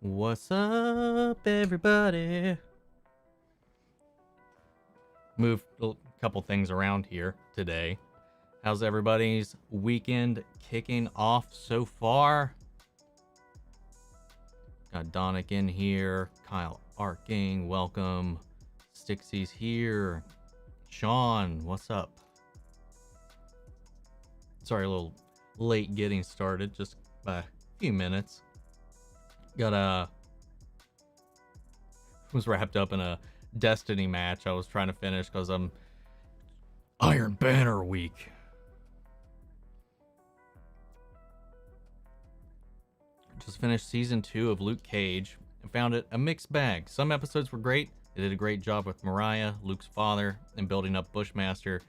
What's up, everybody? Moved a couple things around here today. How's everybody's weekend kicking off so far? Got Donick in here. Kyle Arking, welcome. Stixie's here. Sean, what's up? Sorry, a little late getting started, just by a few minutes. Was wrapped up in a Destiny match I was trying to finish because I'm Iron Banner week. Just finished season 2 of Luke Cage and found it a mixed bag. Some episodes were great. They did a great job with Mariah, Luke's father, and building up Bushmaster.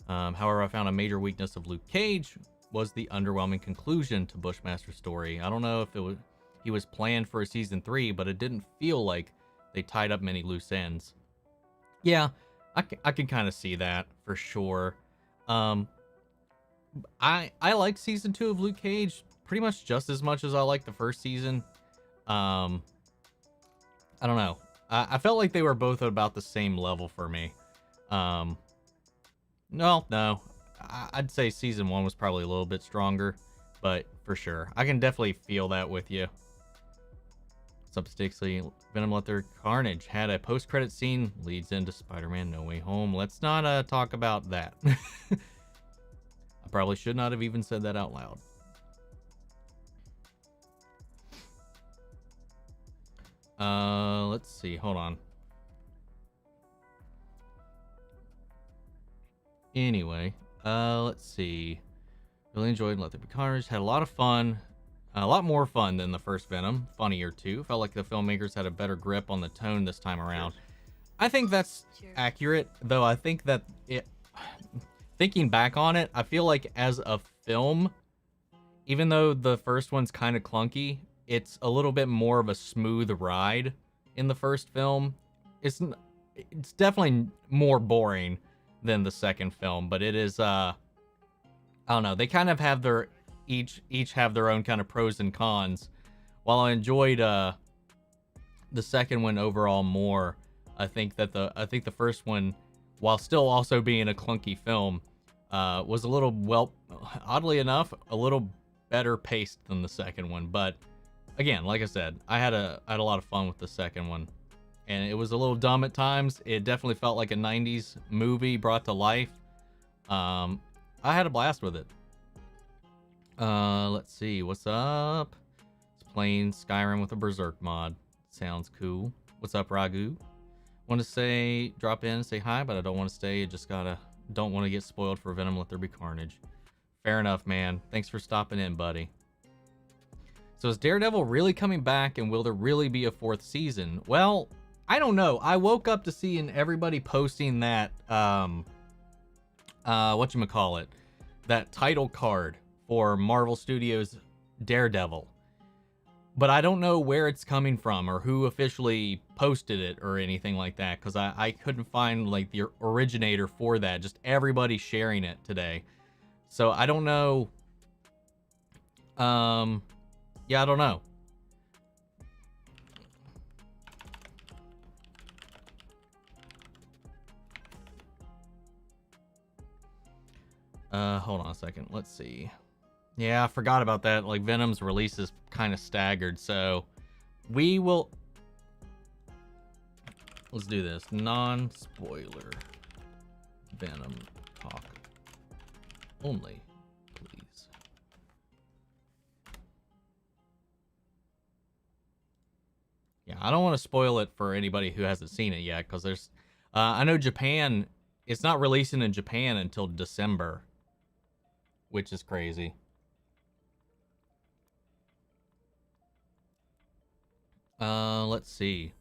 However, I found a major weakness of Luke Cage was the underwhelming conclusion to Bushmaster's story. I don't know if he was planned for a season 3, but it didn't feel like they tied up many loose ends. Yeah, I can kind of see that for sure. I like season 2 of Luke Cage pretty much just as much as I like the first season. I don't know. I felt like they were both at about the same level for me. No. I'd say season 1 was probably a little bit stronger, but for sure. I can definitely feel that with you. What's up, Stixley? Venom Let Their Carnage had a post-credit scene, leads into Spider-Man No Way Home. Let's not talk about that. I probably should not have even said that out loud. Let's see. Hold on. Anyway, let's see. Really enjoyed Let There Be Carnage. Had a lot of fun. A lot more fun than the first Venom. Funnier too. Felt like the filmmakers had a better grip on the tone this time around. I think that's accurate, though. I think that thinking back on it, I feel like as a film, even though the first one's kind of clunky, it's a little bit more of a smooth ride in the first film. It's definitely more boring than the second film, but it is I don't know, they kind of have their each have their own kind of pros and cons. While I enjoyed the second one overall more, I think the first one, while still also being a clunky film, was a little, well, oddly enough, a little better paced than the second one. But again, like I said, I had a lot of fun with the second one, and it was a little dumb at times. It definitely felt like a 90s movie brought to life. I had a blast with it. Let's see, what's up? It's playing Skyrim with a Berserk mod. Sounds cool. What's up, Ragu? Want to say, drop in and say hi, but I don't want to stay. Don't want to get spoiled for Venom Let There Be Carnage. Fair enough, man. Thanks for stopping in, buddy. So is Daredevil really coming back, and will there really be a 4th season? Well, I don't know. I woke up to seeing everybody posting that, whatchamacallit, that title card for Marvel Studios' Daredevil. But I don't know where it's coming from or who officially posted it or anything like that, because I couldn't find like the originator for that. Just everybody sharing it today. So I don't know. Yeah, I don't know. Hold on a second. Let's see. Yeah, I forgot about that. Like, Venom's release is kind of staggered, so we will... Let's do this. Non-spoiler Venom talk only, please. Yeah, I don't want to spoil it for anybody who hasn't seen it yet, because there's... I know Japan... It's not releasing in Japan until December, which is crazy. Let's see.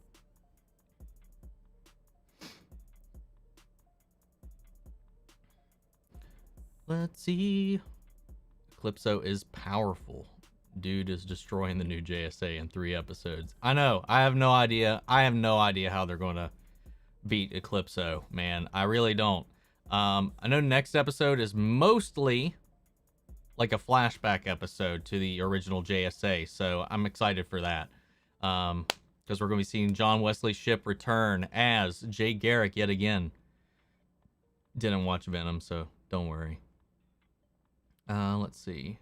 Let's see. Calypso is powerful. Dude is destroying the new JSA in 3 episodes. I know. I have no idea. I have no idea how they're going to beat Eclipso, man. I really don't. I know next episode is mostly like a flashback episode to the original JSA, so I'm excited for that. Because we're going to be seeing John Wesley Shipp return as Jay Garrick yet again. Didn't watch Venom, so don't worry. Let's see.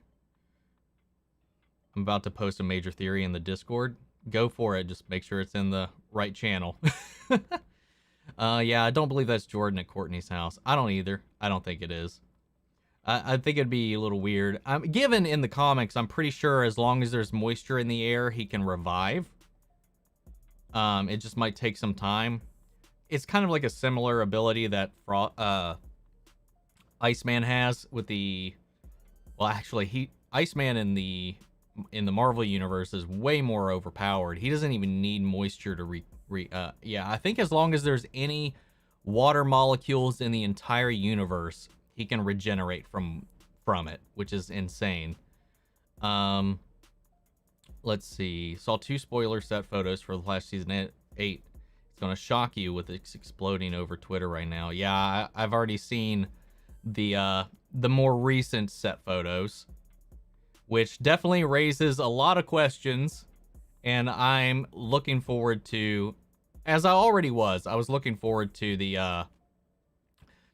I'm about to post a major theory in the Discord. Go for it. Just make sure it's in the right channel. Yeah, I don't believe that's Jordan at Courtney's house. I don't either. I don't think it is. I think it'd be a little weird. Given in the comics, I'm pretty sure as long as there's moisture in the air, he can revive. It just might take some time. It's kind of like a similar ability that Iceman has with the... Well, actually, Iceman in the Marvel universe is way more overpowered. He doesn't even need moisture to yeah, I think as long as there's any water molecules in the entire universe, he can regenerate from it, which is insane. Let's see. Saw 2 spoiler set photos for the last season 8. It's gonna shock you with it's exploding over Twitter right now. Yeah, I've already seen the more recent set photos, which definitely raises a lot of questions, and I'm looking forward to, as I already was, I was looking forward to the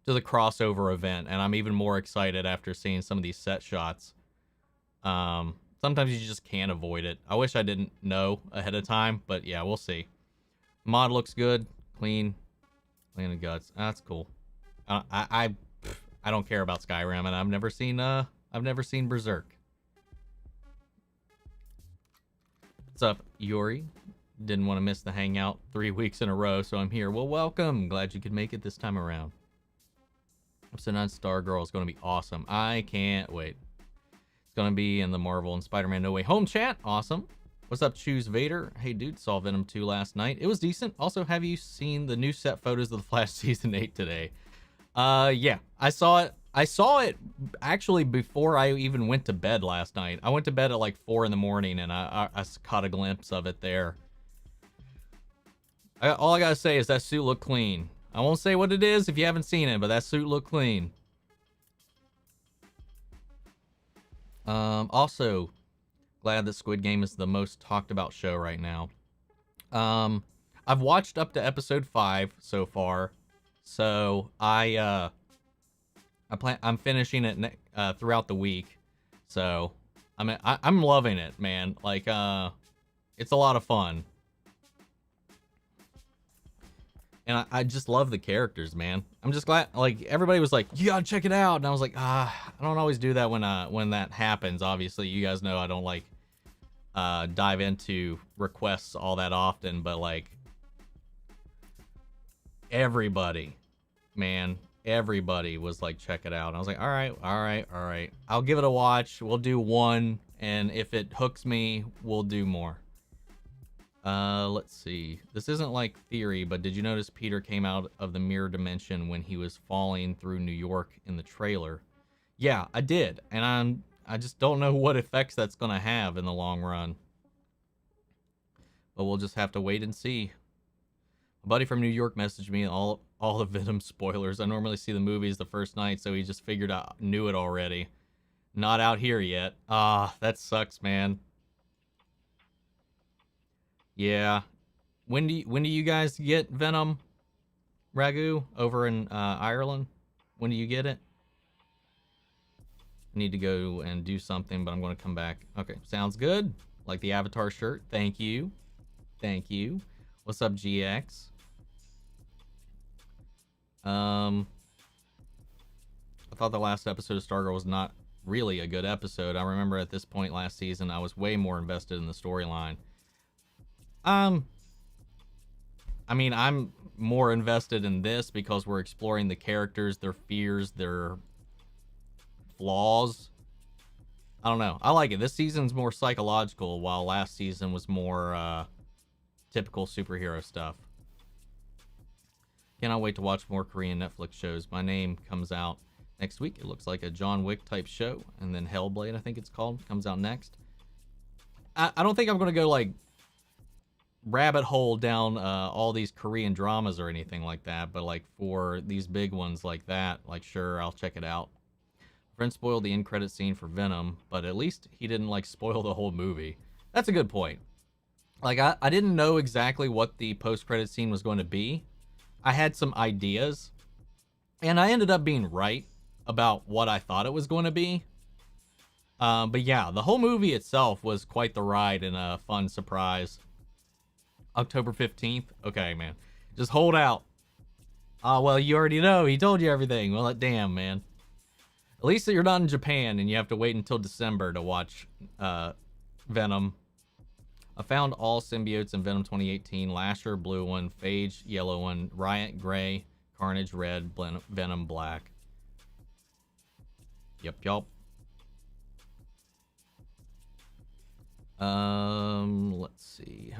crossover event, and I'm even more excited after seeing some of these set shots. Sometimes you just can't avoid it. I wish I didn't know ahead of time, but yeah, we'll see. Mod looks good, clean of guts. That's cool. I don't care about Skyrim, and I've never seen Berserk. What's up, Yuri? Didn't want to miss the hangout 3 weeks in a row, so I'm here. Well, welcome. Glad you could make it this time around. Episode 9 Stargirl is going to be awesome. I can't wait. It's going to be in the Marvel and Spider-Man No Way Home chat. Awesome. What's up, Choose Vader? Hey, dude, saw Venom 2 last night. It was decent. Also, have you seen the new set photos of The Flash Season 8 today? Yeah, I saw it. I saw it actually before I even went to bed last night. I went to bed at like 4 in the morning, and I caught a glimpse of it there. All I gotta say is that suit looked clean. I won't say what it is if you haven't seen it, but that suit looked clean. Also, glad that Squid Game is the most talked about show right now. I've watched up to episode 5 so far, so I'm finishing it throughout the week. So I'm loving it, man. Like it's a lot of fun. And I just love the characters, man. I'm just glad, like, everybody was like, you gotta check it out. And I was like, I don't always do that when that happens. Obviously, you guys know I don't like dive into requests all that often, but like everybody, man, everybody was like, check it out. And I was like, all right. I'll give it a watch. We'll do one, and if it hooks me, we'll do more. Let's see. This isn't like theory, but did you notice Peter came out of the mirror dimension when he was falling through New York in the trailer? Yeah, I did. And I just don't know what effects that's going to have in the long run. But we'll just have to wait and see. A buddy from New York messaged me all the Venom spoilers. I normally see the movies the first night, so he just figured I knew it already. Not out here yet. That sucks, man. Yeah. When do you guys get Venom, Ragu, over in Ireland? When do you get it? I need to go and do something, but I'm going to come back. Okay, sounds good. Like the Avatar shirt. Thank you. Thank you. What's up, GX? I thought the last episode of Stargirl was not really a good episode. I remember at this point last season, I was way more invested in the storyline. I mean, I'm more invested in this because we're exploring the characters, their fears, their flaws. I don't know. I like it. This season's more psychological, while last season was more typical superhero stuff. Cannot wait to watch more Korean Netflix shows. My Name comes out next week. It looks like a John Wick type show. And then Hellblade, I think it's called, comes out next. I don't think I'm going to go like rabbit hole down all these Korean dramas or anything like that, but like for these big ones like that, like sure, I'll check it out. Friend spoiled the end credit scene for Venom, but at least he didn't like spoil the whole movie. That's a good point. Like, I didn't know exactly what the post-credit scene was going to be. I had some ideas, and I ended up being right about what I thought it was going to be. But yeah, the whole movie itself was quite the ride and a fun surprise. October 15th. Okay, man. Just hold out. Oh, well, you already know. He told you everything. Well, damn, man. At least you're not in Japan and you have to wait until December to watch Venom. I found all symbiotes in Venom 2018. Lasher, blue one. Phage, yellow one. Riot, gray. Carnage, red. Venom, black. Yup. Let's see.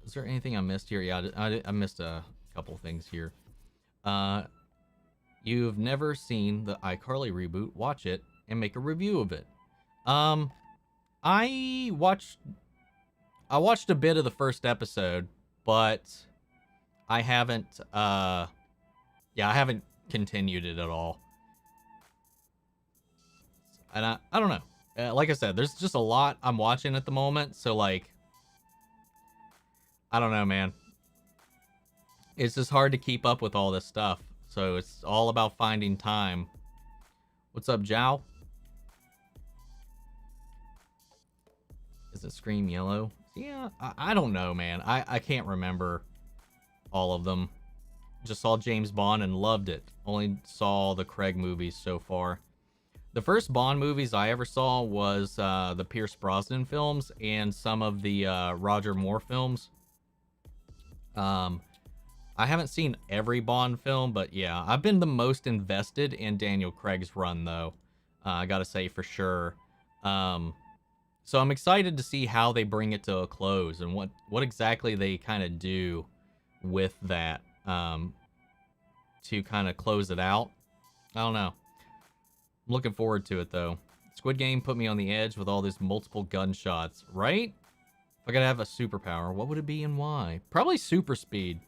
Is there anything I missed here? Yeah, I missed a couple things here. You've never seen the iCarly reboot? Watch it and make a review of it. I watched a bit of the first episode, but I haven't I haven't continued it at all. And I don't know. Like I said, there's just a lot I'm watching at the moment, so like I don't know, man. It's just hard to keep up with all this stuff. So it's all about finding time. What's up, Jow? Is it Scream yellow? Yeah, I don't know, man. I can't remember all of them. Just saw James Bond and loved it. Only saw the Craig movies so far. The first Bond movies I ever saw was the Pierce Brosnan films and some of the Roger Moore films. I haven't seen every Bond film, but yeah, I've been the most invested in Daniel Craig's run, though. I gotta say for sure. So I'm excited to see how they bring it to a close and what exactly they kind of do with that to kind of close it out. I don't know. I'm looking forward to it, though. Squid Game put me on the edge with all these multiple gunshots, right? If I could have a superpower, what would it be and why? Probably super speed.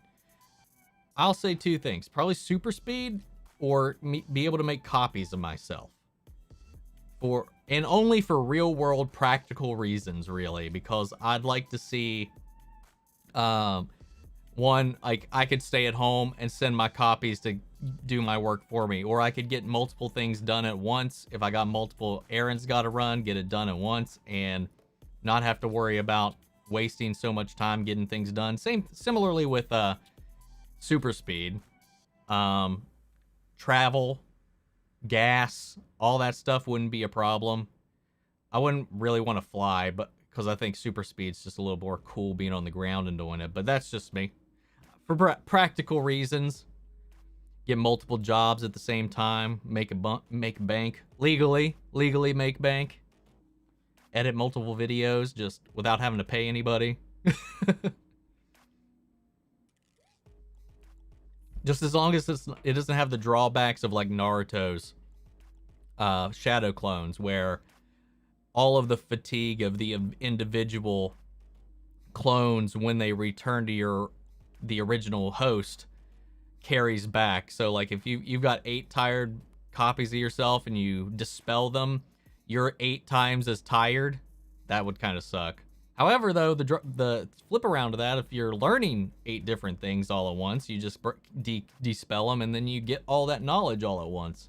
I'll say two things. Probably super speed or be able to make copies of myself. And only for real world practical reasons, really, because I'd like to see one, like I could stay at home and send my copies to do my work for me, or I could get multiple things done at once. If I got multiple errands got to run, get it done at once and not have to worry about wasting so much time getting things done. Similarly with super speed, travel, gas, all that stuff wouldn't be a problem. I wouldn't really want to fly, but because I think super speed's just a little more cool being on the ground and doing it. But that's just me. For practical reasons, get multiple jobs at the same time, make bank legally make bank, edit multiple videos just without having to pay anybody. Just as long as it doesn't have the drawbacks of like Naruto's shadow clones, where all of the fatigue of the individual clones when they return to the original host carries back. So like if you've got 8 tired copies of yourself and you dispel them, you're 8 times as tired. That would kind of suck. However, though, the flip around to that, if you're learning 8 different things all at once, you just dispel them and then you get all that knowledge all at once.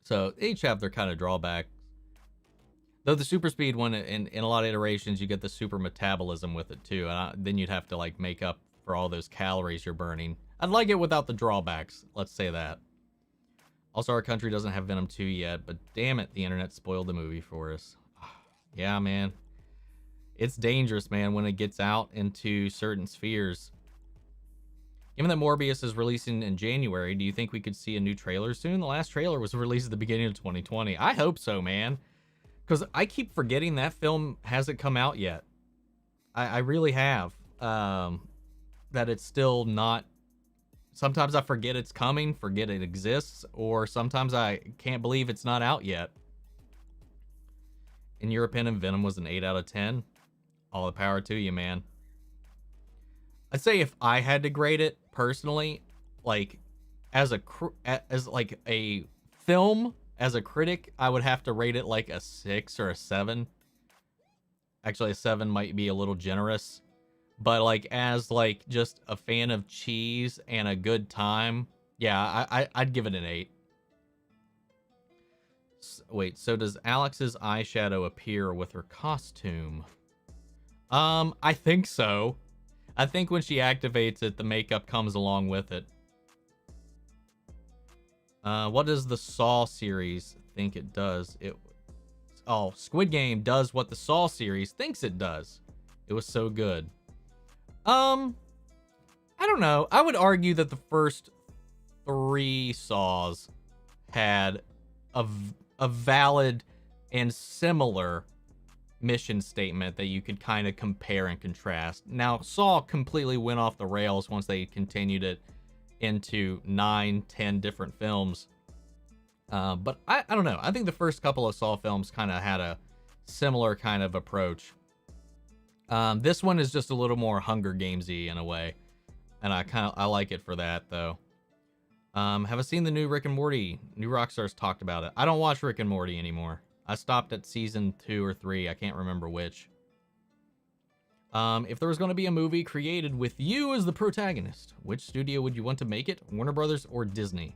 So they each have their kind of drawback. Though the super speed one, in a lot of iterations, you get the super metabolism with it too. And then you'd have to like make up for all those calories you're burning. I'd like it without the drawbacks. Let's say that. Also, our country doesn't have Venom 2 yet, but damn it, the internet spoiled the movie for us. Yeah, man. It's dangerous, man, when it gets out into certain spheres. Given that Morbius is releasing in January, do you think we could see a new trailer soon? The last trailer was released at the beginning of 2020. I hope so, man. Because I keep forgetting that film hasn't come out yet. I really have. That it's still not... Sometimes I forget it's coming, forget it exists, or sometimes I can't believe it's not out yet. In your opinion, Venom was an 8 out of 10. All the power to you, man. I'd say if I had to grade it personally, like as like a film, as a critic, I would have to rate it like a 6 or a 7. Actually, a 7 might be a little generous. But like as like just a fan of cheese and a good time, yeah, I'd give it an 8. Wait, so does Alex's eyeshadow appear with her costume? I think so. I think when she activates it, the makeup comes along with it. What does the Saw series think it does? Squid Game does what the Saw series thinks it does. It was so good. I don't know. I would argue that the first 3 Saws had a valid and similar mission statement that you could kind of compare and contrast. Now, Saw completely went off the rails once they continued it into 9, 10 different films. But I don't know. I think the first couple of Saw films kind of had a similar kind of approach. This one is just a little more Hunger Games-y in a way. And I like it for that, though. Have I seen the new Rick and Morty? New Rockstars talked about it. I don't watch Rick and Morty anymore. I stopped at season 2 or 3. I can't remember which. If there was going to be a movie created with you as the protagonist, which studio would you want to make it? Warner Brothers or Disney?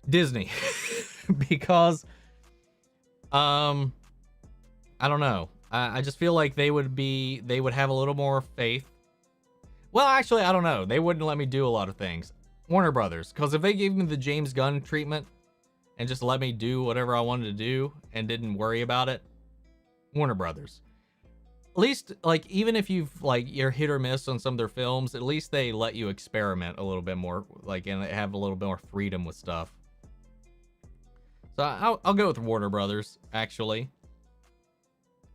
Disney. Because, I don't know. I just feel like they would have a little more faith. Well, actually, I don't know. They wouldn't let me do a lot of things. Warner Brothers, because if they gave me the James Gunn treatment and just let me do whatever I wanted to do and didn't worry about it, Warner Brothers. At least, like, even if you're hit or miss on some of their films, at least they let you experiment a little bit more, like, and have a little bit more freedom with stuff. So I'll go with Warner Brothers, actually.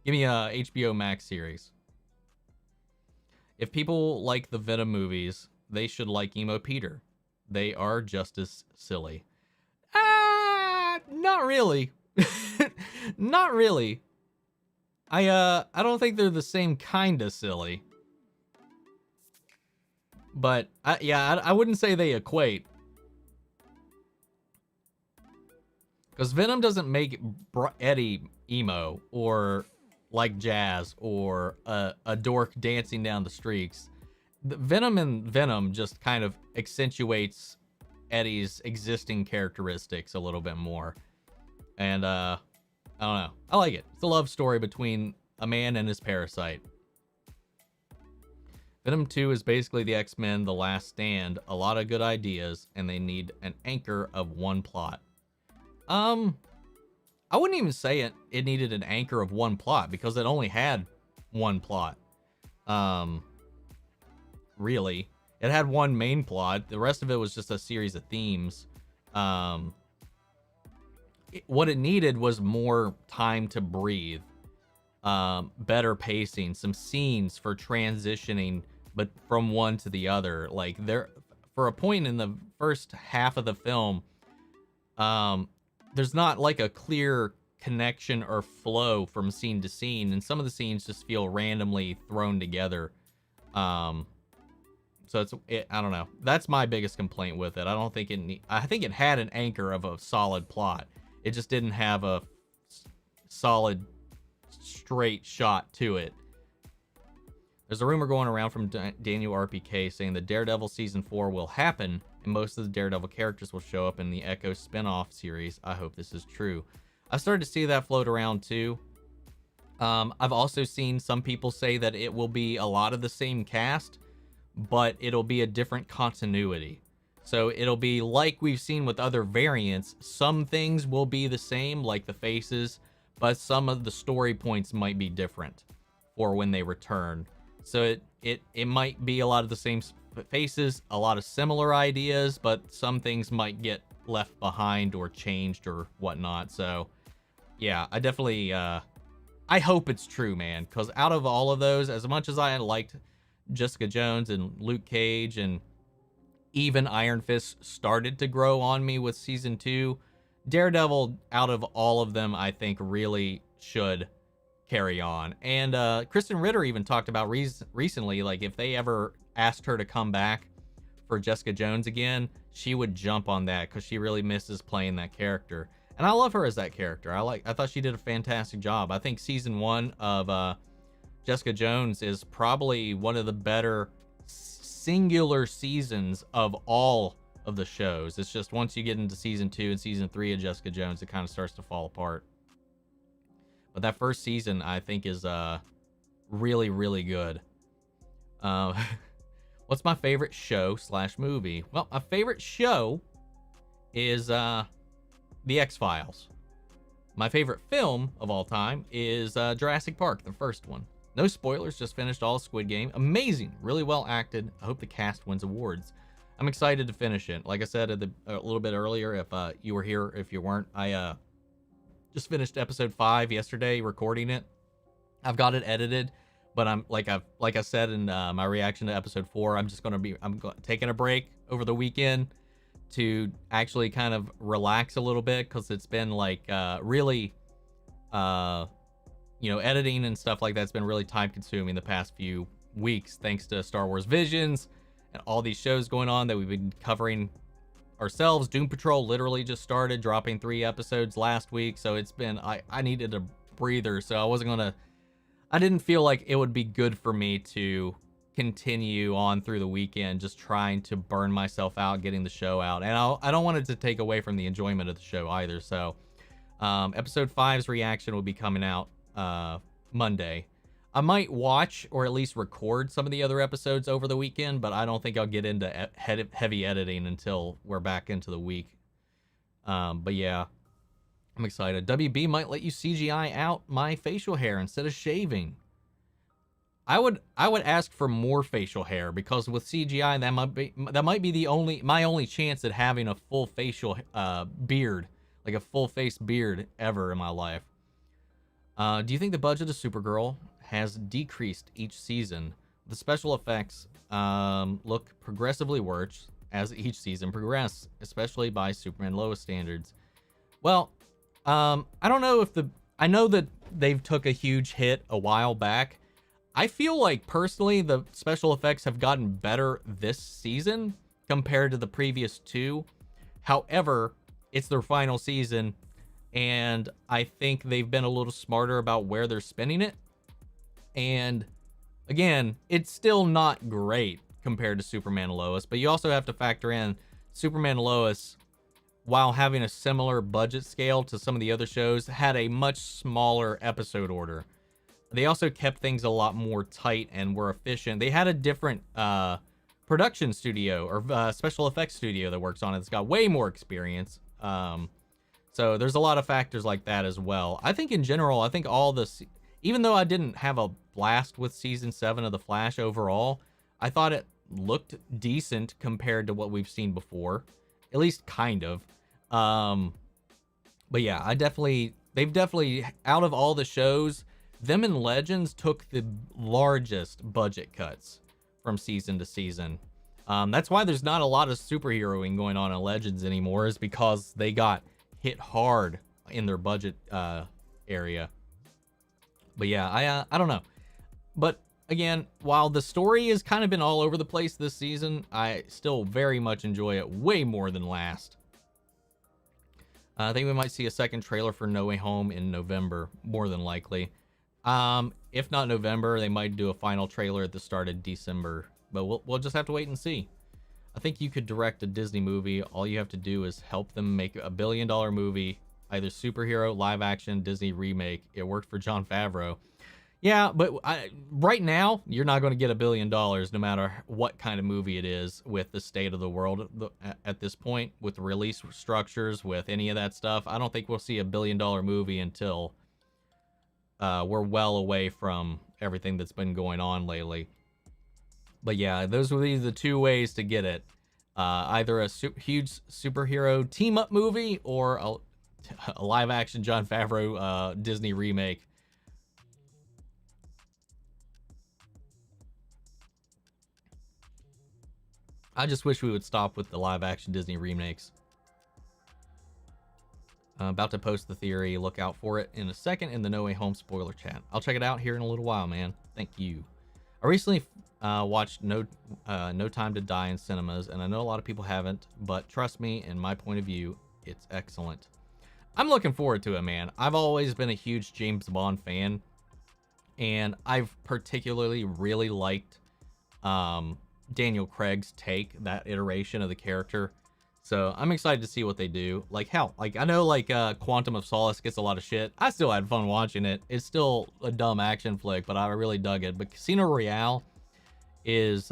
Give me a HBO Max series. If people like the Venom movies, they should like Emo Peter. They are just as silly. Not really. Not really. I don't think they're the same kind of silly. But I wouldn't say they equate. Because Venom doesn't make Eddie emo or like jazz or a dork dancing down the streets. Venom and Venom just kind of accentuates Eddie's existing characteristics a little bit more. And I don't know. I like it. It's a love story between a man and his parasite. Venom 2 is basically the X-Men The Last Stand. A lot of good ideas, and they need an anchor of one plot. I wouldn't even say it needed an anchor of one plot, because it only had one plot. Really. It had one main plot. The rest of it was just a series of themes. What it needed was more time to breathe. Better pacing, some scenes for transitioning, but from one to the other. Like, for a point in the first half of the film, there's not like a clear connection or flow from scene to scene, and some of the scenes just feel randomly thrown together. So I don't know. That's my biggest complaint with it. I don't think I think it had an anchor of a solid plot. It just didn't have a solid, straight shot to it. There's a rumor going around from Daniel RPK saying that Daredevil Season 4 will happen, and most of the Daredevil characters will show up in the Echo spin-off series. I hope this is true. I've started to see that float around too. I've also seen some people say that it will be a lot of the same cast, but it'll be a different continuity. So it'll be like we've seen with other variants. Some things will be the same, like the faces, but some of the story points might be different for when they return. So it might be a lot of the same faces, a lot of similar ideas, but some things might get left behind or changed or whatnot. So yeah, I definitely I hope it's true, man, because out of all of those, as much as I liked Jessica Jones and Luke Cage, and even Iron Fist started to grow on me with season 2, Daredevil, out of all of them, I think really should carry on. And Kristen Ritter even talked about recently, like, if they ever asked her to come back for Jessica Jones again, she would jump on that because she really misses playing that character. And I love her as that character. I thought she did a fantastic job. I think season 1 of Jessica Jones is probably one of the better singular seasons of all of the shows. It's just once you get into season 2 and season 3 of Jessica Jones, it kind of starts to fall apart. But that first season, I think, is really, really good. What's my favorite show / movie? Well, my favorite show is The X-Files. My favorite film of all time is Jurassic Park, the first one. No spoilers, just finished all Squid Game. Amazing, really well acted. I hope the cast wins awards. I'm excited to finish it. Like I said a little bit earlier, if you were here, if you weren't, I just finished episode 5 yesterday, recording it. I've got it edited, but I'm like I said in my reaction to episode 4, I'm taking a break over the weekend to actually kind of relax a little bit, because it's been like really editing and stuff like that's been really time consuming the past few weeks, thanks to Star Wars Visions and all these shows going on that we've been covering ourselves. Doom Patrol literally just started, dropping 3 episodes last week, so it's been I needed a breather, so I didn't feel like it would be good for me to continue on through the weekend just trying to burn myself out getting the show out, and I don't want it to take away from the enjoyment of the show either. So episode 5's reaction will be coming out Monday. I might watch or at least record some of the other episodes over the weekend, but I don't think I'll get into heavy editing until we're back into the week. But yeah, I'm excited. WB might let you CGI out my facial hair instead of shaving. I would ask for more facial hair, because with CGI that might be my only chance at having a full facial beard, like a full face beard ever in my life. Do you think the budget of Supergirl has decreased each season? The special effects look progressively worse as each season progresses, especially by Superman Lois standards. Well, I don't know I know that they've took a huge hit a while back. I feel like personally the special effects have gotten better this season compared to the previous 2. However, it's their final season, and I think they've been a little smarter about where they're spending it. And again, it's still not great compared to Superman and Lois, but you also have to factor in Superman and Lois, while having a similar budget scale to some of the other shows, had a much smaller episode order. They also kept things a lot more tight and were efficient. They had a different production studio or special effects studio that works on it. It's got way more experience. So there's a lot of factors like that as well. I think in general, all this, even though I didn't have a blast with season 7 of The Flash overall, I thought it looked decent compared to what we've seen before, at least kind of. But yeah, they've definitely, out of all the shows, them and Legends took the largest budget cuts from season to season. That's why there's not a lot of superheroing going on in Legends anymore, is because they got hit hard in their budget area. But yeah, I don't know. But again, while the story has kind of been all over the place this season, I still very much enjoy it way more than last. I think we might see a second trailer for No Way Home in November, more than likely. If not November, they might do a final trailer at the start of December, but we'll just have to wait and see. I think you could direct a Disney movie. All you have to do is help them make a $1 billion movie, either superhero, live action, Disney remake. It worked for Jon Favreau. Yeah, but right now, you're not going to get $1 billion no matter what kind of movie it is, with the state of the world at this point, with the release structures, with any of that stuff. I don't think we'll see $1 billion movie until we're well away from everything that's been going on lately. But yeah, those would be the 2 ways to get it. Either a huge superhero team-up movie, or a live-action Jon Favreau Disney remake. I just wish we would stop with the live-action Disney remakes. I'm about to post the theory. Look out for it in a second in the No Way Home spoiler chat. I'll check it out here in a little while, man. Thank you. I recently watched No Time to Die in cinemas, and I know a lot of people haven't, but trust me, in my point of view, it's excellent. I'm looking forward to it, man. I've always been a huge James Bond fan, and I've particularly really liked Daniel Craig's take, that iteration of the character. So I'm excited to see what they do. Like, hell, like, I know, like, Quantum of Solace gets a lot of shit. I still had fun watching it. It's still a dumb action flick, but I really dug it. But Casino Royale is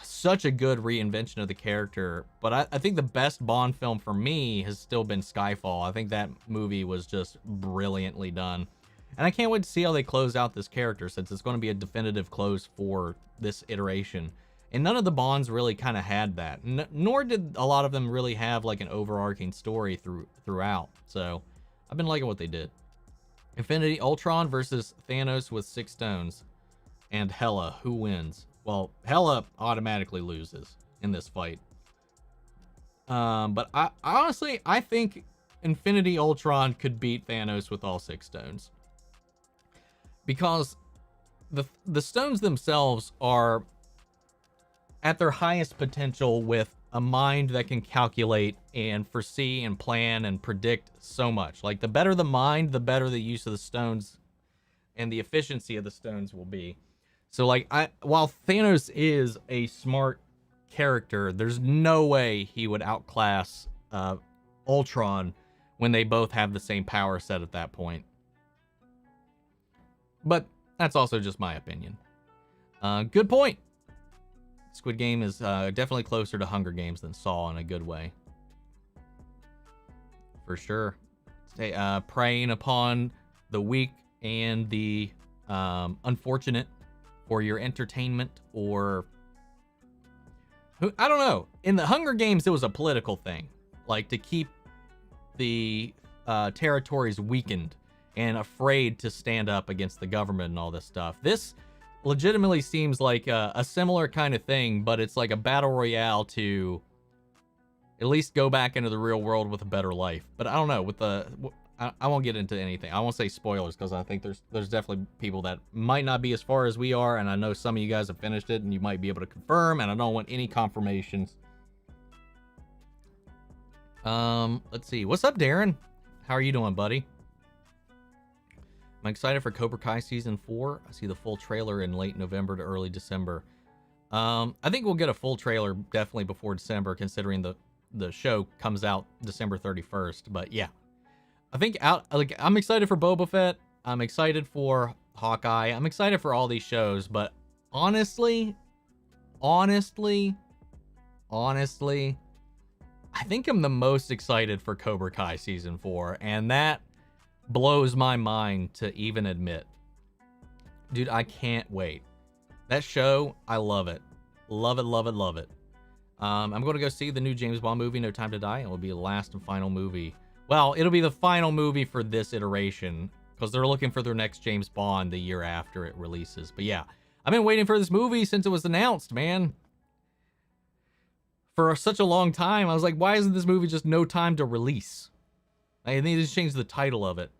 such a good reinvention of the character. But I think the best Bond film for me has still been Skyfall. I think that movie was just brilliantly done. And I can't wait to see how they close out this character, since it's going to be a definitive close for this iteration. And none of the Bonds really kind of had that. Nor did a lot of them really have like an overarching story throughout. So I've been liking what they did. Infinity Ultron versus Thanos with 6 stones. And Hela, who wins? Well, Hela automatically loses in this fight. But I honestly, I think Infinity Ultron could beat Thanos with all 6 stones. Because the stones themselves are at their highest potential with a mind that can calculate and foresee and plan and predict so much. Like, the better the mind, the better the use of the stones and the efficiency of the stones will be. So, like, while Thanos is a smart character, there's no way he would outclass Ultron when they both have the same power set at that point. But that's also just my opinion. Good point. Squid Game is definitely closer to Hunger Games than Saw in a good way. For sure. Preying upon the weak and the unfortunate for your entertainment, or... I don't know. In the Hunger Games, it was a political thing. Like, to keep the territories weakened and afraid to stand up against the government and all this stuff. This legitimately seems like a similar kind of thing, but it's like a battle royale to at least go back into the real world with a better life. But I don't know, with the... I won't get into anything. I won't say spoilers, because I think there's definitely people that might not be as far as we are, and I know some of you guys have finished it, and you might be able to confirm, and I don't want any confirmations. Let's see. What's up, Darren? How are you doing, buddy? I'm excited for Cobra Kai Season 4. I see the full trailer in late November to early December. I think we'll get a full trailer definitely before December, considering the show comes out December 31st. But yeah, I think I'm excited for Boba Fett. I'm excited for Hawkeye. I'm excited for all these shows. But honestly, I think I'm the most excited for Cobra Kai Season 4. And that blows my mind to even admit. Dude, I can't wait. That show, I love it. Love it, love it, love it. I'm going to go see the new James Bond movie, No Time to Die. It will be the last and final movie. Well, it'll be the final movie for this iteration, because they're looking for their next James Bond the year after it releases. But yeah, I've been waiting for this movie since it was announced, man. For such a long time, I was like, why isn't this movie just No Time to Release? I need to change the title of it.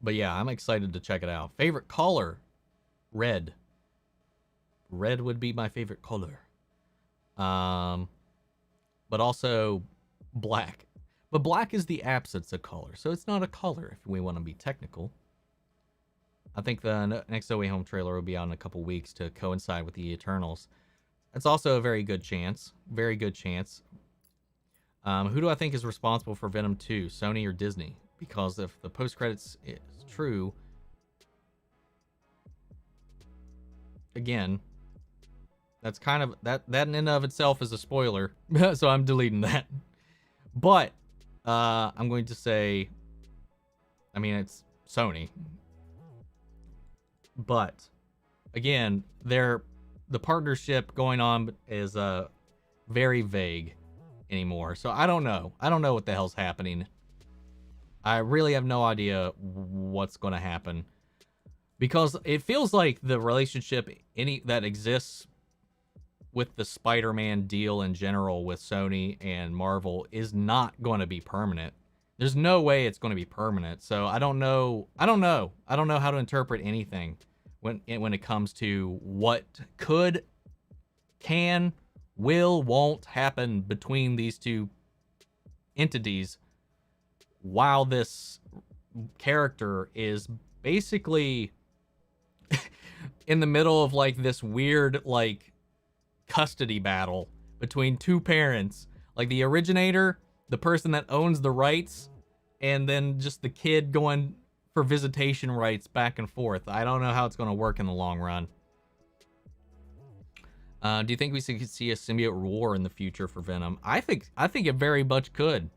But yeah, I'm excited to check it out. Favorite color? Red. Red would be my favorite color. But also black. But black is the absence of color, so it's not a color if we want to be technical. I think the next No Way Home trailer will be out in a couple weeks to coincide with the Eternals. That's also a very good chance. Very good chance. Who do I think is responsible for Venom 2? Sony or Disney? Because if the post-credits is true, again, that's kind of... That in and of itself is a spoiler. So I'm deleting that. But I'm going to say... I mean, it's Sony. But, again, the partnership going on is very vague anymore. So I don't know. I don't know what the hell's happening. I really have no idea what's going to happen. Because it feels like the relationship that exists with the Spider-Man deal in general with Sony and Marvel is not going to be permanent. There's no way it's going to be permanent. So I don't know. I don't know how to interpret anything when it comes to what can, won't happen between these two entities while this character is basically in the middle of like this weird like custody battle between two parents, like the originator, the person that owns the rights, and then just the kid going for visitation rights back and forth. I don't know how it's going to work in the long run. Do you think we could see a symbiote war in the future for Venom? I think it very much could.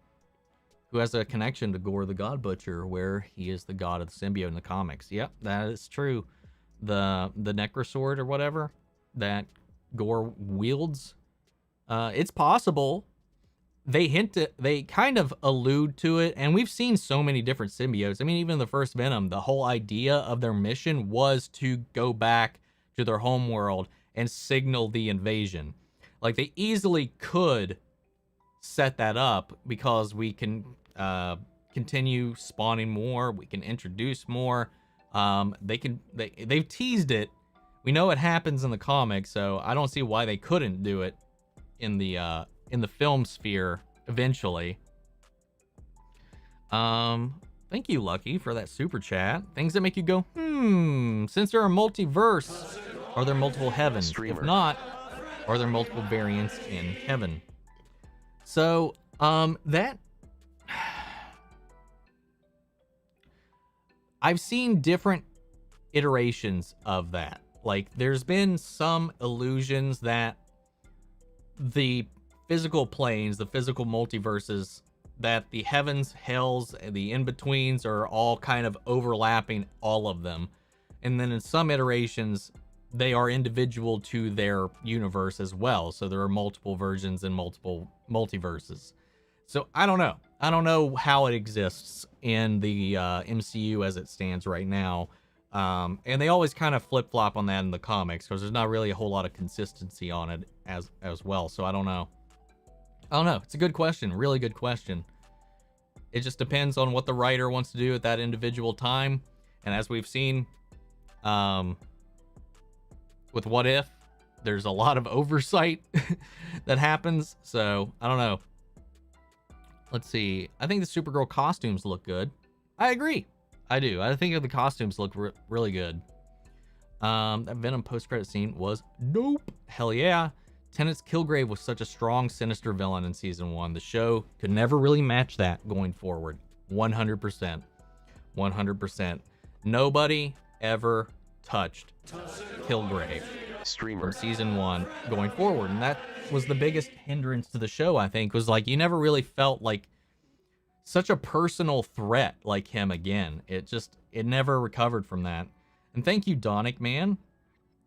Who has a connection to Gore the God Butcher, where he is the god of the symbiote in the comics. Yep, that is true. The Necrosword or whatever that Gore wields. It's possible. They kind of allude to it, and we've seen so many different symbiotes. I mean, even the first Venom, the whole idea of their mission was to go back to their home world and signal the invasion. Like, they easily could set that up because we can continue spawning more, we can introduce more. They've teased it. We know it happens in the comics, so I don't see why they couldn't do it in the film sphere eventually. Thank you, Lucky, for that super chat. Things that make you go, since there are multiverse, are there multiple heavens? Streamer. If not, are there multiple variants in heaven? So, that I've seen different iterations of that. Like, there's been some illusions that the physical planes, the physical multiverses, that the heavens, hells, and the in-betweens are all kind of overlapping all of them. And then in some iterations, they are individual to their universe as well. So there are multiple versions and multiple multiverses. So I don't know. I don't know how it exists in the MCU as it stands right now. And they always kind of flip-flop on that in the comics because there's not really a whole lot of consistency on it as well. So I don't know. It's a good question. Really good question. It just depends on what the writer wants to do at that individual time. And as we've seen, with What If, there's a lot of oversight that happens. So I don't know. Let's see. I think the Supergirl costumes look good. I agree. I do. I think the costumes look really good. That Venom post-credit scene was dope. Hell yeah. Tennant's Kilgrave was such a strong, sinister villain in season 1. The show could never really match that going forward. 100%. 100%. Nobody ever touched Kilgrave from season 1 going forward. And that was the biggest hindrance to the show, I think, was like you never really felt like such a personal threat like him again. It never recovered from that. And thank you, Donic, man.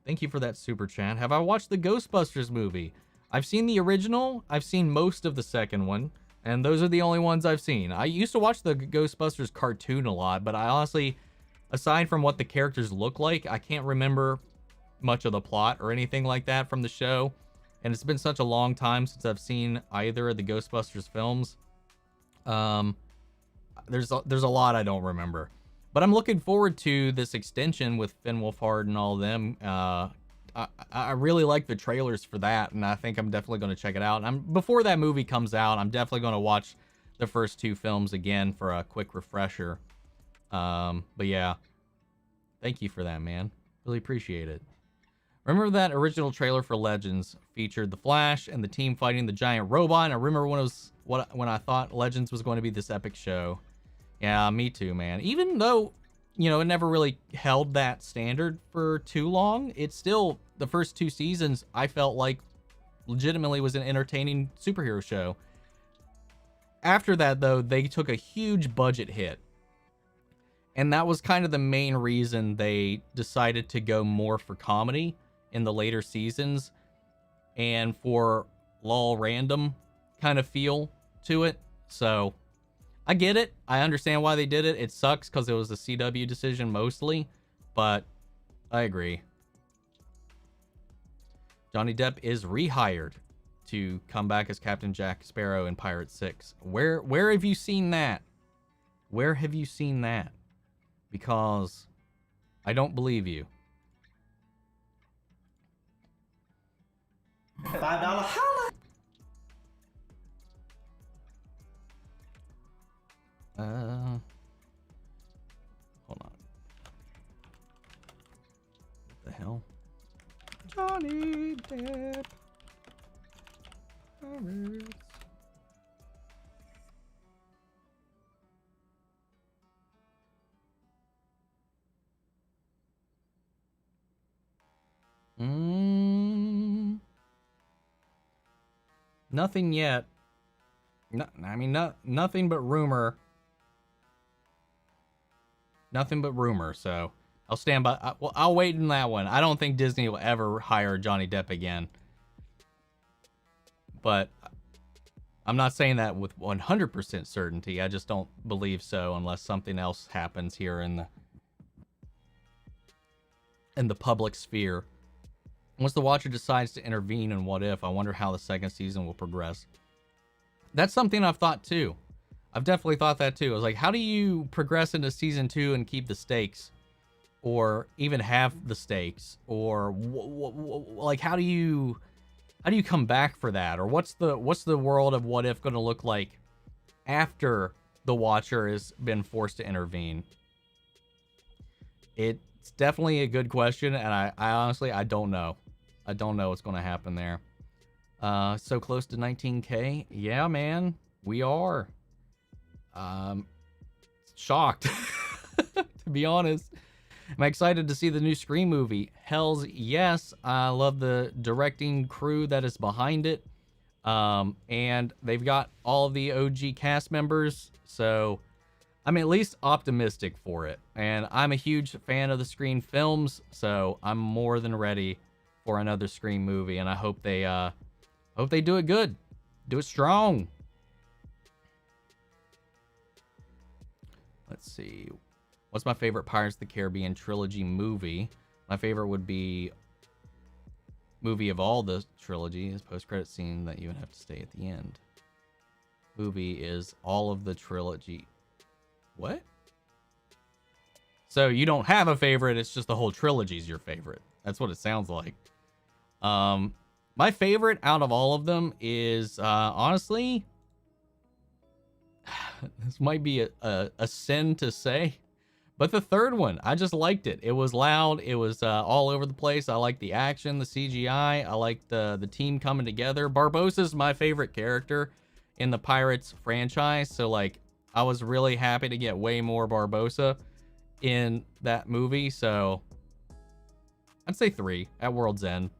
Thank you for that super chat. Have I watched the Ghostbusters movie? I've seen the original. I've seen most of the second one. And those are the only ones I've seen. I used to watch the Ghostbusters cartoon a lot, but I honestly, aside from what the characters look like, I can't remember much of the plot or anything like that from the show. And it's been such a long time since I've seen either of the Ghostbusters films. There's a lot I don't remember. But I'm looking forward to this extension with Finn Wolfhard and all of them. I really like the trailers for that, and I think I'm definitely going to check it out. And before that movie comes out, I'm definitely going to watch the first 2 films again for a quick refresher. But yeah, thank you for that, man. Really appreciate it. Remember that original trailer for Legends featured the Flash and the team fighting the giant robot? I remember when I thought Legends was going to be this epic show. Yeah, me too, man. Even though, it never really held that standard for too long, it's still, the first 2 seasons, I felt like legitimately was an entertaining superhero show. After that, though, they took a huge budget hit. And that was kind of the main reason they decided to go more for comedy in the later seasons and for lol random kind of feel to it. So I get it. I understand why they did it. It sucks because it was a CW decision mostly, but I agree. Johnny Depp is rehired to come back as Captain Jack Sparrow in Pirates 6. Where have you seen that? Where have you seen that? Because I don't believe you. $5 holla. Hold on. What the hell? Johnny Depp. Pirates. Nothing yet. No, I mean, nothing but rumor. Nothing but rumor. So I'll stand by. Well, I'll wait in that one. I don't think Disney will ever hire Johnny Depp again. But I'm not saying that with 100% certainty. I just don't believe so unless something else happens here in the public sphere. Once the Watcher decides to intervene in What If, I wonder how the second season will progress. That's something I've thought too. I've definitely thought that too. I was like, how do you progress into season 2 and keep the stakes? Or even have the stakes? Or like, how do you come back for that? Or what's the world of What If going to look like after the Watcher has been forced to intervene? It's definitely a good question, and I honestly, I don't know. I don't know what's going to happen there. So close to 19K. Yeah, man, we are. Shocked, to be honest. I'm excited to see the new Scream movie. Hells yes. I love the directing crew that is behind it. And they've got all of the OG cast members. So I'm at least optimistic for it. And I'm a huge fan of the Scream films. So I'm more than ready for another Scream movie. And I hope they do it good. Do it strong. Let's see. What's my favorite Pirates of the Caribbean trilogy movie? My favorite would be movie of all the trilogy is post-credit scene that you would have to stay at the end. Movie is all of the trilogy. What? So you don't have a favorite, it's just the whole trilogy's your favorite. That's what it sounds like. My favorite out of all of them is honestly, this might be a sin to say, but the third one, I just liked it. It was loud. It was all over the place. I liked the action, the CGI. I liked the team coming together. Barbossa's my favorite character in the Pirates franchise. So, like, I was really happy to get way more Barbossa in that movie. So, I'd say 3 at World's End.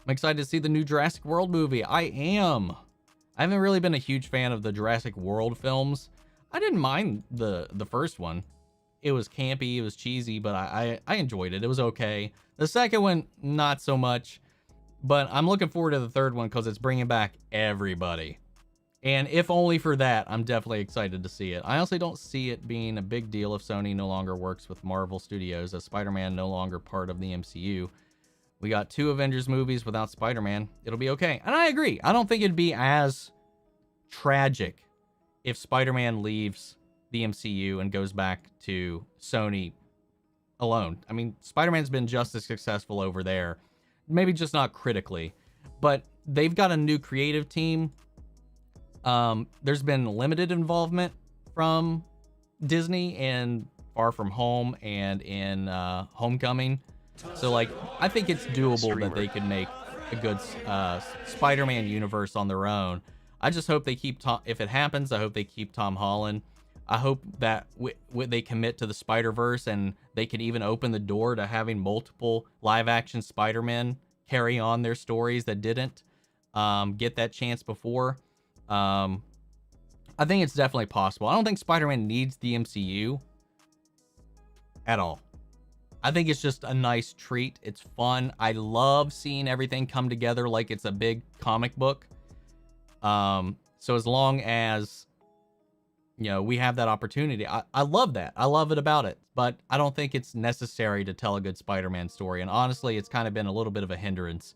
I'm excited to see the new Jurassic World movie. I am. I haven't really been a huge fan of the Jurassic World films. I didn't mind the first one. It was campy, it was cheesy, but I enjoyed it. It was okay. The second one, not so much. But I'm looking forward to the third one because it's bringing back everybody. And if only for that, I'm definitely excited to see it. I honestly don't see it being a big deal if Sony no longer works with Marvel Studios, as Spider-Man no longer part of the MCU. We got 2 Avengers movies without Spider-Man. It'll be okay. And I agree. I don't think it'd be as tragic if Spider-Man leaves the MCU and goes back to Sony alone. I mean, Spider-Man's been just as successful over there. Maybe just not critically. But they've got a new creative team. There's been limited involvement from Disney in Far From Home and in Homecoming. So, like, I think it's doable that they could make a good Spider-Man universe on their own. I just hope they keep if it happens, I hope they keep Tom Holland. I hope that they commit to the Spider-Verse and they can even open the door to having multiple live-action Spider-Men carry on their stories that didn't get that chance before. I think it's definitely possible. I don't think Spider-Man needs the MCU at all. I think it's just a nice treat. It's fun. I love seeing everything come together like it's a big comic book. So as long as, you know, we have that opportunity, I love that. I love it about it. But I don't think it's necessary to tell a good Spider-Man story. And honestly, it's kind of been a little bit of a hindrance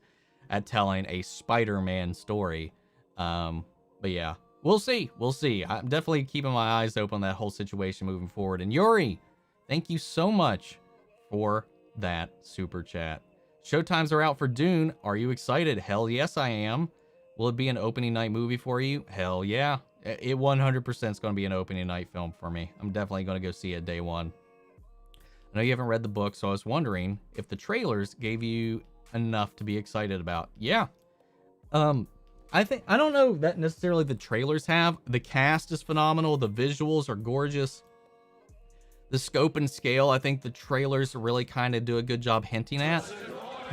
at telling a Spider-Man story. But yeah, we'll see. We'll see. I'm definitely keeping my eyes open on that whole situation moving forward. And Yuri, thank you so much for that super chat. Showtimes are out for Dune. Are you excited? Hell yes, I am. Will it be an opening night movie for you? Hell yeah. It 100% is going to be an opening night film for me. I'm definitely going to go see it day one. I know you haven't read the book, so I was wondering if the trailers gave you enough to be excited about. Yeah. I don't know that necessarily the trailers have. The cast is phenomenal. The visuals are gorgeous. The scope and scale, I think the trailers really kind of do a good job hinting at.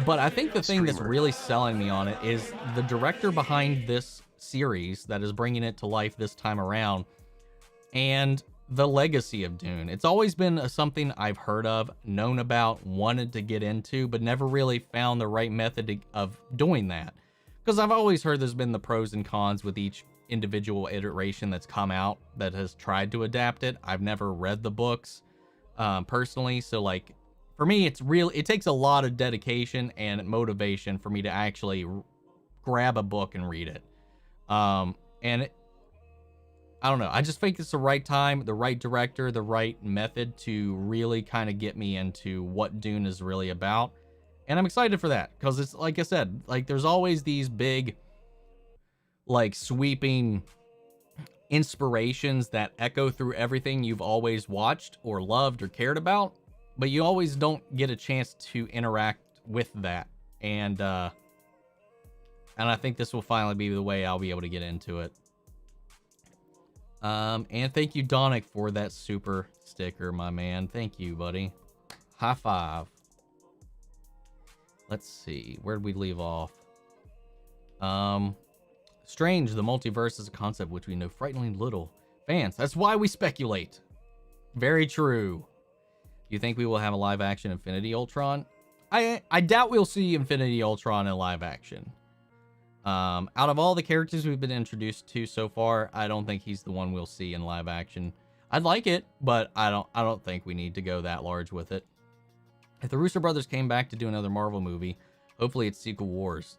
But I think the thing that's really selling me on it is the director behind this series that is bringing it to life this time around, and the legacy of Dune. It's always been something I've heard of, known about, wanted to get into, but never really found the right method of doing that. Because I've always heard there's been the pros and cons with each individual iteration that's come out that has tried to adapt it. I've never read the books personally, so like for me, it takes a lot of dedication and motivation for me to actually grab a book and read it. I don't know. I just think it's the right time, the right director, the right method to really kind of get me into what Dune is really about. And I'm excited for that because it's like I said, like there's always these big, like sweeping inspirations that echo through everything you've always watched or loved or cared about, but you always don't get a chance to interact with that. And I think this will finally be the way I'll be able to get into it. And thank you, Donick, for that super sticker, my man. Thank you, buddy. High five. Let's see. Where did we leave off? Strange, the multiverse is a concept which we know frighteningly little. Fans, that's why we speculate. Very true. Do you think we will have a live action Infinity Ultron? I doubt we'll see Infinity Ultron in live action. Out of all the characters we've been introduced to so far, I don't think he's the one we'll see in live action. I'd like it, but I don't think we need to go that large with it. If the Russo brothers came back to do another Marvel movie, hopefully it's Secret Wars,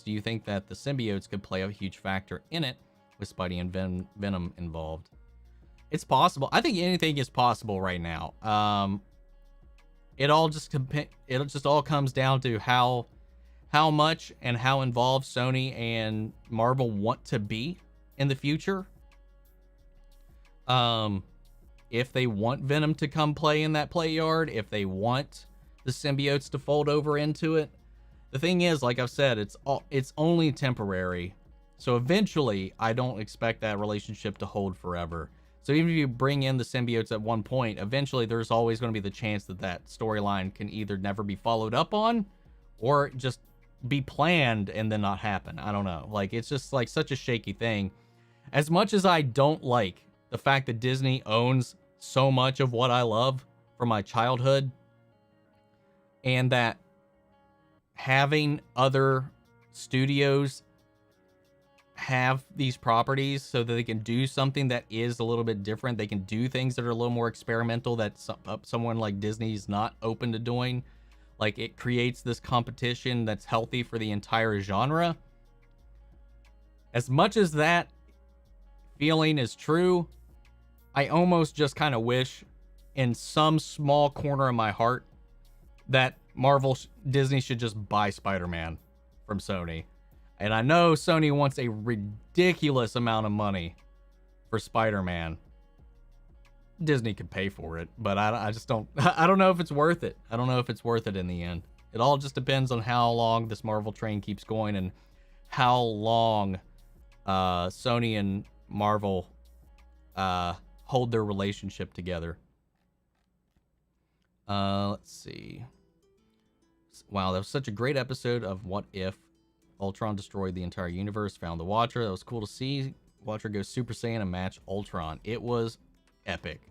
do you think that the symbiotes could play a huge factor in it with Spidey and Venom involved? It's possible. I think anything is possible right now. It just all comes down to how much and how involved Sony and Marvel want to be in the future. If they want Venom to come play in that play yard, if they want the symbiotes to fold over into it. The thing is, like I've said, it's only temporary. So eventually, I don't expect that relationship to hold forever. So even if you bring in the symbiotes at one point, eventually there's always going to be the chance that that storyline can either never be followed up on or just be planned and then not happen. I don't know. Like, it's just like such a shaky thing. As much as I don't like the fact that Disney owns so much of what I love from my childhood, and that having other studios have these properties so that they can do something that is a little bit different, they can do things that are a little more experimental that someone like Disney is not open to doing. Like, it creates this competition that's healthy for the entire genre. As much as that feeling is true, I almost just kind of wish in some small corner of my heart that Disney should just buy Spider-Man from Sony. And I know Sony wants a ridiculous amount of money for Spider-Man. Disney could pay for it, but I just don't. I don't know if it's worth it. I don't know if it's worth it in the end. It all just depends on how long this Marvel train keeps going and how long Sony and Marvel hold their relationship together. Let's see. Wow, that was such a great episode of What If. Ultron destroyed the entire universe, found the Watcher. That was cool to see. Watcher goes Super Saiyan and match Ultron. It was epic.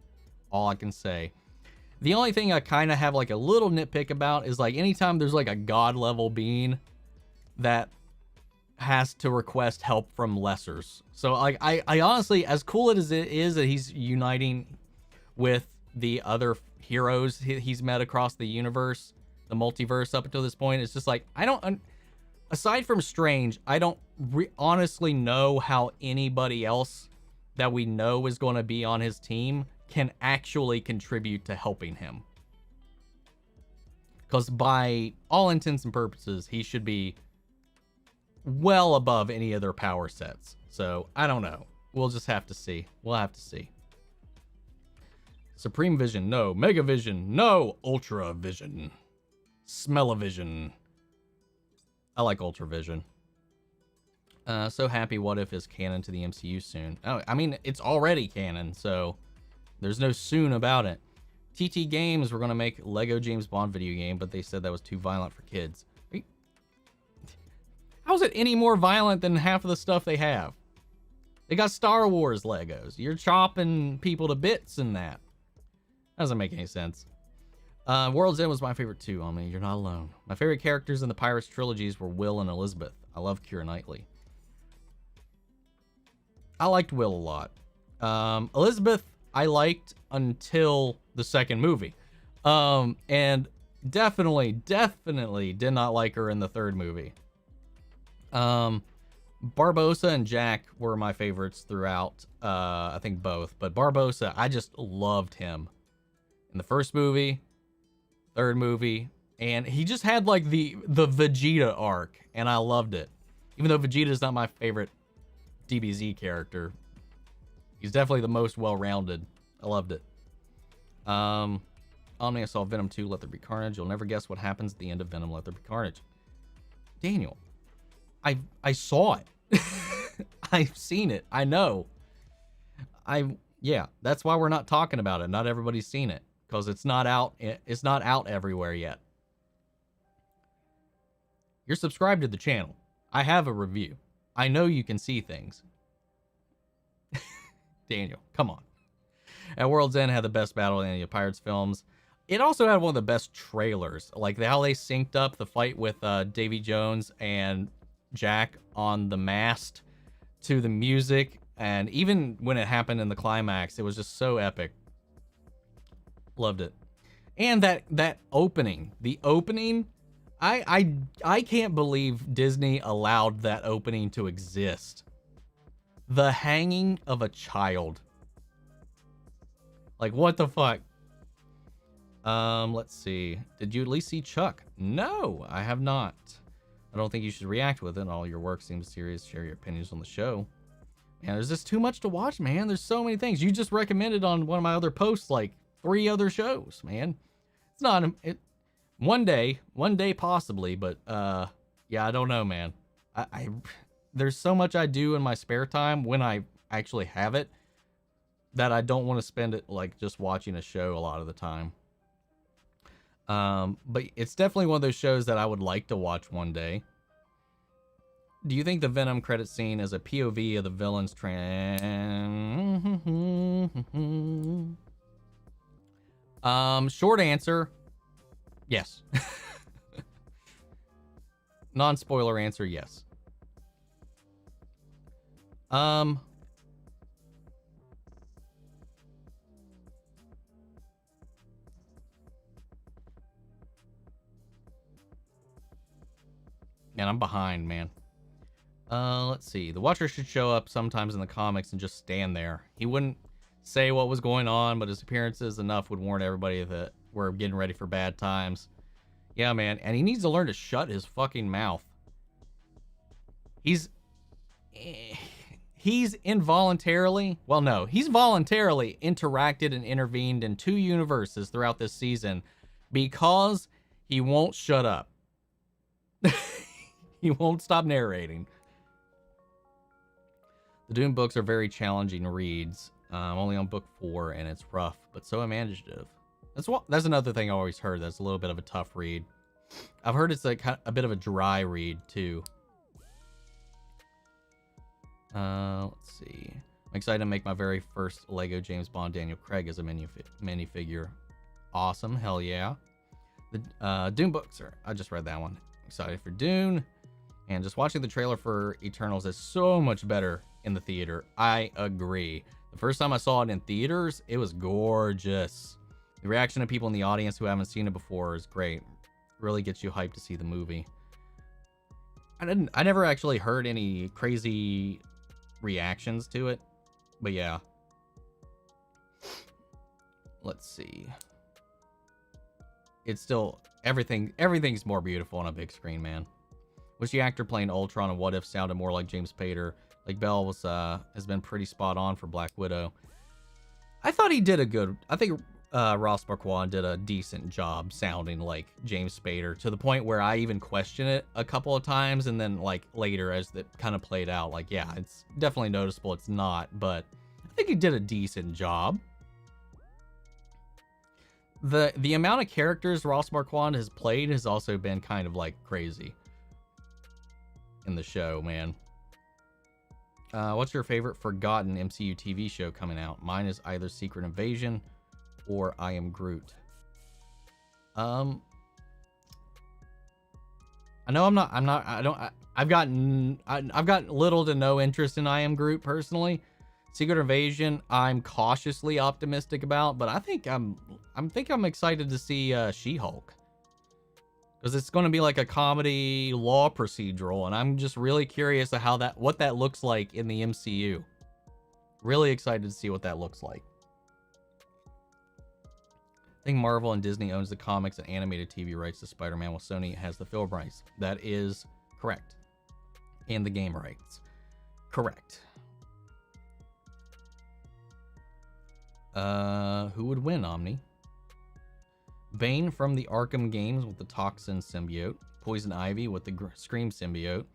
All I can say. The only thing I kind of have like a little nitpick about is like anytime there's like a god level being that has to request help from lessers. So like I honestly, as cool as it is that he's uniting with the other heroes he's met across the universe, the multiverse up until this point, it's just like aside from Strange, I don't honestly know how anybody else that we know is going to be on his team can actually contribute to helping him. Because by all intents and purposes, he should be well above any other power sets. So, I don't know. We'll just have to see. We'll have to see. Supreme Vision, no. Mega Vision, no. Ultra Vision. Smell-o-vision. I like Ultra Vision. So happy What If is canon to the MCU soon. Oh, I mean, it's already canon, so there's no soon about it. TT Games were going to make Lego James Bond video game, but they said that was too violent for kids. How is it any more violent than half of the stuff they have? They got Star Wars Legos. You're chopping people to bits in that. Doesn't make any sense. World's End was my favorite too. I mean, you're not alone. My favorite characters in the Pirates trilogies were Will and Elizabeth. I love Keira Knightley. I liked Will a lot. Elizabeth, I liked until the second movie. And definitely did not like her in the third movie. Barbossa and Jack were my favorites throughout. I think both. But Barbossa, I just loved him. In the first movie, third movie. And he just had like the Vegeta arc. And I loved it. Even though Vegeta is not my favorite DBZ character, he's definitely the most well-rounded. I loved it. Omni, I saw Venom 2, Let There Be Carnage. You'll never guess what happens at the end of Venom, Let There Be Carnage. Daniel, I saw it. I've seen it. I know. Yeah, that's why we're not talking about it. Not everybody's seen it because it's not out. It's not out everywhere yet. You're subscribed to the channel. I have a review. I know you can see things. Daniel, come on. At World's End had the best battle in any of Pirates films. It also had one of the best trailers. Like how they synced up the fight with Davy Jones and Jack on the mast to the music. And even when it happened in the climax, it was just so epic. Loved it. And that opening. The opening, I can't believe Disney allowed that opening to exist. The hanging of a child. Like, what the fuck? Let's see. Did you at least see Chuck? No, I have not. I don't think you should react with it. All your work seems serious. Share your opinions on the show. Man, there's just too much to watch, man. There's so many things. You just recommended on one of my other posts, like 3 other shows, man. It's not... One day possibly, but yeah, I don't know, man. There's so much I do in my spare time when I actually have it that I don't want to spend it like just watching a show a lot of the time. But it's definitely one of those shows that I would like to watch one day. Do you think the Venom credit scene is a POV of the villain's short answer, yes. Non-spoiler answer, yes. Man, I'm behind, man. Let's see. The Watcher should show up sometimes in the comics and just stand there. He wouldn't say what was going on, but his appearances enough would warn everybody that we're getting ready for bad times. Yeah, man. And he needs to learn to shut his fucking mouth. He's involuntarily... Well, no. He's voluntarily interacted and intervened in 2 universes throughout this season because he won't shut up. He won't stop narrating. The Dune books are very challenging reads. I'm only on book 4 and it's rough, but so imaginative. That's another thing I always heard. That's a little bit of a tough read. I've heard it's like a bit of a dry read too. Let's see. I'm excited to make my very first Lego James Bond Daniel Craig as a minifigure. Awesome, hell yeah. The Dune books are. I just read that one. Excited for Dune. And just watching the trailer for Eternals is so much better in the theater. I agree. The first time I saw it in theaters, it was gorgeous. The reaction of people in the audience who haven't seen it before is great. Really gets you hyped to see the movie. I never actually heard any crazy reactions to it, but yeah. Let's see. it's still everything's more beautiful on a big screen, man. Wish the actor playing Ultron and What If sounded more like James Spader. Like Bell has been pretty spot on for Black Widow. I thought he did I think Ross Marquand did a decent job sounding like James Spader, to the point where I even questioned it a couple of times, and then like later as it kind of played out, like, yeah, it's definitely noticeable it's not, but I think he did a decent job. The amount of characters Ross Marquand has played has also been kind of like crazy in the show, man. What's your favorite forgotten MCU TV show coming out? Mine is either Secret Invasion or I Am Groot. I know I've got little to no interest in I Am Groot personally. Secret Invasion, I'm cautiously optimistic about, but I think I'm excited to see She-Hulk, because it's going to be like a comedy law procedural, and I'm just really curious to what that looks like in the MCU. Really excited to see what that looks like. I think Marvel and Disney owns the comics and animated TV rights to Spider-Man, while Sony has the film rights. That is correct. And the game rights. Correct. Who would win, Omni? Bane from the Arkham games with the Toxin symbiote. Poison Ivy with the Scream symbiote.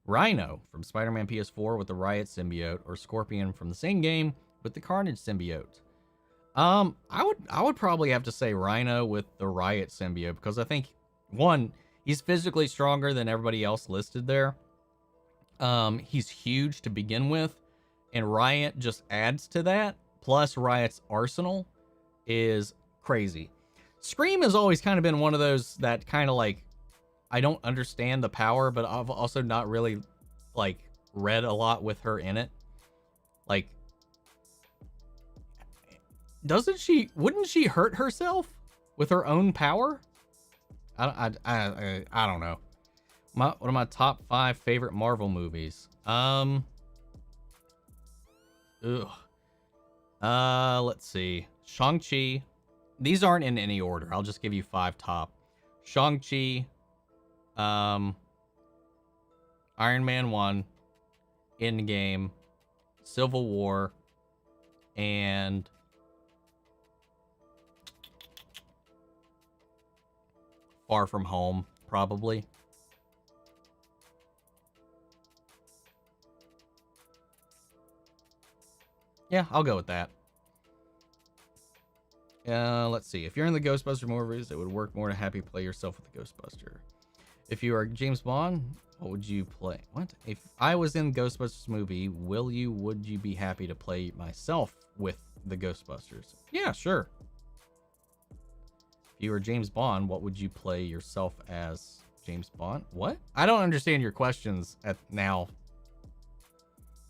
Rhino from Spider-Man PS4 with the Riot symbiote. Or Scorpion from the same game with the Carnage symbiote. I would probably have to say Rhino with the Riot symbiote, because I think, one, he's physically stronger than everybody else listed there. He's huge to begin with, and Riot just adds to that. Plus, Riot's arsenal is crazy. Scream has always kind of been one of those that kind of like, I don't understand the power, but I've also not really like read a lot with her in it. Like, wouldn't she hurt herself with her own power? I don't know. One of my top 5 favorite Marvel movies. Let's see. Shang-Chi. These aren't in any order. I'll just give you 5 top. Shang-Chi, Iron Man 1, Endgame, Civil War, and Far From Home, probably. Yeah, I'll go with that. Let's see. If you're in the Ghostbuster movies, it would work more to have you play yourself with the Ghostbuster. If you are James Bond, what would you play? What? If I was in Ghostbusters movie, would you be happy to play myself with the Ghostbusters? Yeah, sure. If you were James Bond, what would you play yourself as James Bond? What? I don't understand your questions now.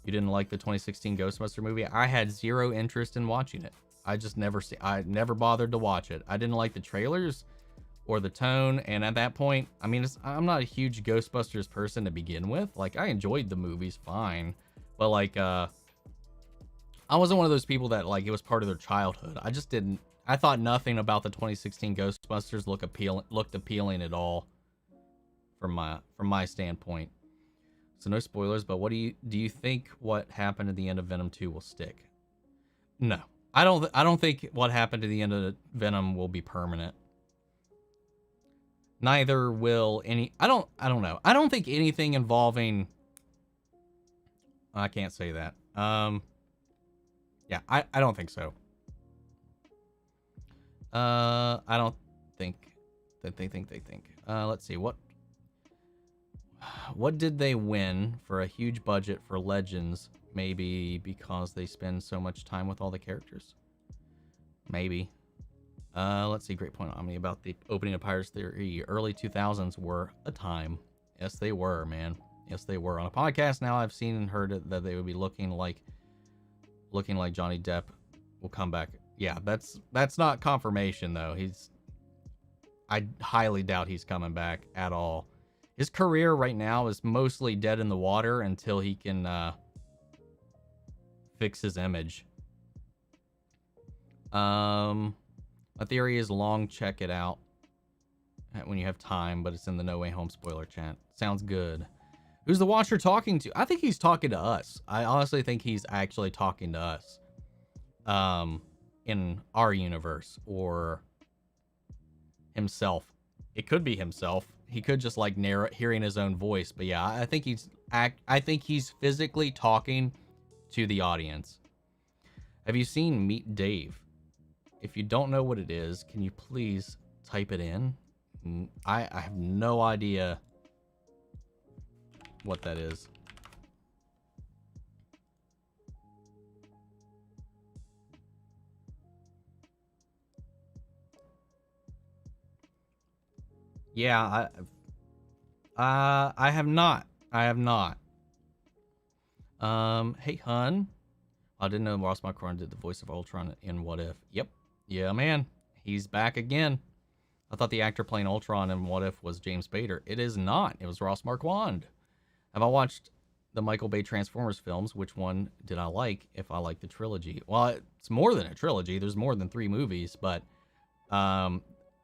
You didn't like the 2016 Ghostbuster movie? I had zero interest in watching it. I never bothered to watch it. I didn't like the trailers or the tone, and at that point, I mean, I'm not a huge Ghostbusters person to begin with. Like, I enjoyed the movies fine, but like, I wasn't one of those people that like it was part of their childhood. I thought nothing about the 2016 Ghostbusters looked appealing at all from my standpoint. So no spoilers, but do you think what happened at the end of Venom 2 will stick? No. I don't think what happened to the end of Venom will be permanent. Neither will any. I don't know. I don't think anything involving. I can't say that. Yeah, I don't think so. I don't think that they think. Let's see. What did they win for a huge budget for Legends? Maybe because they spend so much time with all the characters. Maybe. Let's see. Great point on me about the opening of Pirates Theory. Early 2000s were a time. Yes, they were, man. Yes, they were. On a podcast now, I've seen and heard that they would be looking like Johnny Depp will come back. Yeah, that's not confirmation though. I highly doubt he's coming back at all. His career right now is mostly dead in the water until he can fix his image. My theory is long check it out. when you have time, but it's in the No Way Home spoiler chat. Sounds good. Who's the Watcher talking to? I think he's talking to us. I honestly think he's actually talking to us. In our universe, or himself. It could be himself. He could just like hearing his own voice. But yeah, I think he's physically talking to the audience. Have you seen Meet Dave? If you don't know what it is, can you please type it in? I have no idea what that is. Yeah, I have not. I have not. Hey, hun. I didn't know Ross Marquand did the voice of Ultron in What If. Yep. Yeah, man. He's back again. I thought the actor playing Ultron in What If was James Spader. It is not. It was Ross Marquand. Have I watched the Michael Bay Transformers films? Which one did I like if I like the trilogy? Well, it's more than a trilogy. There's more than 3 movies, but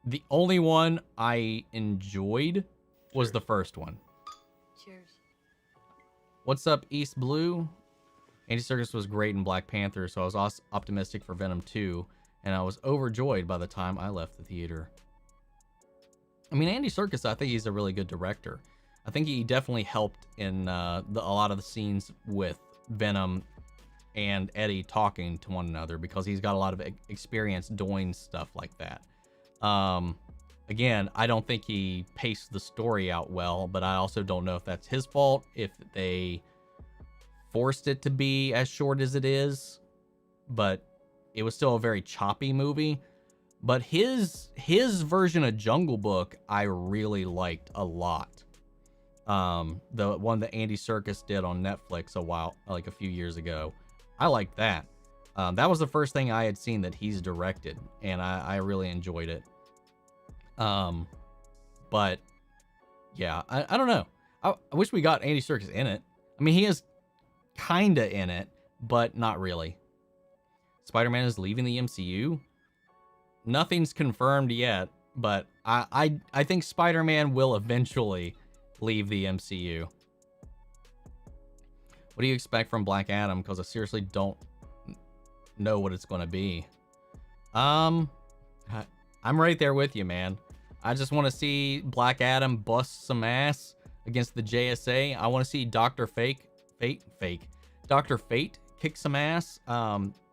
the only one I enjoyed was the first one. Cheers. What's up, East Blue? Andy Serkis was great in Black Panther, so I was optimistic for Venom 2, and I was overjoyed by the time I left the theater. I mean, Andy Serkis, I think he's a really good director. I think he definitely helped in a lot of the scenes with Venom and Eddie talking to one another, because he's got a lot of experience doing stuff like that. Again, I don't think he paced the story out well, but I also don't know if that's his fault, if they forced it to be as short as it is, but it was still a very choppy movie. But his version of Jungle Book, I really liked a lot. The one that Andy Serkis did on Netflix a few years ago. I liked that. That was the first thing I had seen that he's directed, and I really enjoyed it. But yeah, I don't know. I wish we got Andy Serkis in it. I mean, he is kinda in it, but not really. Spider-Man is leaving the MCU. Nothing's confirmed yet, but I think Spider-Man will eventually leave the MCU. What do you expect from Black Adam? Because I seriously don't know what it's going to be. I'm right there with you, man. I just want to see Black Adam bust some ass against the JSA. I want to see Dr. Fate kick some ass.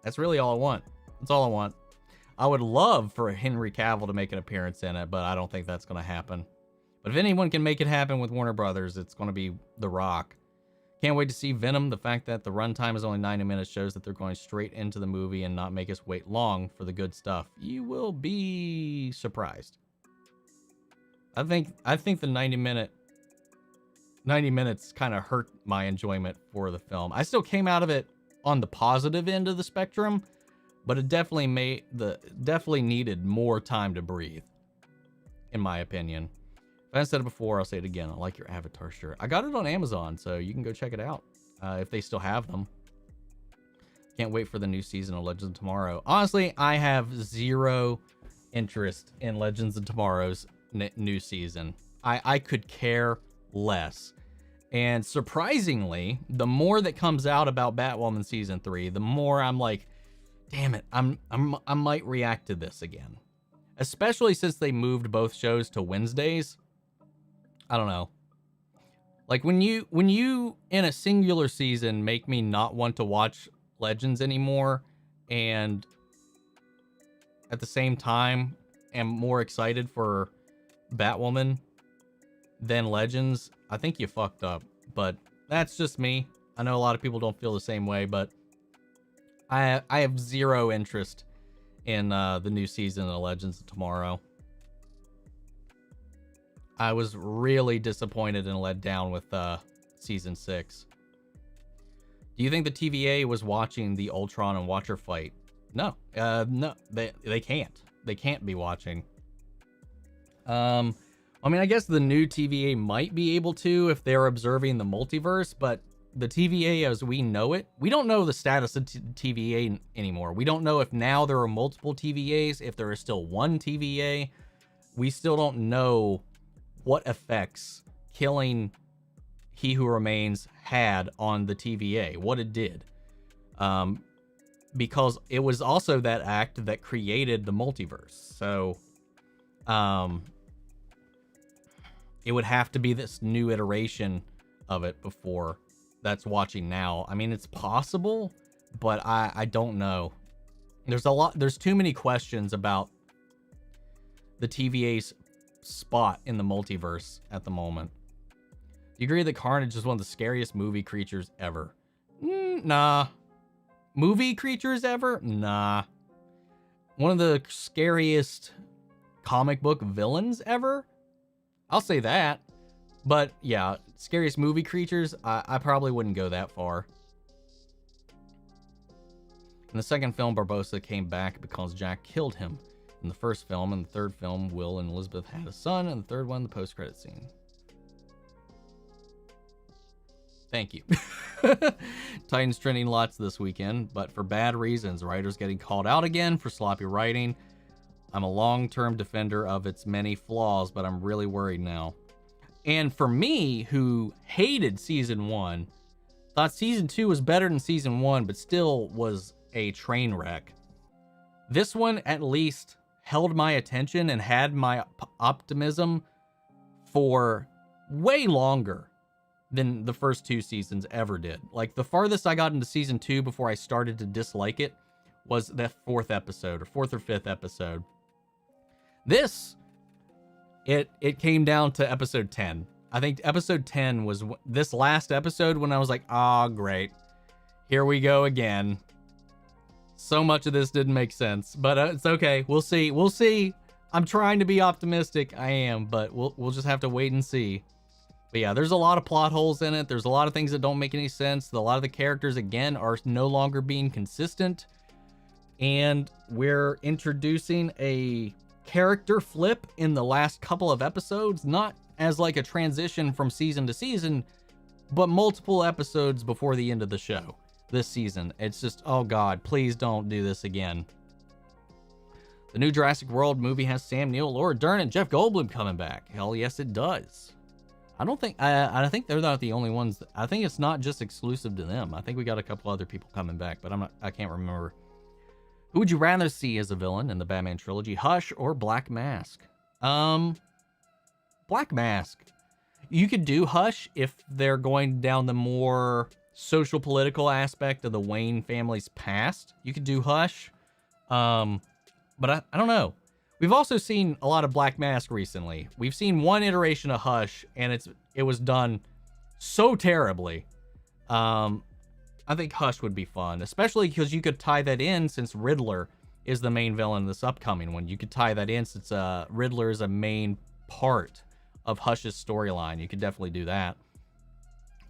That's really all I want. That's all I want. I would love for Henry Cavill to make an appearance in it, but I don't think that's going to happen. But if anyone can make it happen with Warner Brothers, it's going to be The Rock. Can't wait to see Venom. The fact that the runtime is only 90 minutes shows that they're going straight into the movie and not make us wait long for the good stuff. You will be surprised. I think the 90 minutes kind of hurt my enjoyment for the film. I still came out of it on the positive end of the spectrum, but it definitely needed more time to breathe, in my opinion. If I said it before, I'll say it again. I like your Avatar shirt. I got it on Amazon, so you can go check it out if they still have them. Can't wait for the new season of Legends of Tomorrow. Honestly, I have zero interest in Legends of Tomorrow's new season. I could care less. And surprisingly, the more that comes out about Batwoman season 3, the more I'm like, damn it, I might react to this again. Especially since they moved both shows to Wednesdays. I don't know. Like when you in a singular season make me not want to watch Legends anymore, and at the same time am more excited for Batwoman than Legends, I think you fucked up. But that's just me. I know a lot of people don't feel the same way, but I have zero interest in the new season of Legends of Tomorrow. I was really disappointed and let down with season 6. Do you think the TVA was watching the Ultron and Watcher fight? No, no, they can't. They can't be watching. I mean, I guess the new TVA might be able to if they're observing the multiverse, but the TVA as we know it, we don't know the status of TVA anymore. We don't know if now there are multiple TVAs, if there is still one TVA. we still don't know what effects killing He Who Remains had on the TVA, what it did. Because it was also that act that created the multiverse. So, it would have to be this new iteration of it before that's watching now. I mean, it's possible, but I don't know. There's too many questions about the TVA's spot in the multiverse at the moment. Do you agree that Carnage is one of the scariest movie creatures ever? Nah. Movie creatures ever? Nah. One of the scariest comic book villains ever? I'll say that. But yeah, scariest movie creatures, I probably wouldn't go that far. In the second film, Barbossa came back because Jack killed him. In the first film and the third film, Will and Elizabeth had a son, and the third one, the post-credit scene. Thank you. Titans trending lots this weekend, but for bad reasons. Writers getting called out again for sloppy writing. I'm a long-term defender of its many flaws, but I'm really worried now. And for me, who hated season 1, thought season 2 was better than season 1, but still was a train wreck. This one at least held my attention and had my optimism for way longer than the first 2 seasons ever did. Like, the farthest I got into season 2 before I started to dislike it was that 4th episode, or 4th or 5th episode. This, it came down to episode 10. I think episode 10 was this last episode when I was like, ah, great. Here we go again. So much of this didn't make sense, but it's okay. We'll see. We'll see. I'm trying to be optimistic. I am, but we'll just have to wait and see. But yeah, there's a lot of plot holes in it. There's a lot of things that don't make any sense. A lot of the characters, again, are no longer being consistent. And we're introducing a character flip in the last couple of episodes, not as like a transition from season to season, but multiple episodes before the end of the show this season. It's just, oh God, please don't do this again. The new Jurassic World movie has Sam Neill, Laura Dern, and Jeff Goldblum coming back. Hell yes, it does. I think they're not the only ones. I think it's not just exclusive to them. I think we got a couple other people coming back, but I can't remember. Who would you rather see as a villain in the Batman trilogy, Hush or Black Mask? Black Mask. You could do Hush if they're going down the more social political aspect of the Wayne family's past. You could do Hush. But I don't know. We've also seen a lot of Black Mask recently. We've seen one iteration of Hush, and it was done so terribly. I think Hush would be fun, especially because you could tie that in since Riddler is the main villain in this upcoming one. You could tie that in since Riddler is a main part of Hush's storyline. You could definitely do that.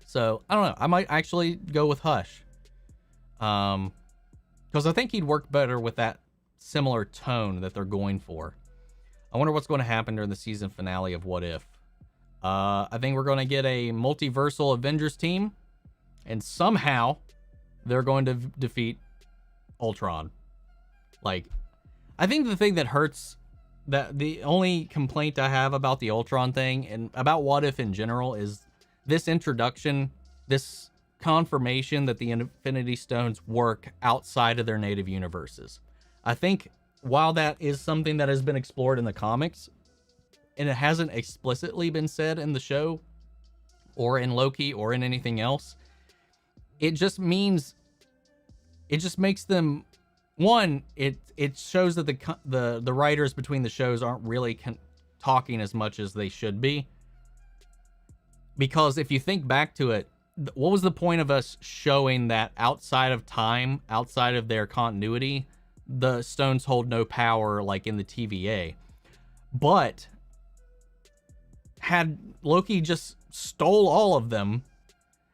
So, I don't know. I might actually go with Hush. Because I think he'd work better with that similar tone that they're going for. I wonder what's going to happen during the season finale of What If. I think we're going to get a multiversal Avengers team, and somehow they're going to defeat Ultron. Like, I think the thing that hurts, that the only complaint I have about the Ultron thing and about What If in general is this introduction, this confirmation that the Infinity Stones work outside of their native universes. I think while that is something that has been explored in the comics, and it hasn't explicitly been said in the show or in Loki or in anything else, it just means, it just makes them, one, it shows that the writers between the shows aren't really talking as much as they should be. Because if you think back to it, what was the point of us showing that outside of time, outside of their continuity, the stones hold no power like in the TVA? But had Loki just stole all of them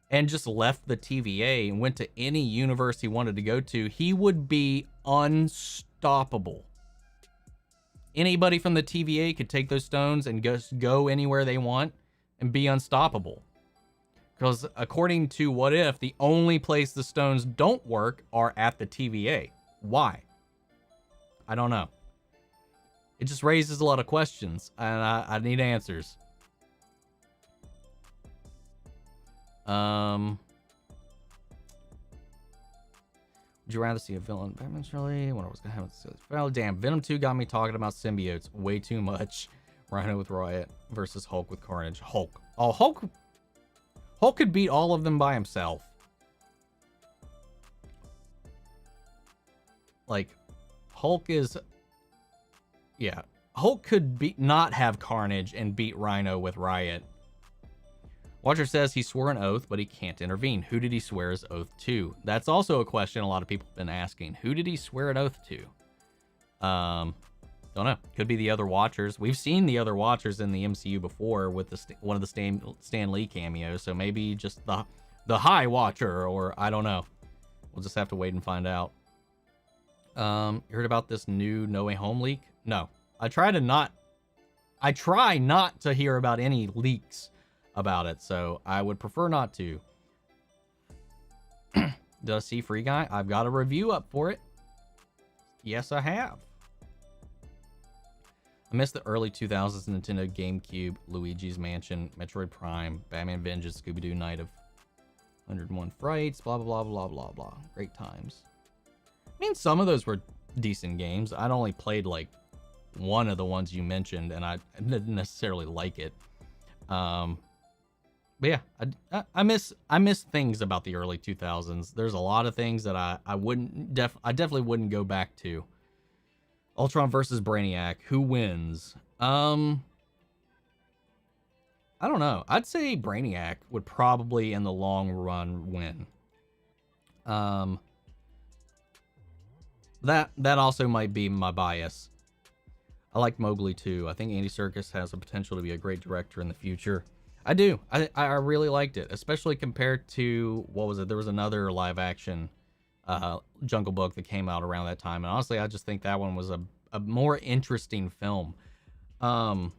and just left the TVA and went to any universe he wanted to go to, he would be unstoppable. Anybody from the TVA could take those stones and just go anywhere they want and be unstoppable. Because according to What If, the only place the stones don't work are at the TVA. Why? I don't know. It just raises a lot of questions, and I need answers. Would you rather see a villain? Batman's really. What was gonna happen? Well, damn. Venom 2 got me talking about symbiotes way too much. Rhino with Riot versus Hulk with Carnage. Hulk. Oh, Hulk could beat all of them by himself. Like, Hulk is. Yeah. Hulk could not have Carnage and beat Rhino with Riot. Watcher says he swore an oath, but he can't intervene. Who did he swear his oath to? That's also a question a lot of people have been asking. Who did he swear an oath to? Don't know. Could be the other Watchers. We've seen the other Watchers in the MCU before with one of the Stan Lee cameos, so maybe just the High Watcher, or I don't know. We'll just have to wait and find out. You heard about this new No Way Home leak? No. I try not to hear about any leaks about it, so I would prefer not to. Did I see Free Guy? I've got a review up for it. Yes, I have. I missed the early 2000s Nintendo GameCube, Luigi's Mansion, Metroid Prime, Batman Vengeance, Scooby-Doo Night of 101 Frights, blah, blah, blah, blah, blah, blah. Great times. I mean, some of those were decent games. I'd only played, like, one of the ones you mentioned, and I didn't necessarily like it. But yeah, I miss things about the early 2000s. There's a lot of things that I definitely wouldn't go back to. Ultron versus Brainiac, who wins? I don't know. I'd say Brainiac would probably in the long run win. That also might be my bias. I like Mowgli too. I think Andy Serkis has the potential to be a great director in the future. I do. I really liked it, especially compared to, what was it? There was another live action Jungle Book that came out around that time. And honestly, I just think that one was a more interesting film. I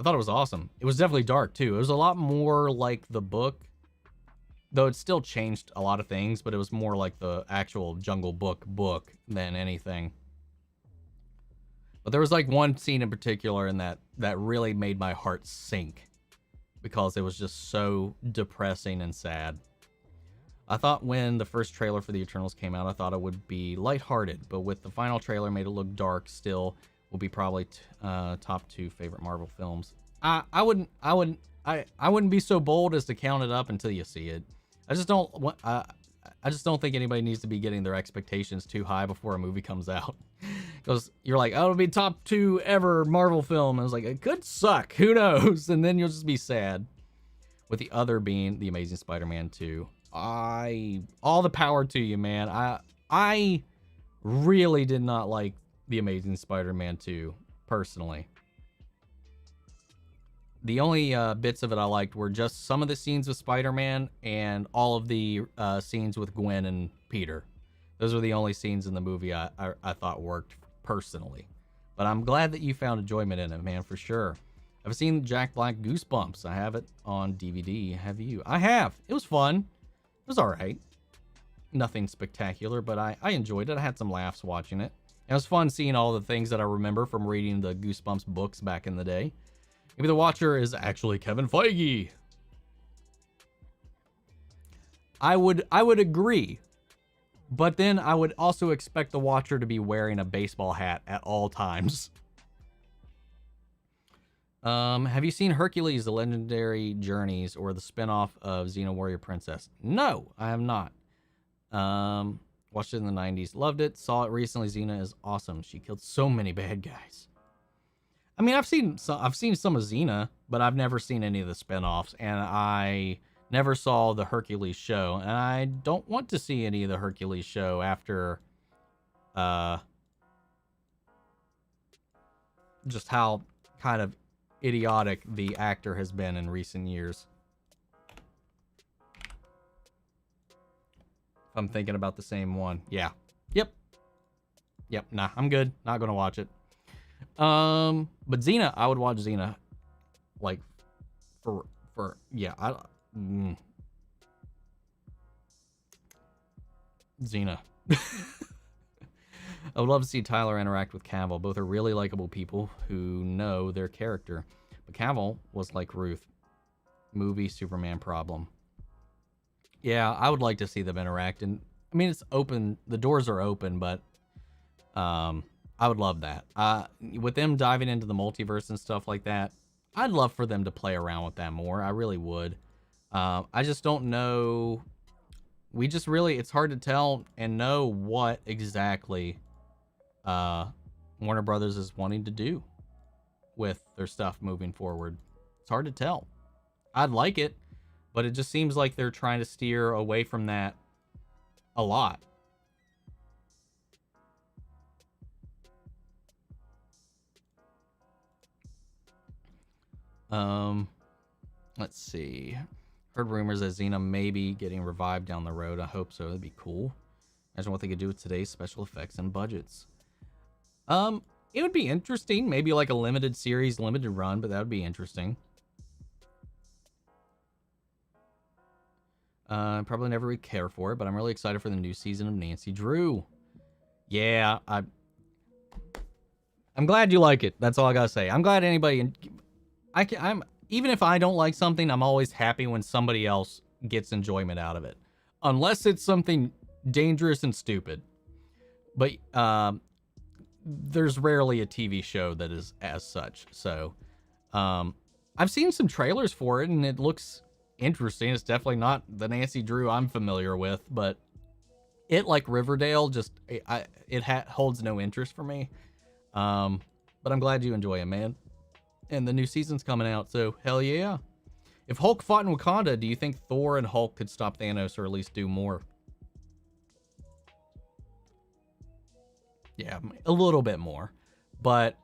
thought it was awesome. It was definitely dark too. It was a lot more like the book, though it still changed a lot of things, but it was more like the actual Jungle Book than anything. But there was like one scene in particular in that really made my heart sink, because it was just so depressing and sad. I thought when the first trailer for the Eternals came out, I thought it would be lighthearted, but with the final trailer made it look dark, still will be probably top 2 favorite Marvel films. I wouldn't be so bold as to count it up until you see it. I just don't think anybody needs to be getting their expectations too high before a movie comes out. Because you're like, oh, it'll be top 2 ever Marvel film. And I was like, it could suck. Who knows? And then you'll just be sad. With the other being The Amazing Spider-Man 2. All the power to you, man. I really did not like The Amazing Spider-Man 2, personally. The only bits of it I liked were just some of the scenes with Spider-Man and all of the scenes with Gwen and Peter. Those were the only scenes in the movie I thought worked personally. But I'm glad that you found enjoyment in it, man, for sure. I've seen Jack Black Goosebumps. I have it on DVD. Have you? I have. It was fun. It was all right. Nothing spectacular, but I enjoyed it. I had some laughs watching it. It was fun seeing all the things that I remember from reading the Goosebumps books back in the day. Maybe the Watcher is actually Kevin Feige. I would agree. But then I would also expect the Watcher to be wearing a baseball hat at all times. Have you seen Hercules, The Legendary Journeys, or the spinoff of Xena Warrior Princess? No, I have not. Watched it in the 90s. Loved it. Saw it recently. Xena is awesome. She killed so many bad guys. I mean, I've seen some of Xena, but I've never seen any of the spinoffs, and I never saw the Hercules show, and I don't want to see any of the Hercules show after just how kind of idiotic the actor has been in recent years. If I'm thinking about the same one. Yeah. Yep. Nah, I'm good. Not gonna watch it. But Xena, I would watch Xena. Like, yeah, Xena. I would love to see Tyler interact with Cavill. Both are really likable people who know their character. But Cavill was like Ruth. Movie Superman problem. Yeah, I would like to see them interact. And I mean, it's open. The doors are open, but I would love that. With them diving into the multiverse and stuff like that, I'd love for them to play around with that more. I really would. I just don't know. It's hard to tell and know what exactly Warner Brothers is wanting to do with their stuff moving forward. It's hard to tell. I'd like it, but it just seems like they're trying to steer away from that a lot. Let's see. Heard rumors that Xena may be getting revived down the road. I hope so. That'd be cool. Imagine what they could do with today's special effects and budgets. It would be interesting. Maybe like a limited series, limited run, but that would be interesting. Probably never really care for it, but I'm really excited for the new season of Nancy Drew. Yeah, I'm glad you like it. That's all I gotta say. I'm glad anybody. I'm even if I don't like something, I'm always happy when somebody else gets enjoyment out of it, unless it's something dangerous and stupid. But there's rarely a TV show that is as such. So I've seen some trailers for it, and it looks interesting. It's definitely not the Nancy Drew I'm familiar with, but it, like Riverdale, just holds no interest for me. But I'm glad you enjoy it, man. And the new season's coming out, so hell yeah. If Hulk fought in Wakanda, do you think Thor and Hulk could stop Thanos, or at least do more? Yeah, a little bit more. But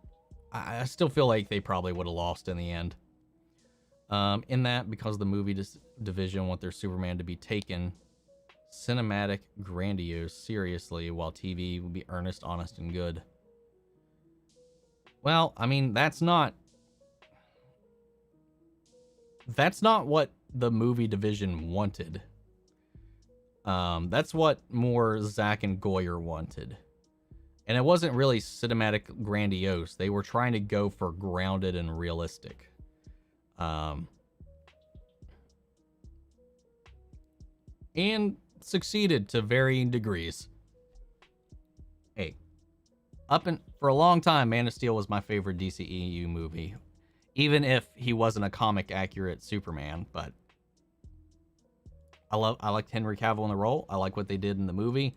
I still feel like they probably would have lost in the end. In that, because the movie division want their Superman to be taken cinematic, grandiose, seriously, while TV would be earnest, honest, and good. Well, I mean, that's not what the movie division wanted. That's what more Zack and Goyer wanted. And it wasn't really cinematic grandiose. They were trying to go for grounded and realistic. And succeeded to varying degrees. Hey, for a long time, Man of Steel was my favorite DCEU movie. Even if he wasn't a comic accurate Superman, but I liked Henry Cavill in the role. I like what they did in the movie.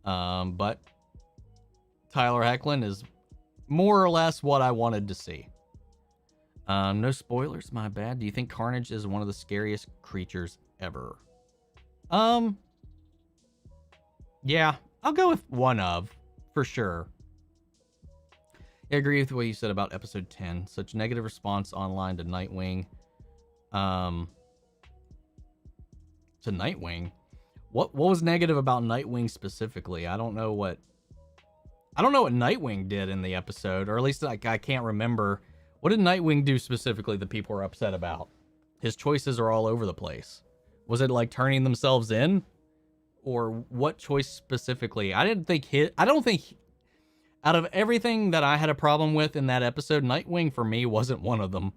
But Tyler Hoechlin is more or less what I wanted to see. No spoilers, my bad. Do you think Carnage is one of the scariest creatures ever? Yeah, I'll go with one of, for sure. I agree with what you said about episode 10. Such negative response online to Nightwing. To Nightwing? What was negative about Nightwing specifically? I don't know what Nightwing did in the episode, or at least I can't remember. What did Nightwing do specifically that people are upset about? His choices are all over the place. Was it like turning themselves in? Or what choice specifically? I don't think out of everything that I had a problem with in that episode, Nightwing for me wasn't one of them.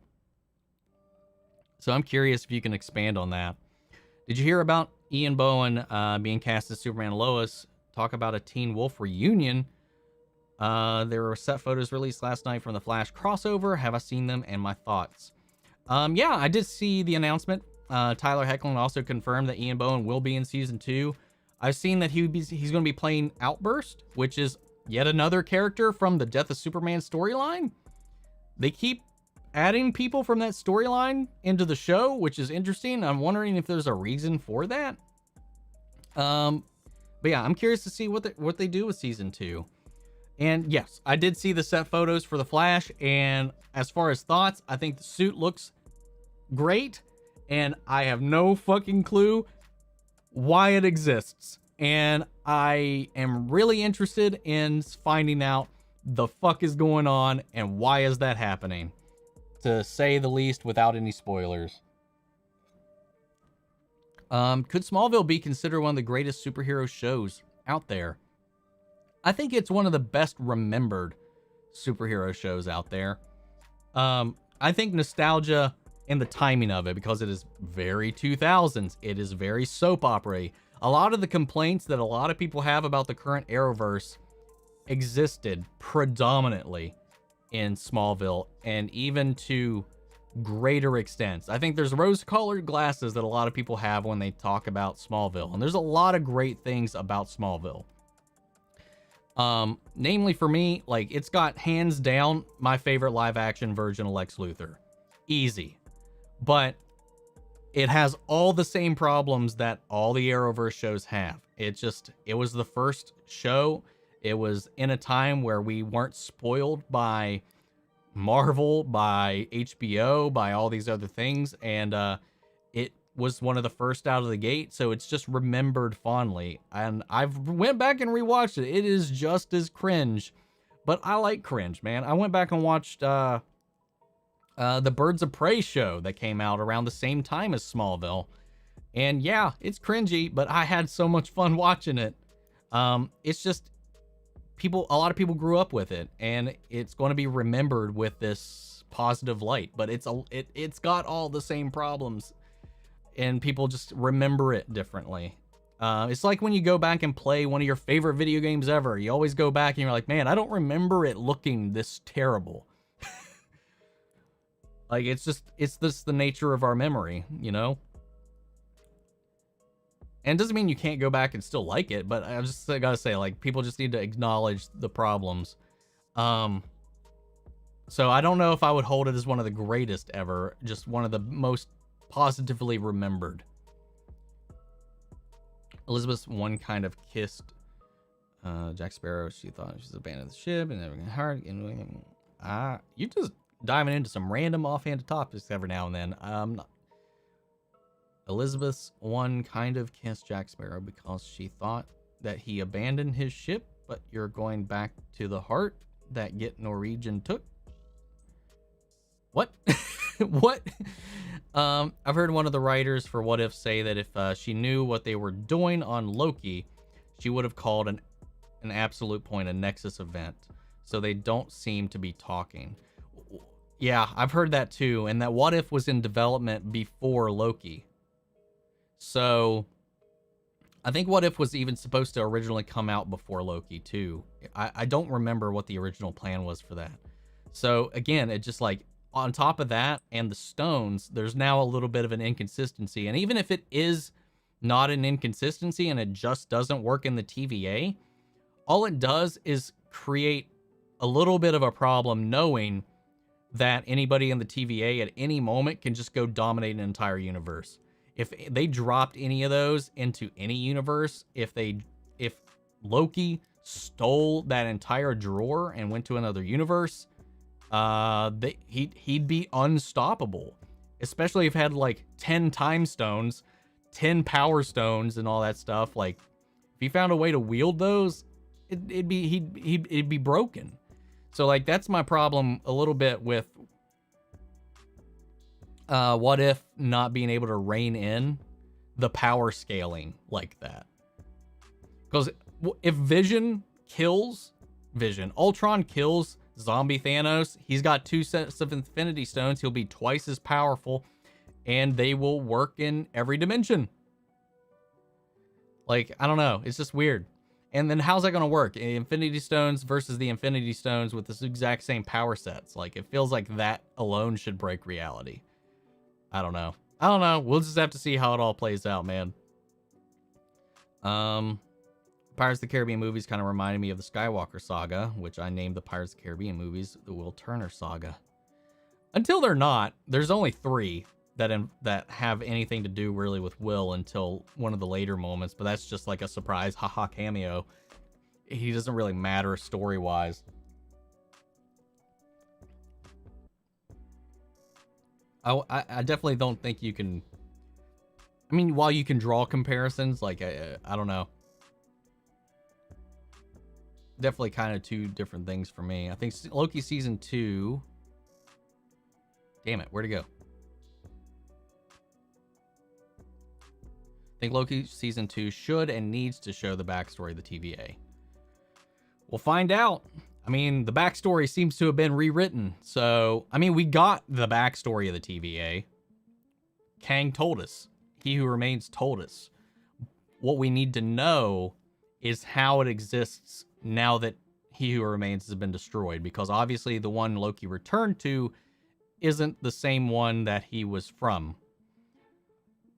So I'm curious if you can expand on that. Did you hear about Ian Bohen being cast as Superman and Lois? Talk about a Teen Wolf reunion. There were set photos released last night from the Flash crossover. Have I seen them and my thoughts? Yeah, I did see the announcement. Tyler Hoechlin also confirmed that Ian Bohen will be in season 2. I've seen that he's going to be playing Outburst, which is yet another character from the Death of Superman storyline. They keep adding people from that storyline into the show, which is interesting. I'm wondering if there's a reason for that. But yeah, I'm curious to see what they do with season 2. And yes, I did see the set photos for the Flash, and as far as thoughts, I think the suit looks great, and I have no fucking clue why it exists. And I am really interested in finding out the fuck is going on and why is that happening, to say the least, without any spoilers. Could Smallville be considered one of the greatest superhero shows out there? I think it's one of the best remembered superhero shows out there. I think nostalgia and the timing of it, because it is very 2000s, it is very soap opera. A lot of the complaints that a lot of people have about the current Arrowverse existed predominantly in Smallville, and even to greater extents. I think there's rose-colored glasses that a lot of people have when they talk about Smallville, and there's a lot of great things about Smallville. Namely for me, like, it's got hands down my favorite live action version of Lex Luthor. Easy. But it has all the same problems that all the Arrowverse shows have. It was the first show. It was in a time where we weren't spoiled by Marvel, by HBO, by all these other things. And it was one of the first out of the gate. So it's just remembered fondly. And I've went back and rewatched it. It is just as cringe. But I like cringe, man. I went back and watched the Birds of Prey show that came out around the same time as Smallville. And yeah, it's cringy, but I had so much fun watching it. It's just a lot of people grew up with it, and it's going to be remembered with this positive light, but it's got all the same problems, and people just remember it differently. It's like when you go back and play one of your favorite video games ever. You always go back and you're like, man, I don't remember it looking this terrible. Like, it's just the nature of our memory, you know? And it doesn't mean you can't go back and still like it, but I just gotta say, like, people just need to acknowledge the problems. So I don't know if I would hold it as one of the greatest ever, just one of the most positively remembered. Elizabeth one kind of kissed Jack Sparrow. She thought she was abandoned the ship and everything hard. You just diving into some random offhand topics every now and then. Elizabeth's one kind of kissed Jack Sparrow because she thought that he abandoned his ship, but you're going back to the heart that Get Norwegian took. What? What? I've heard one of the writers for What If say that if she knew what they were doing on Loki, she would have called an absolute point a Nexus event. So they don't seem to be talking. Yeah, I've heard that too. And that What If was in development before Loki. So I think What If was even supposed to originally come out before Loki too. I don't remember what the original plan was for that. So again, it just like, on top of that and the stones, there's now a little bit of an inconsistency. And even if it is not an inconsistency and it just doesn't work in the TVA, all it does is create a little bit of a problem knowing that anybody in the TVA at any moment can just go dominate an entire universe. If they dropped any of those into any universe, if Loki stole that entire drawer and went to another universe, he'd be unstoppable, especially if he had like 10 time stones, 10 power stones, and all that stuff. Like, if he found a way to wield those, it'd be broken. So like, that's my problem a little bit with What If not being able to rein in the power scaling like that. Because if Ultron kills zombie Thanos, he's got 2 sets of Infinity Stones. He'll be twice as powerful, and they will work in every dimension. Like, I don't know. It's just weird. And then how's that going to work? Infinity Stones versus the Infinity Stones with this exact same power sets. Like, it feels like that alone should break reality. I don't know. We'll just have to see how it all plays out, man. Pirates of the Caribbean movies kind of reminded me of the Skywalker saga, which I named the Pirates of the Caribbean movies the Will Turner saga. Until they're not. There's only 3 that have anything to do really with Will until one of the later moments, but that's just like a surprise haha cameo. He doesn't really matter story-wise. I definitely don't think you can... I mean, while you can draw comparisons, like, I don't know. Definitely kind of 2 different things for me. I think Loki season 2... Damn it, where'd it go? I think Loki season 2 should and needs to show the backstory of the TVA. We'll find out. I mean, the backstory seems to have been rewritten. So, I mean, we got the backstory of the TVA. Kang told us. He Who Remains told us. What we need to know is how it exists now that He Who Remains has been destroyed. Because obviously the one Loki returned to isn't the same one that he was from.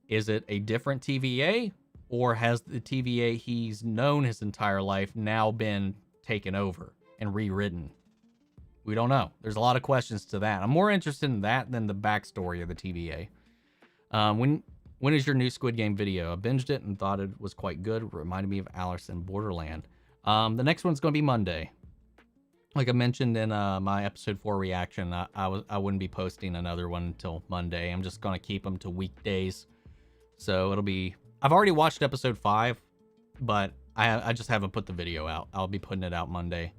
Is it a different TVA? Or has the TVA he's known his entire life now been taken over and rewritten? We don't know. There's a lot of questions to that. I'm more interested in that than the backstory of the TVA. When is your new Squid Game video? I binged it and thought it was quite good. It reminded me of Alice in Borderland. The next one's going to be Monday. Like I mentioned in my episode 4 reaction, I wouldn't be posting another one until Monday. I'm just going to keep them to weekdays. So it'll be... I've already watched episode 5, but I just haven't put the video out. I'll be putting it out Monday.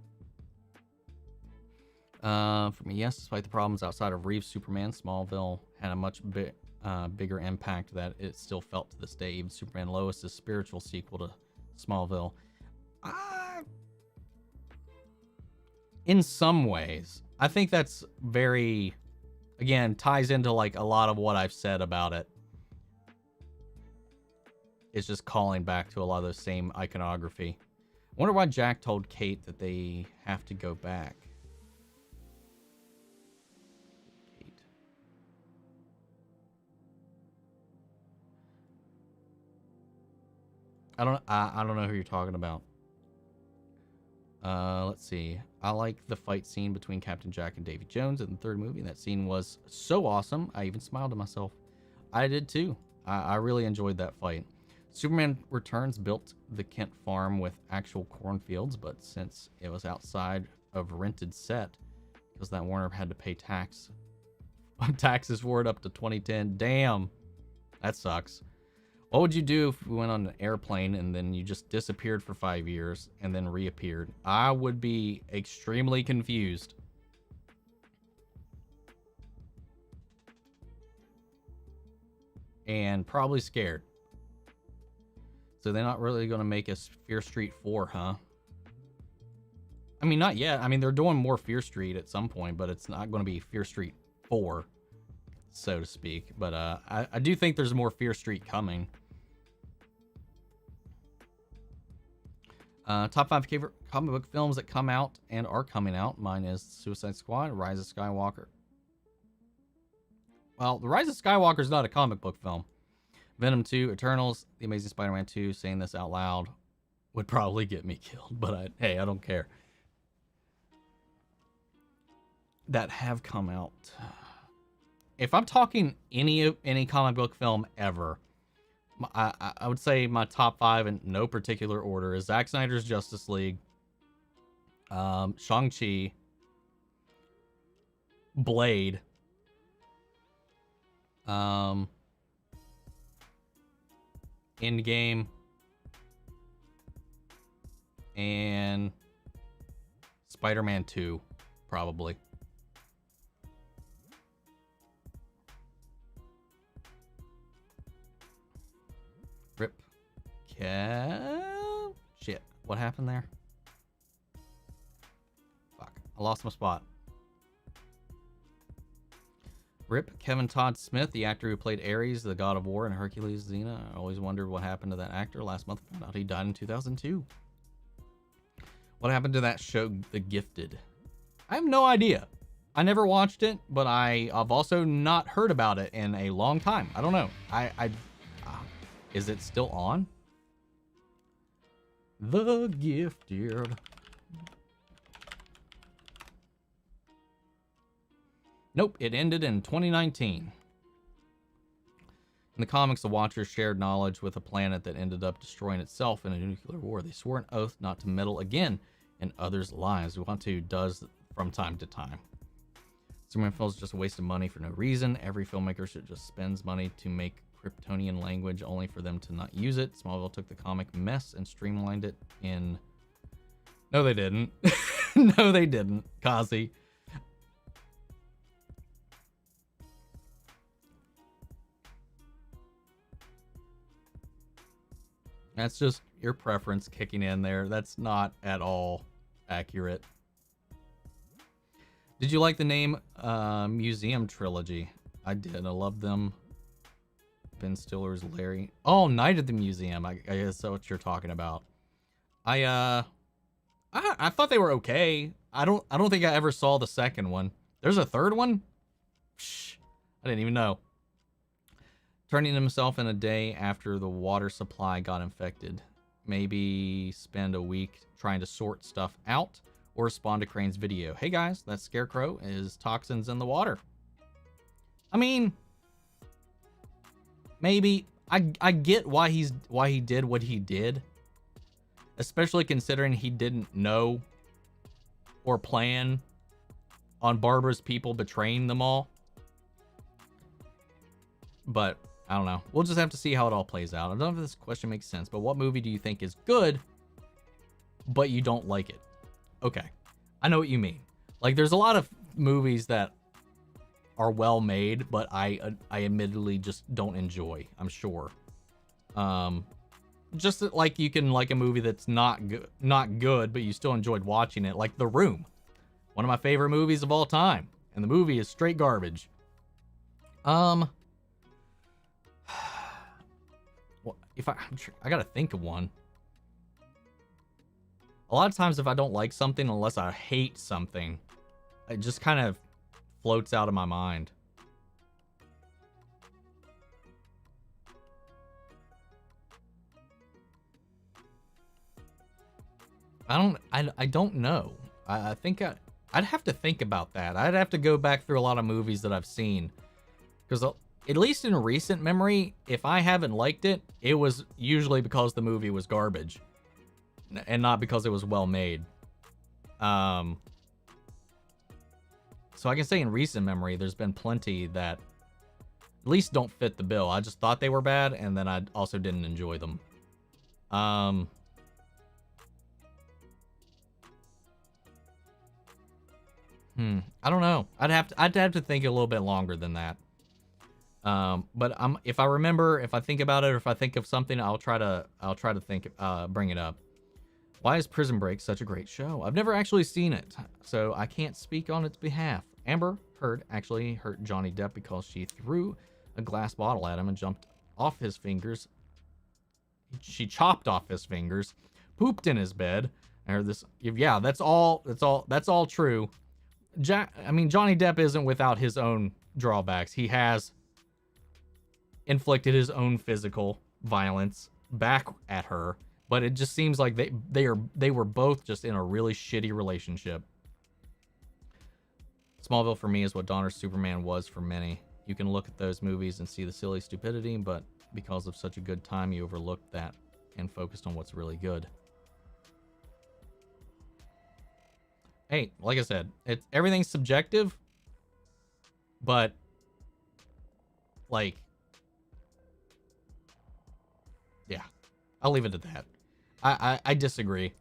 For me, yes, despite the problems outside of Reeves' Superman, Smallville had a much bigger impact that it still felt to this day. Even Superman Lois' spiritual sequel to Smallville. In some ways, I think that's very, again, ties into like a lot of what I've said about it. It's just calling back to a lot of those same iconography. I wonder why Jack told Kate that they have to go back. Kate. I don't know who you're talking about. Let's see. I like the fight scene between Captain Jack and Davy Jones in the third movie. That scene was so awesome. I even smiled to myself. I did too. I really enjoyed that fight. Superman Returns built the Kent farm with actual cornfields, but since it was outside of rented set, because that Warner had to pay taxes for it up to 2010. Damn, that sucks. What would you do if we went on an airplane and then you just disappeared for 5 years and then reappeared? I would be extremely confused. And probably scared. So they're not really going to make us Fear Street 4, huh? I mean, not yet. I mean, they're doing more Fear Street at some point, but it's not going to be Fear Street 4, so to speak. But I do think there's more Fear Street coming. Top 5 favorite comic book films that come out and are coming out. Mine is Suicide Squad, Rise of Skywalker. Well, The Rise of Skywalker is not a comic book film. Venom 2, Eternals, The Amazing Spider-Man 2. Saying this out loud would probably get me killed, but hey, I don't care. That have come out. If I'm talking any comic book film ever, I would say my top 5 in no particular order is Zack Snyder's Justice League, Shang-Chi, Blade, Endgame, and Spider-Man 2, probably. Rip. Shit. What happened there? Fuck. I lost my spot. Rip. Kevin Todd Smith, the actor who played Ares, the God of War, in Hercules Xena. I always wondered what happened to that actor. Last month I found out he died in 2002. What happened to that show, The Gifted? I have no idea. I never watched it, but I've also not heard about it in a long time. I don't know. Is it still on? The Gifted. Nope, it ended in 2019. In the comics, the Watchers shared knowledge with a planet that ended up destroying itself in a nuclear war. They swore an oath not to meddle again in others' lives. Uatu does from time to time. Superman films just a waste of money for no reason. Every filmmaker should just spend money to make Kryptonian language only for them to not use it. Smallville took the comic mess and streamlined it in... No, they didn't. No, they didn't, Kazi. That's just your preference kicking in there. That's not at all accurate. Did you like the name Museum Trilogy? I did. I love them. Ben Stiller's Larry. Oh, Night at the Museum. I guess that's what you're talking about. I thought they were okay. I don't think I ever saw the second one. There's a third one? Psh, I didn't even know. Turning himself in a day after the water supply got infected. Maybe spend a week trying to sort stuff out or respond to Crane's video. Hey guys, that scarecrow is toxins in the water. I mean, maybe I get why he did what he did, especially considering he didn't know or plan on Barbara's people betraying them all. But I don't know. We'll just have to see how it all plays out. I don't know if this question makes sense, but what movie do you think is good, but you don't like it? Okay, I know what you mean. Like, there's a lot of movies that are well made, but I admittedly just don't enjoy. I'm sure. Just like you can like a movie that's not good, but you still enjoyed watching it. Like The Room, one of my favorite movies of all time, and the movie is straight garbage. If I gotta think of one. A lot of times if I don't like something, unless I hate something, it just kind of floats out of my mind. I don't know. I think I'd have to think about that. I'd have to go back through a lot of movies that I've seen, because at least in recent memory, if I haven't liked it, it was usually because the movie was garbage and not because it was well made. So I can say in recent memory, there's been plenty that at least don't fit the bill. I just thought they were bad, and then I also didn't enjoy them. I don't know. I'd have to think a little bit longer than that. But if I remember, if I think about it, or if I think of something, I'll try to think, bring it up. Why is Prison Break such a great show? I've never actually seen it, so I can't speak on its behalf. Amber Heard actually hurt Johnny Depp because she threw a glass bottle at him and jumped off his fingers. She chopped off his fingers, pooped in his bed. I heard this. Yeah, that's all true. I mean, Johnny Depp isn't without his own drawbacks. He has inflicted his own physical violence back at her, but it just seems like they were both just in a really shitty relationship. Smallville for me is what Donner's Superman was for many. You can look at those movies and see the silly stupidity, but because of such a good time, you overlooked that and focused on what's really good. Hey, like I said, everything's subjective, but like, yeah, I'll leave it at that. I disagree,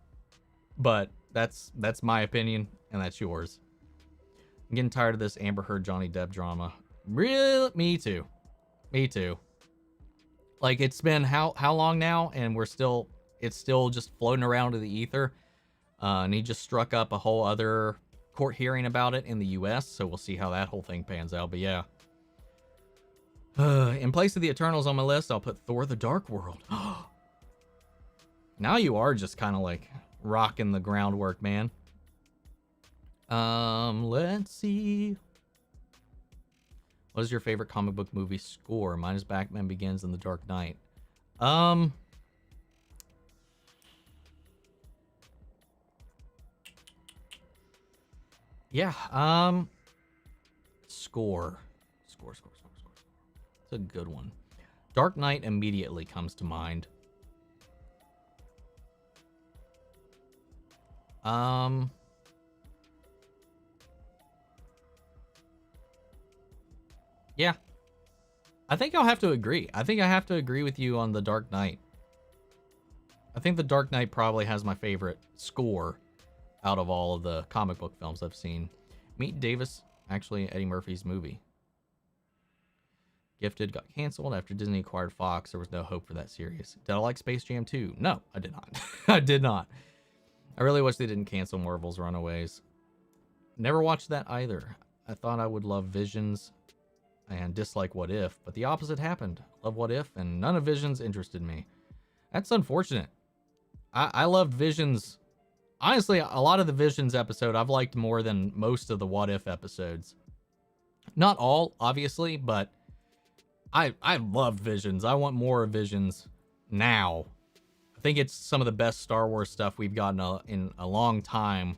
but that's my opinion, and that's yours. I'm getting tired of this Amber Heard Johnny Depp drama. Really? Me too. Like, it's been how long now, and it's still just floating around in the ether. And he just struck up a whole other court hearing about it in the US, so we'll see how that whole thing pans out. But yeah. In place of the Eternals on my list, I'll put Thor: The Dark World. Now you are just kind of like rocking the groundwork, man. Let's see. What is your favorite comic book movie score? Mine is Batman Begins and The Dark Knight. Yeah, score. It's a good one. Dark Knight immediately comes to mind. Yeah. I think I'll have to agree. I think I have to agree with you on The Dark Knight. I think The Dark Knight probably has my favorite score out of all of the comic book films I've seen. Meet Davis, actually Eddie Murphy's movie. Gifted got canceled after Disney acquired Fox. There was no hope for that series. Did I like Space Jam 2? No, I did not. I did not. I really wish they didn't cancel Marvel's Runaways. Never watched that either. I thought I would love Visions and dislike What If, but the opposite happened. Love What If, and none of Visions interested me. That's unfortunate. I loved Visions. Honestly, a lot of the Visions episode I've liked more than most of the What If episodes. Not all, obviously, but I love Visions. I want more of Visions now. I think it's some of the best Star Wars stuff we've gotten in a long time.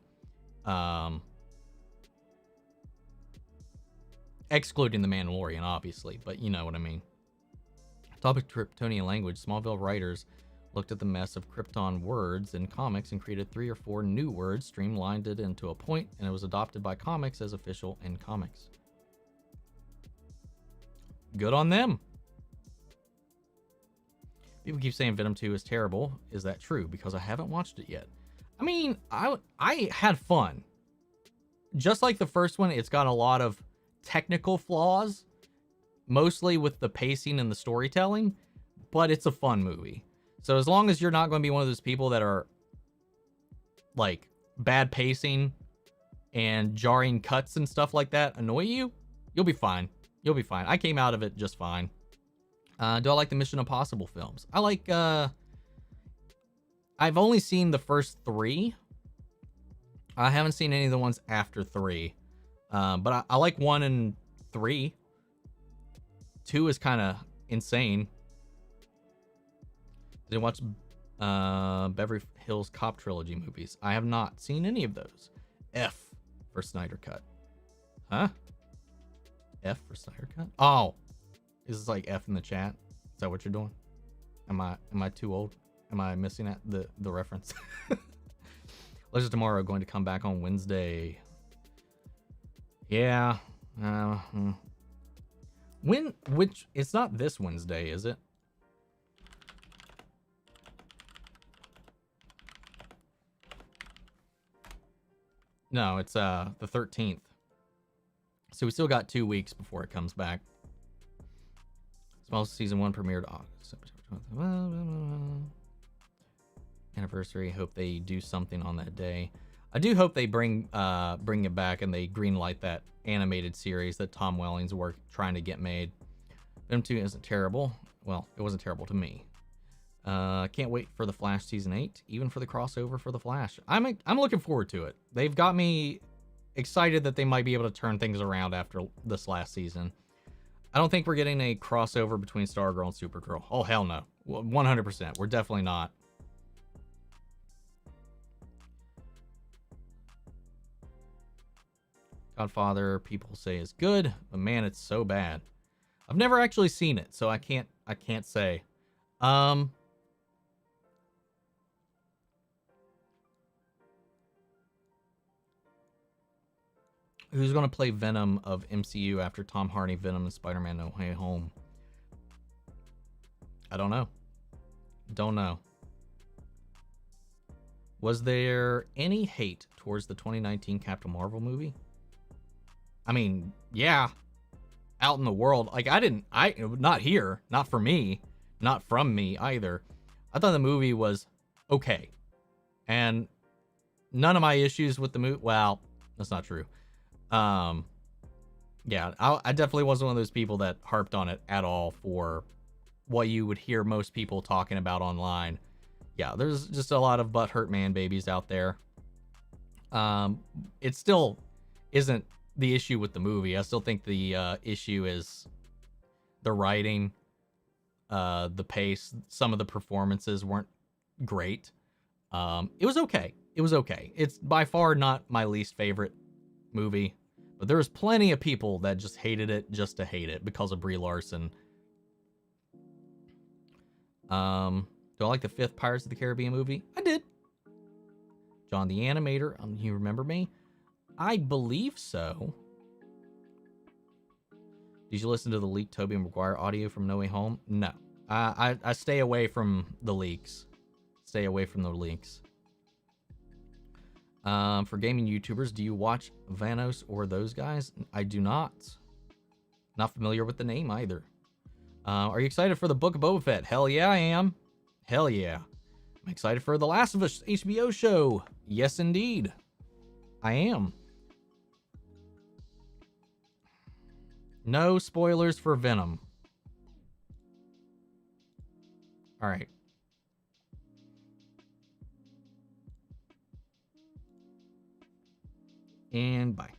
Excluding The Mandalorian, obviously, but you know what I mean. Topic Kryptonian language. Smallville writers looked at the mess of Krypton words in comics and created 3 or 4 new words, streamlined it into a point, and it was adopted by comics as official in comics. Good on them. People keep saying Venom 2 is terrible. Is that true? Because I haven't watched it yet. I mean, I had fun. Just like the first one, it's got a lot of technical flaws, mostly with the pacing and the storytelling, but it's a fun movie. So as long as you're not going to be one of those people that are like bad pacing and jarring cuts and stuff like that annoy you, you'll be fine. You'll be fine. I came out of it just fine. Do I like the Mission Impossible films? I like, I've only seen the first 3. I haven't seen any of the ones after 3. But I like 1 and 3. 2 is kind of insane. Did you watch Beverly Hills Cop trilogy movies? I have not seen any of those. F for Snyder Cut. Huh? F for Snyder Cut? Oh. Is this like F in the chat? Is that what you're doing? Am I too old? Am I missing the reference? Legends Tomorrow going to come back on Wednesday. Yeah. It's not this Wednesday, is it? No, it's the 13th. So we still got 2 weeks before it comes back. Small season 1 premiered August. Anniversary. Hope they do something on that day. I do hope they bring it back and they greenlight that animated series that Tom Welling's trying to get made. Venom 2 isn't terrible. Well, it wasn't terrible to me. Can't wait for the Flash season 8, even for the crossover for the Flash. I'm looking forward to it. They've got me excited that they might be able to turn things around after this last season. I don't think we're getting a crossover between Stargirl and Supergirl. Oh, hell no. 100%. We're definitely not. Godfather, people say is good, but man, it's so bad. I've never actually seen it, so I can't say. Who's going to play Venom of MCU after Tom Hardy, Venom, and Spider-Man No Way Home? I don't know. Don't know. Was there any hate towards the 2019 Captain Marvel movie? I mean, yeah. Out in the world. Like, not here. Not for me. Not from me either. I thought the movie was okay. And none of my issues with the movie, well, that's not true. Yeah, I definitely wasn't one of those people that harped on it at all for what you would hear most people talking about online. Yeah, there's just a lot of butthurt man babies out there. It still isn't the issue with the movie. I still think the issue is the writing, the pace. Some of the performances weren't great. It was okay. It was okay. It's by far not my least favorite movie, but there was plenty of people that just hated it just to hate it because of Brie Larson. Do I like the 5th Pirates of the Caribbean movie? I did. John the Animator, you remember me? I believe so. Did you listen to the leaked Tobey Maguire audio from No Way Home? No. I stay away from the leaks. Stay away from the leaks. For gaming YouTubers, do you watch Vanos or those guys? I do not. Not familiar with the name either. Are you excited for the Book of Boba Fett? Hell yeah, I am. Hell yeah. I'm excited for The Last of Us HBO show. Yes, indeed. I am. No spoilers for Venom. All right. And bye.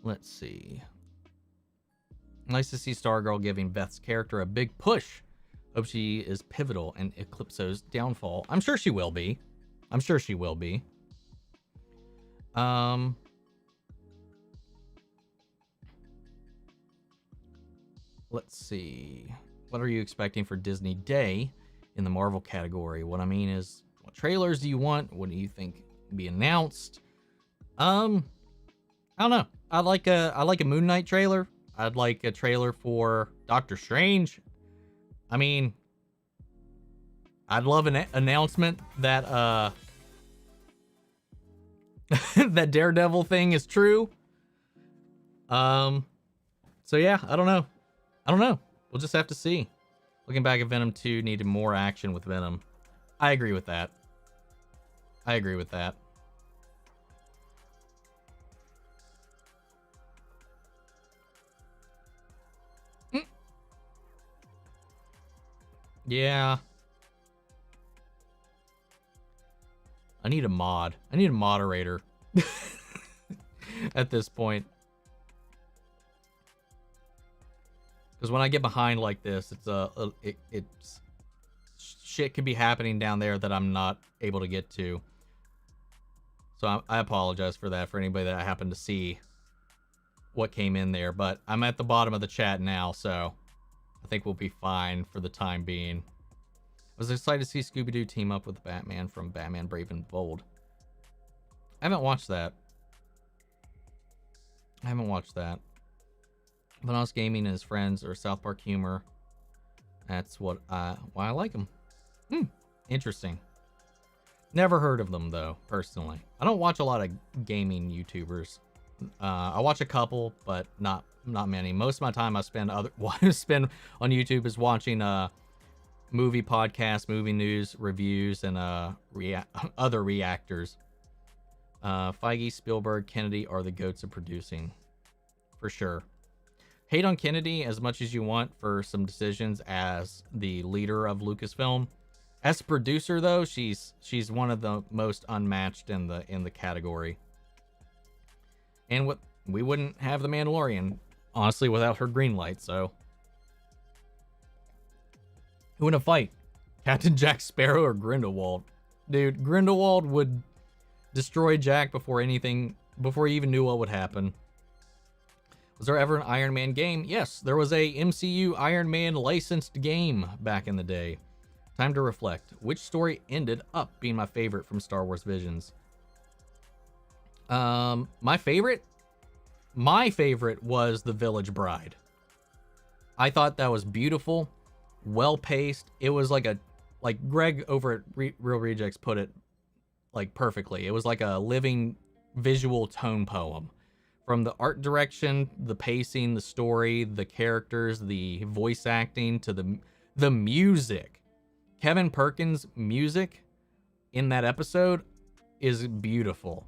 Let's see. Nice to see Stargirl giving Beth's character a big push. Hope she is pivotal in Eclipso's downfall. I'm sure she will be. I'm sure she will be. Let's see. What are you expecting for Disney Day in the Marvel category? What I mean is, what trailers do you want? What do you think be announced? I don't know. I like a Moon Knight trailer. I'd like a trailer for Doctor Strange. I mean, I'd love an announcement that that Daredevil thing is true. So yeah, I don't know. We'll just have to see. Looking back at Venom 2 needed more action with Venom. I agree with that. Yeah. I need a mod. I need a moderator at this point. Because when I get behind like this, it's shit could be happening down there that I'm not able to get to. So I apologize for that for anybody that I happen to see what came in there. But I'm at the bottom of the chat now, so I think we'll be fine for the time being. I was excited to see Scooby-Doo team up with Batman from Batman Brave and Bold. I haven't watched that. Vanoss Gaming and his friends or South Park humor. That's why I like them. Interesting. Never heard of them though, personally. I don't watch a lot of gaming YouTubers. I watch a couple, but not many. Most of my time I spend on YouTube is watching movie podcasts, movie news, reviews, and other reactors. Feige, Spielberg, Kennedy are the goats of producing, for sure. Hate on Kennedy as much as you want for some decisions as the leader of Lucasfilm. As a producer, though, she's one of the most unmatched in the category. And we wouldn't have The Mandalorian, honestly, without her green light. So, who would fight? Captain Jack Sparrow or Grindelwald? Dude, Grindelwald would destroy Jack before he even knew what would happen. Was there ever an Iron Man game? Yes, there was a MCU Iron Man licensed game back in the day. Time to reflect. Which story ended up being my favorite from Star Wars Visions? My favorite was The Village Bride. I thought that was beautiful, well paced. It was like Greg over at Real Rejects put it like perfectly. It was like a living visual tone poem. From the art direction, the pacing, the story, the characters, the voice acting, to the music. Kevin Perkins' music in that episode is beautiful.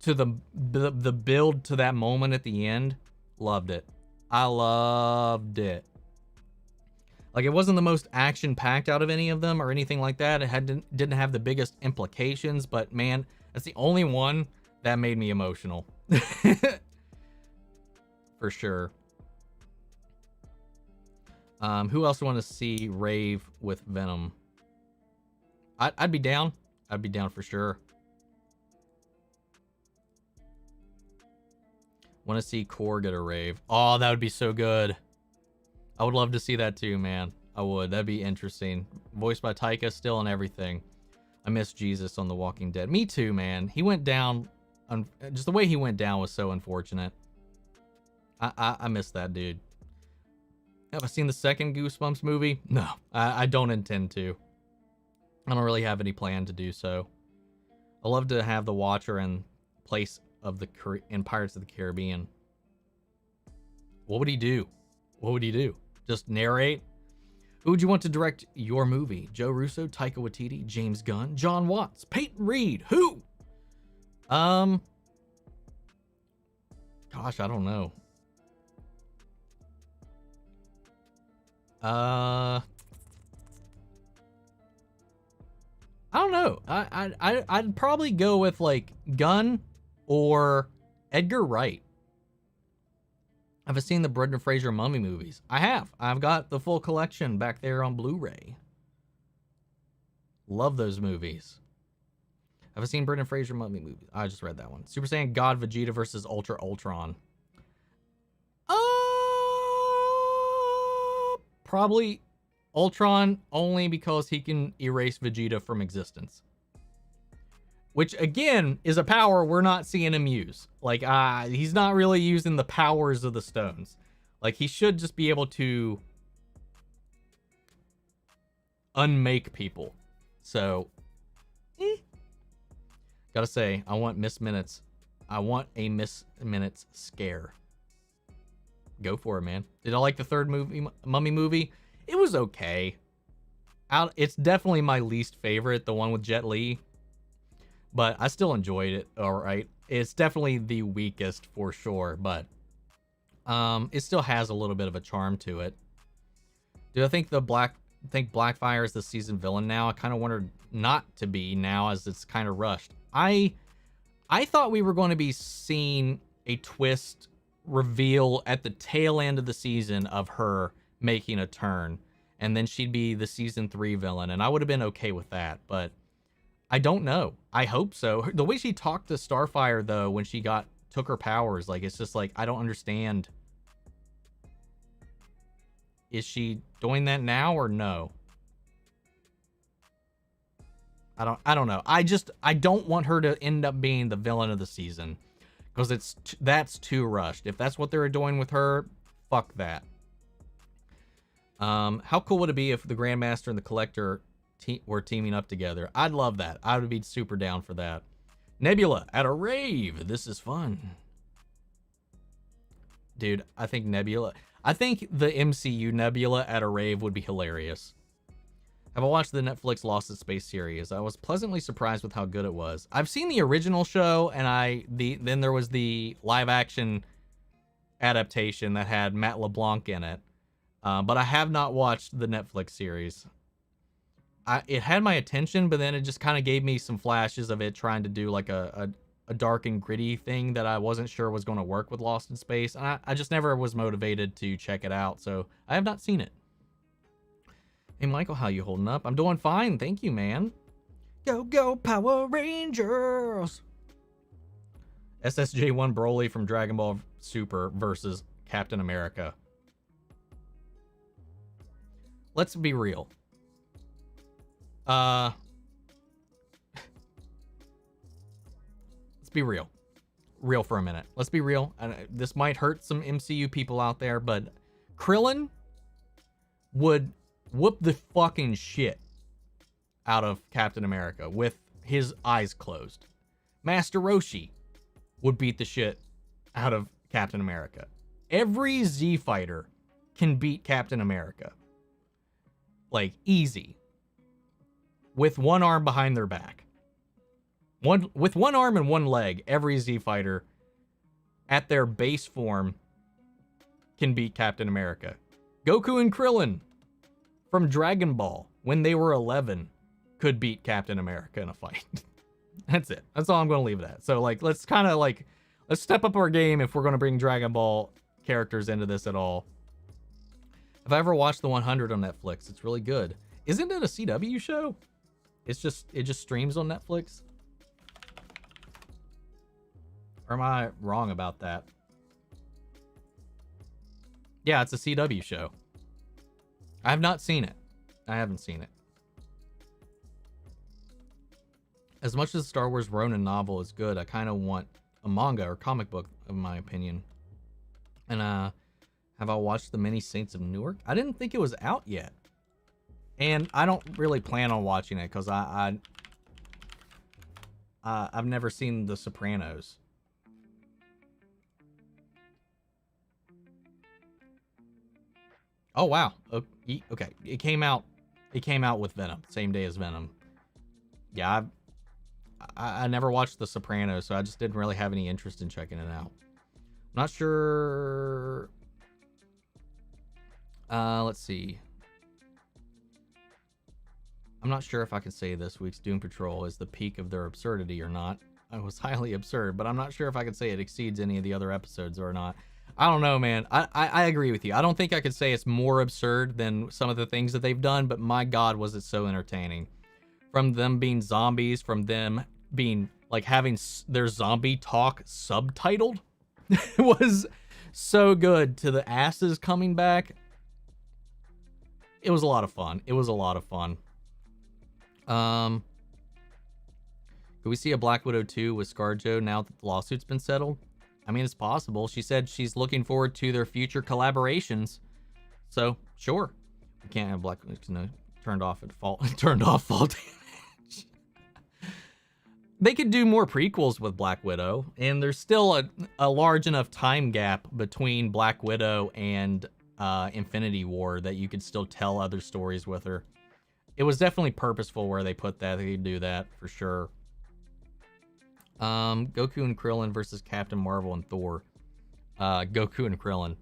To the build to that moment at the end, loved it. I loved it. Like, it wasn't the most action-packed out of any of them or anything like that. It didn't have the biggest implications, but man, that's the only one that made me emotional. For sure. Who else want to see rave with Venom? I'd be down. I'd be down for sure. Want to see Core get a rave. Oh, that would be so good. I would love to see that too, man. I would. That'd be interesting. Voiced by Taika still and everything. I miss Jesus on The Walking Dead. Me too, man. He went down. Just the way he went down was so unfortunate. I miss that dude. Have I seen the second Goosebumps movie? No, I don't intend to. I don't really have any plan to do so. I love to have the watcher and place in Pirates of the Caribbean. What would he do? What would he do? Just narrate? Who would you want to direct your movie? Joe Russo, Taika Waititi, James Gunn, John Watts, Peyton Reed? Who? Gosh, I don't know. I don't know. I'd probably go with like Gunn or Edgar Wright. Have I seen the Brendan Fraser Mummy movies? I have. I've got the full collection back there on Blu-ray. Love those movies. Have I seen Brendan Fraser Mummy movies? I just read that one. Super Saiyan God Vegeta versus Ultra Ultron. Probably Ultron, only because he can erase Vegeta from existence. Which, again, is a power we're not seeing him use. Like, he's not really using the powers of the stones. Like, he should just be able to unmake people. So, gotta say, I want Miss Minutes. I want a Miss Minutes scare. Go for it, man. Did I like the third Mummy movie? It was okay. It's definitely my least favorite, the one with Jet Li. But I still enjoyed it, all right. It's definitely the weakest for sure, but it still has a little bit of a charm to it. Do I think Blackfire is the season villain now? I kind of wondered not to be now, as it's kind of rushed. I thought we were going to be seeing a twist reveal at the tail end of the season of her making a turn, and then she'd be the season 3 villain, and I would have been okay with that, but I don't know. I hope so. The way she talked to Starfire, though, when she took her powers, like, it's just like, I don't understand. Is she doing that now or no? I don't know. I don't want her to end up being the villain of the season, because that's too rushed. If that's what they're doing with her, fuck that. How cool would it be if the Grandmaster and the Collector were teaming up together? I'd love that. I would be super down for that. Nebula at a rave. This is fun. Dude, I think the MCU Nebula at a rave would be hilarious. Have I watched the Netflix Lost in Space series? I was pleasantly surprised with how good it was. I've seen the original show, and then there was the live action adaptation that had Matt LeBlanc in it. But I have not watched the Netflix series. It had my attention, but then it just kind of gave me some flashes of it trying to do like a dark and gritty thing that I wasn't sure was going to work with Lost in Space. And I just never was motivated to check it out, so I have not seen it. Hey, Michael, how you holding up? I'm doing fine, thank you, man. Go, go, Power Rangers! SSJ1 Broly from Dragon Ball Super versus Captain America. Let's be real. Let's be real. Real for a minute. Let's be real. And this might hurt some MCU people out there, but Krillin would whoop the fucking shit out of Captain America with his eyes closed. Master Roshi would beat the shit out of Captain America. Every Z fighter can beat Captain America. Like, easy. With one arm behind their back. With one arm and one leg, every Z fighter at their base form can beat Captain America. Goku and Krillin from Dragon Ball, when they were 11, could beat Captain America in a fight. That's it. That's all I'm going to leave it at. So, like, let's step up our game if we're going to bring Dragon Ball characters into this at all. Have I ever watched The 100 on Netflix? It's really good. Isn't it a CW show? It just streams on Netflix? Or am I wrong about that? Yeah, it's a CW show. I have not seen it. I haven't seen it. As much as the Star Wars Ronin novel is good, I kind of want a manga or comic book, in my opinion. And have I watched the mini Saints of Newark? I didn't think it was out yet. And I don't really plan on watching it because I've never seen The Sopranos. Oh wow. Okay. It came out with Venom, same day as Venom. Yeah, I never watched The Sopranos, so I just didn't really have any interest in checking it out. I'm not sure. Let's see. I'm not sure if I can say this week's Doom Patrol is the peak of their absurdity or not. It was highly absurd, but I'm not sure if I can say it exceeds any of the other episodes or not. I don't know, man. I agree with you. I don't think I could say it's more absurd than some of the things that they've done, but my God, was it so entertaining. From them being zombies, from them being, like, having their zombie talk subtitled. It was so good. To the asses coming back. It was a lot of fun. Could we see a Black Widow 2 with ScarJo now that the lawsuit's been settled? I mean, it's possible. She said she's looking forward to their future collaborations. So, sure. We can't have Black Widow turned off fall damage. They could do more prequels with Black Widow, and there's still a large enough time gap between Black Widow and Infinity War that you could still tell other stories with her. It was definitely purposeful where they put that. They could do that for sure. Goku and Krillin versus Captain Marvel and Thor. Goku and Krillin.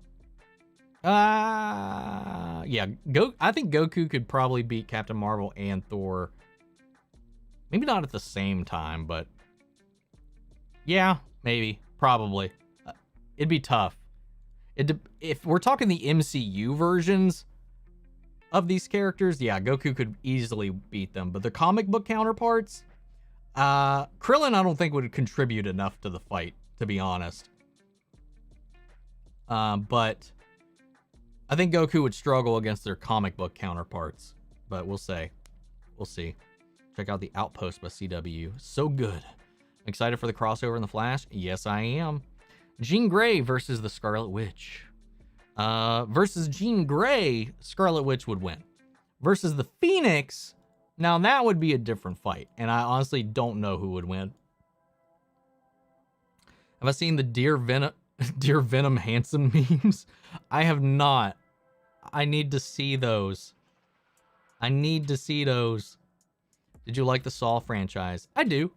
Yeah. I think Goku could probably beat Captain Marvel and Thor. Maybe not at the same time, but yeah, maybe, probably. It'd be tough. If we're talking the MCU versions of these characters, yeah, Goku could easily beat them. But the comic book counterparts, Krillin, I don't think would contribute enough to the fight, to be honest. But I think Goku would struggle against their comic book counterparts. But we'll see. We'll see. Check out The Outpost by CW. So good. I'm excited for the crossover in The Flash. Yes, I am. Jean Grey versus the Scarlet Witch. Versus Jean Grey, Scarlet Witch would win. Versus the Phoenix, now that would be a different fight. And I honestly don't know who would win. Have I seen the Dear Venom Hansen memes? I have not. I need to see those. Did you like the Saw franchise? I do.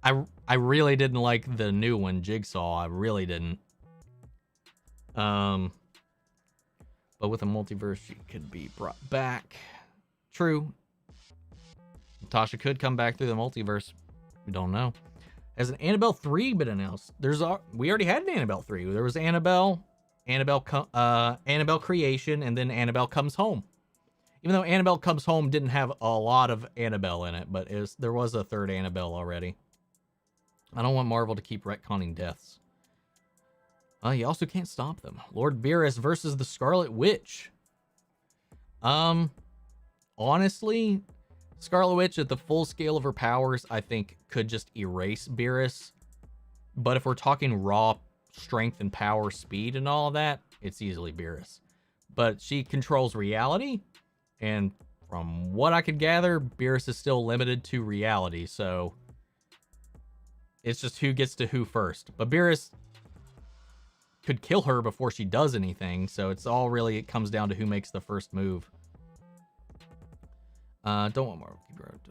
I really didn't like the new one, Jigsaw. I really didn't. But with a multiverse, she could be brought back. True. Natasha could come back through the multiverse. We don't know. Has an Annabelle 3 been announced? We already had an Annabelle 3. There was Annabelle Creation, and then Annabelle Comes Home. Even though Annabelle Comes Home didn't have a lot of Annabelle in it, but there was a third Annabelle already. I don't want Marvel to keep retconning deaths. You also can't stop them. Lord Beerus versus the Scarlet Witch. Honestly, Scarlet Witch at the full scale of her powers, I think could just erase Beerus. But if we're talking raw strength and power, speed and all of that, it's easily Beerus. But she controls reality. And from what I could gather, Beerus is still limited to reality, so it's just who gets to who first. But Beerus could kill her before she does anything, so it comes down to who makes the first move. Don't want more.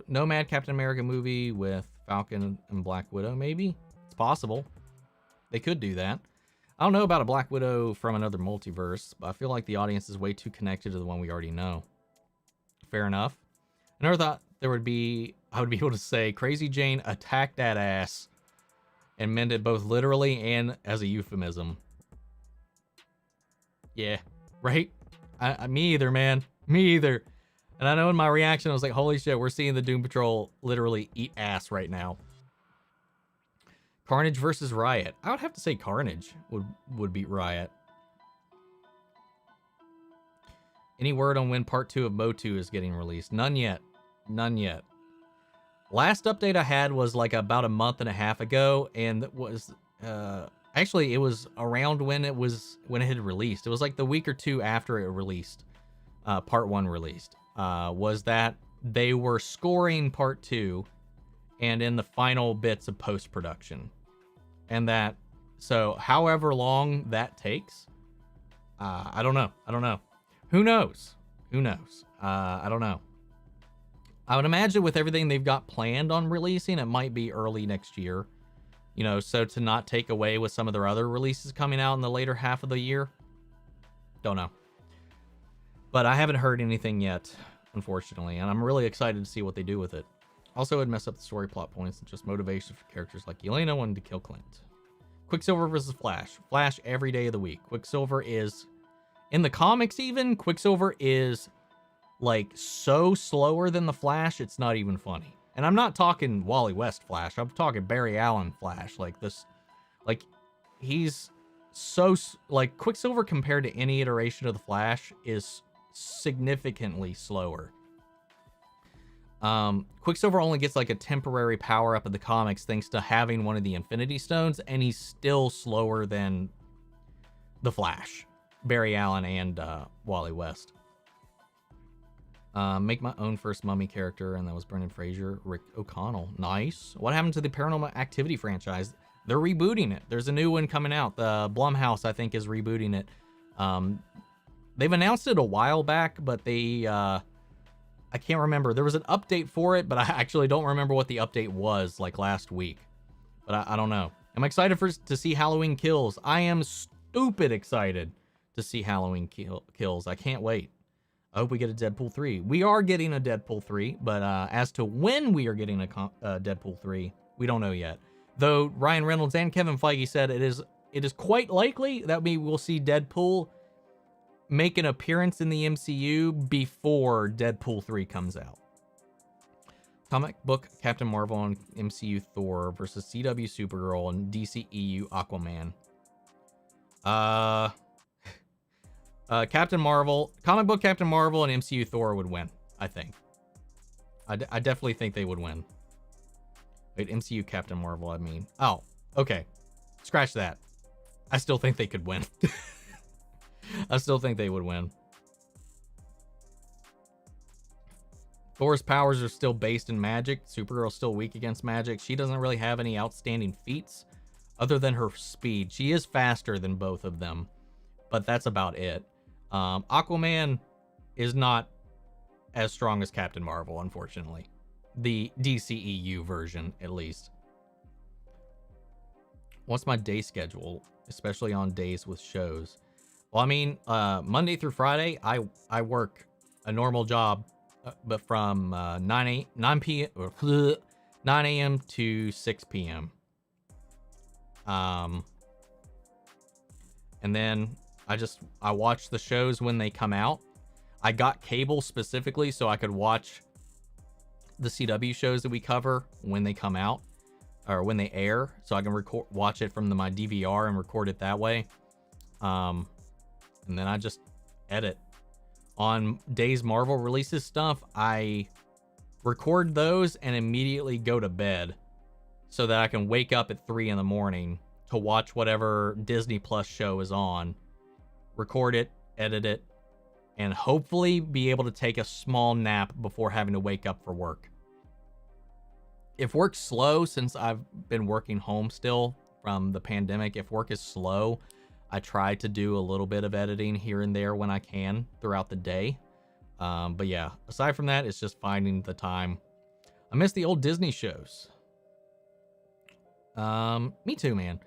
Nomad Captain America movie with Falcon and Black Widow, maybe? It's possible. They could do that. I don't know about a Black Widow from another multiverse, but I feel like the audience is way too connected to the one we already know. Fair enough. I never thought I would be able to say Crazy Jane attacked that ass and meant it both literally and as a euphemism. Yeah, right? Me either, man. Me either. And I know in my reaction, I was like, holy shit, we're seeing the Doom Patrol literally eat ass right now. Carnage versus Riot. I would have to say Carnage would beat Riot. Any word on when part 2 of Motu is getting released? None yet. Last update I had was like about a month and a half ago, and it was actually it was around when it had released. It was like the week or two after it released. Part 1 released. Was that they were scoring part 2 and in the final bits of post-production. And that, so however long that takes, I don't know. Who knows? Who knows? I don't know. I would imagine with everything they've got planned on releasing, it might be early next year. You know, so to not take away with some of their other releases coming out in the later half of the year. Don't know. But I haven't heard anything yet, unfortunately, and I'm really excited to see what they do with it. Also, it'd mess up the story plot points and just motivation for characters like Yelena wanting to kill Clint. Quicksilver versus Flash. Flash every day of the week. Quicksilver is, in the comics even, Quicksilver is like so slower than the Flash, it's not even funny. And I'm not talking Wally West Flash. I'm talking Barry Allen Flash. Like this, like he's so like Quicksilver compared to any iteration of the Flash is significantly slower. Quicksilver only gets like a temporary power up in the comics thanks to having one of the Infinity Stones, and he's still slower than the Flash, Barry Allen, and Wally West. Make my own first Mummy character, and that was Brendan Fraser, Rick O'Connell. Nice. What happened to the Paranormal Activity franchise? They're rebooting it. There's a new one coming out. The Blumhouse, I think, is rebooting it. They've announced it a while back, but they, I can't remember. There was an update for it, but I actually don't remember what the update was, like last week. But I don't know. I'm excited to see Halloween Kills. I am stupid excited to see Halloween Kills. I can't wait. I hope we get a Deadpool 3. We are getting a Deadpool 3, but as to when we are getting a Deadpool 3, we don't know yet. Though Ryan Reynolds and Kevin Feige said it is quite likely that we will see Deadpool make an appearance in the MCU before Deadpool 3 comes out. Comic book Captain Marvel and MCU Thor versus CW Supergirl and DCEU Aquaman. Captain Marvel, comic book Captain Marvel and MCU Thor would win, I think. I definitely think they would win. Wait, MCU Captain Marvel, I mean. Oh, okay. Scratch that. I still think they could win. I still think they would win. Thor's powers are still based in magic. Supergirl's still weak against magic. She doesn't really have any outstanding feats other than her speed. She is faster than both of them, but that's about it. Aquaman is not as strong as Captain Marvel, unfortunately. The DCEU version, at least. What's my day schedule, especially on days with shows? Well, I mean, Monday through Friday, I work a normal job, but from 9 a.m. to 6 p.m. And then I watch the shows when they come out. I got cable specifically so I could watch the CW shows that we cover when they come out or when they air, so I can watch it from my DVR and record it that way. And then I just edit. On days Marvel releases stuff, I record those and immediately go to bed so that I can wake up at 3 in the morning to watch whatever Disney Plus show is on, record it, edit it, and hopefully be able to take a small nap before having to wake up for work. If work's slow, since I've been working home still from the pandemic, if work is slow, I try to do a little bit of editing here and there when I can throughout the day. But yeah, aside from that, it's just finding the time. I miss the old Disney shows. Me too, man.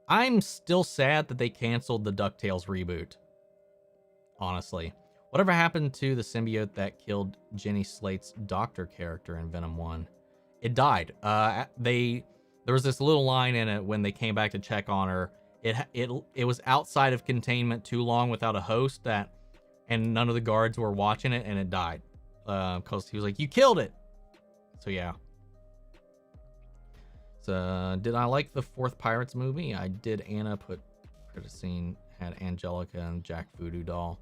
I'm still sad that they canceled the DuckTales reboot. Honestly. Whatever happened to the symbiote that killed Jenny Slate's doctor character in Venom 1? It died. There was this little line in it when they came back to check on her. It was outside of containment too long without a host and none of the guards were watching it, and it died. Because he was like, "You killed it." So yeah. So did I like the fourth Pirates movie? I did. Anna put credit scene had Angelica and Jack Voodoo Doll.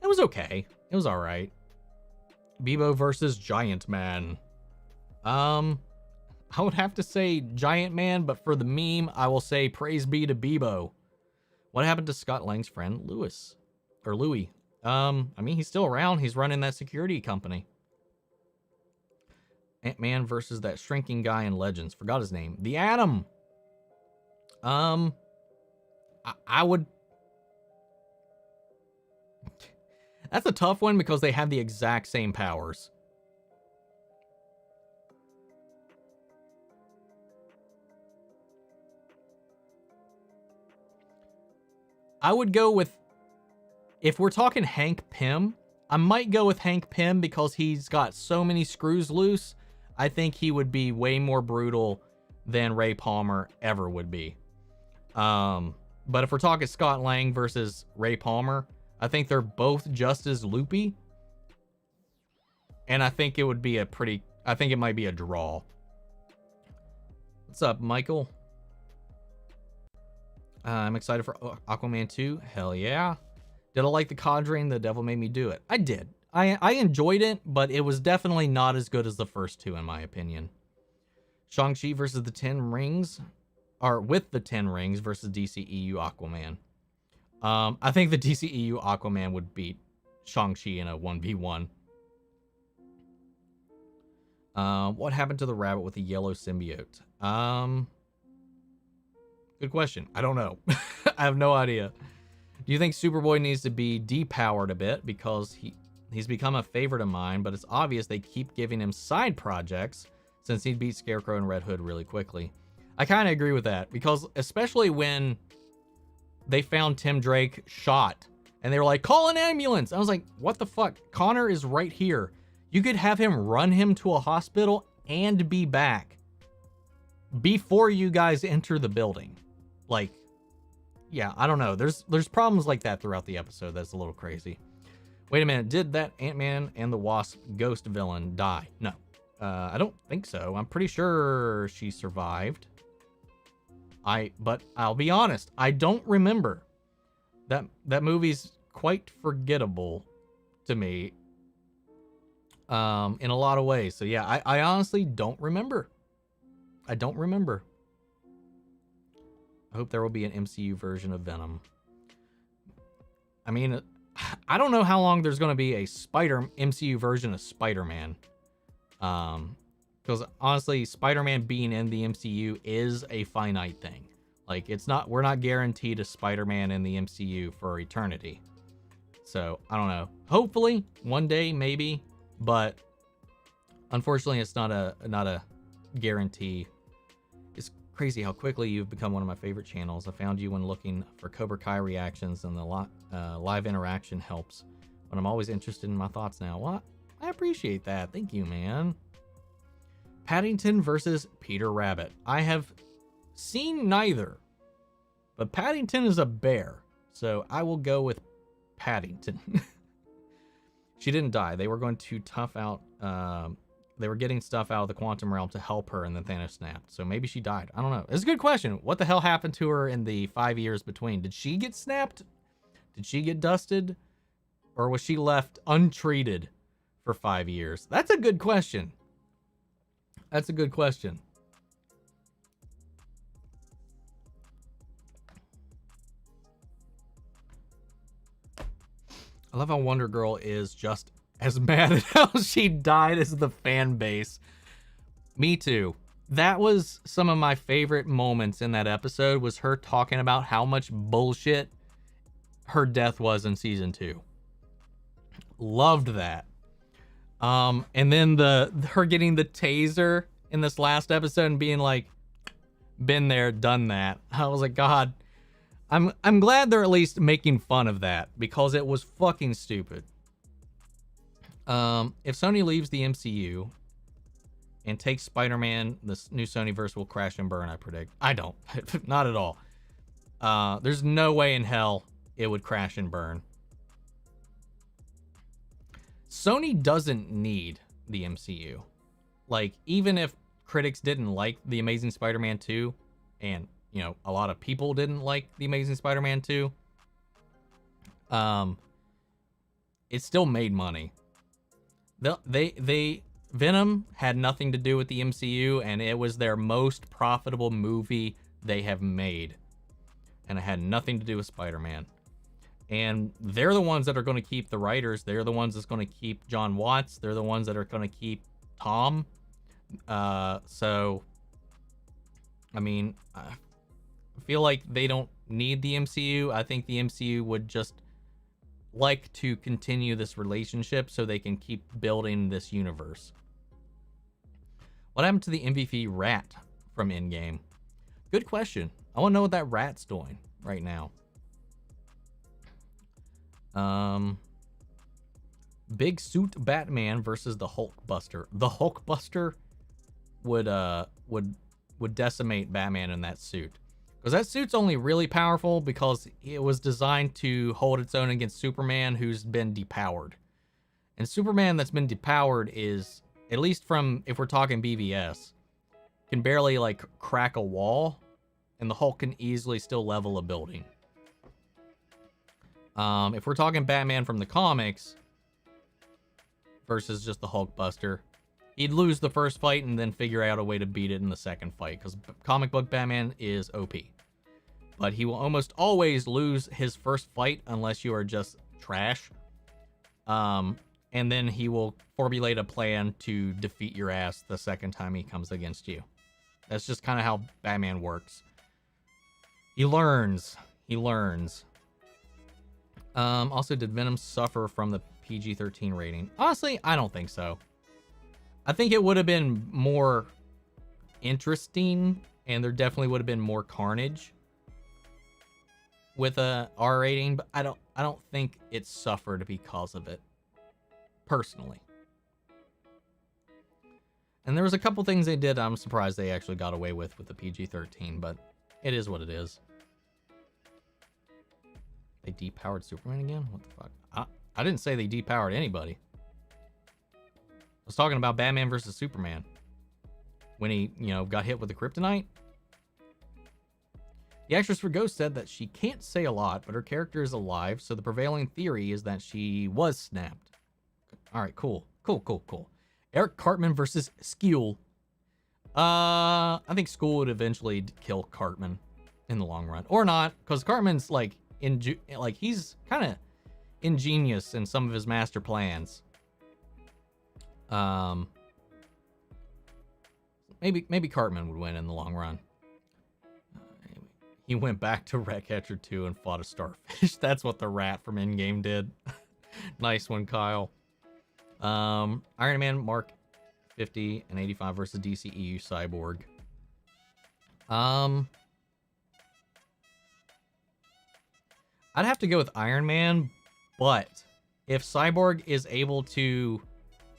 It was okay. It was all right. Bebo versus Giant Man. I would have to say Giant Man, but for the meme, I will say praise be to Bebo. What happened to Scott Lang's friend Louis? I mean, he's still around. He's running that security company. Ant-Man versus that shrinking guy in Legends. Forgot his name. The Atom. I would... That's a tough one because they have the exact same powers. I would go with, if we're talking Hank Pym, I might go with Hank Pym because he's got so many screws loose. I think he would be way more brutal than Ray Palmer ever would be. But if we're talking Scott Lang versus Ray Palmer, I think they're both just as loopy. And I think it would be I think it might be a draw. What's up, Michael? I'm excited for Aquaman 2. Hell yeah. Did I like The Conjuring? The Devil Made Me Do It. I did. I enjoyed it, but it was definitely not as good as the first two, in my opinion. Shang-Chi versus the Ten Rings, or with the 10 Rings versus DCEU Aquaman. I think the DCEU Aquaman would beat Shang-Chi in a 1v1. What happened to the rabbit with the yellow symbiote? Good question. I don't know. I have no idea. Do you think Superboy needs to be depowered a bit because he's become a favorite of mine, but it's obvious they keep giving him side projects since he beat Scarecrow and Red Hood really quickly? I kind of agree with that because especially when they found Tim Drake shot and they were like, call an ambulance. I was like, what the fuck? Connor is right here. You could have him run him to a hospital and be back before you guys enter the building. Like, yeah, I don't know. There's problems like that throughout the episode. That's a little crazy. Wait a minute. Did that Ant-Man and the Wasp ghost villain die? No. I don't think so. I'm pretty sure she survived. But I'll be honest. I don't remember. That movie's quite forgettable to me. In a lot of ways. So yeah, I honestly don't remember. I don't remember. I hope there will be an MCU version of Venom. I mean, I don't know how long there's going to be a MCU version of Spider-Man. Because honestly, Spider-Man being in the MCU is a finite thing. Like, we're not guaranteed a Spider-Man in the MCU for eternity. So, I don't know. Hopefully, one day, maybe. But unfortunately, it's not a guarantee. It's crazy how quickly you've become one of my favorite channels. I found you when looking for Cobra Kai reactions, and the live interaction helps. But I'm always interested in my thoughts now. Well, I appreciate that. Thank you, man. Paddington versus Peter Rabbit. I have seen neither, but Paddington is a bear, so I will go with Paddington. She didn't die. They were going to tough out. They were getting stuff out of the quantum realm to help her, and then Thanos snapped. So maybe she died. I don't know. It's a good question. What the hell happened to her in the 5 years between? Did she get snapped? Did she get dusted? Or was she left untreated for 5 years? That's a good question. That's a good question. I love how Wonder Girl is just as mad at how she died as the fan base. Me too. That was some of my favorite moments in that episode, was her talking about how much bullshit her death was in season 2. Loved that. And then her getting the taser in this last episode and being like, been there, done that. I was like, God, I'm glad they're at least making fun of that, because it was fucking stupid. If Sony leaves the MCU and takes Spider-Man, this new Sonyverse will crash and burn, I predict. I don't. Not at all. There's no way in hell it would crash and burn. Sony doesn't need the MCU. Like, even if critics didn't like The Amazing Spider-Man 2, and, you know, a lot of people didn't like The Amazing Spider-Man 2, it still made money. Venom had nothing to do with the MCU, and it was their most profitable movie they have made. And it had nothing to do with Spider-Man. And they're the ones that are going to keep the writers. They're the ones that's going to keep John Watts. They're the ones that are going to keep Tom. So, I mean, I feel like they don't need the MCU. I think the MCU would just like to continue this relationship so they can keep building this universe. What happened to the MVP rat from Endgame? Good question. I want to know what that rat's doing right now. Big suit Batman versus the Hulkbuster. The Hulkbuster would decimate Batman in that suit. Because that suit's only really powerful because it was designed to hold its own against Superman, who's been depowered. And Superman that's been depowered is, at least from, if we're talking BVS, can barely like crack a wall, and the Hulk can easily still level a building. If we're talking Batman from the comics versus just the Hulkbuster, he'd lose the first fight and then figure out a way to beat it in the second fight, because comic book Batman is OP. But he will almost always lose his first fight unless you are just trash. And then he will formulate a plan to defeat your ass the second time he comes against you. That's just kind of how Batman works. He learns. Also, did Venom suffer from the PG-13 rating? Honestly, I don't think so. I think it would have been more interesting, and there definitely would have been more carnage with a R rating, but I don't think it suffered because of it, personally. And there was a couple things they did I'm surprised they actually got away with the PG-13, but it is what it is. They depowered Superman again? What the fuck? I didn't say they depowered anybody. I was talking about Batman versus Superman. When he, got hit with the kryptonite. The actress for Ghost said that she can't say a lot, but her character is alive, so the prevailing theory is that she was snapped. Alright, cool. Eric Cartman versus Skule. I think Skule would eventually kill Cartman in the long run. Or not, because Cartman's he's kind of ingenious in some of his master plans. Maybe Cartman would win in the long run. He went back to Ratcatcher 2 and fought a starfish. That's what the rat from Endgame did. Nice one, Kyle. Iron Man Mark 50 and 85 versus DCEU Cyborg. I'd have to go with Iron Man, but if Cyborg is able to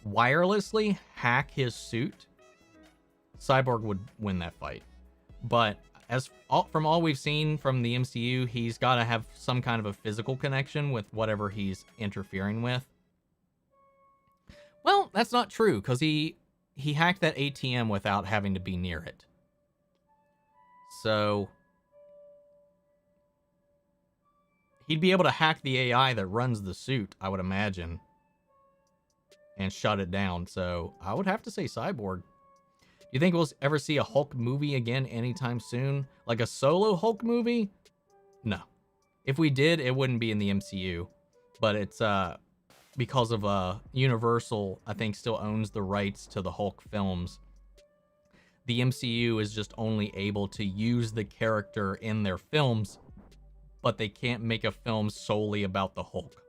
wirelessly hack his suit, Cyborg would win that fight. But from all we've seen from the MCU, he's got to have some kind of a physical connection with whatever he's interfering with. Well, that's not true, because he hacked that ATM without having to be near it. So he'd be able to hack the AI that runs the suit, I would imagine, and shut it down. So I would have to say Cyborg. Do you think we'll ever see a Hulk movie again anytime soon? Like a solo Hulk movie? No. If we did, it wouldn't be in the MCU. But it's because of Universal, I think, still owns the rights to the Hulk films. The MCU is just only able to use the character in their films, but they can't make a film solely about the Hulk.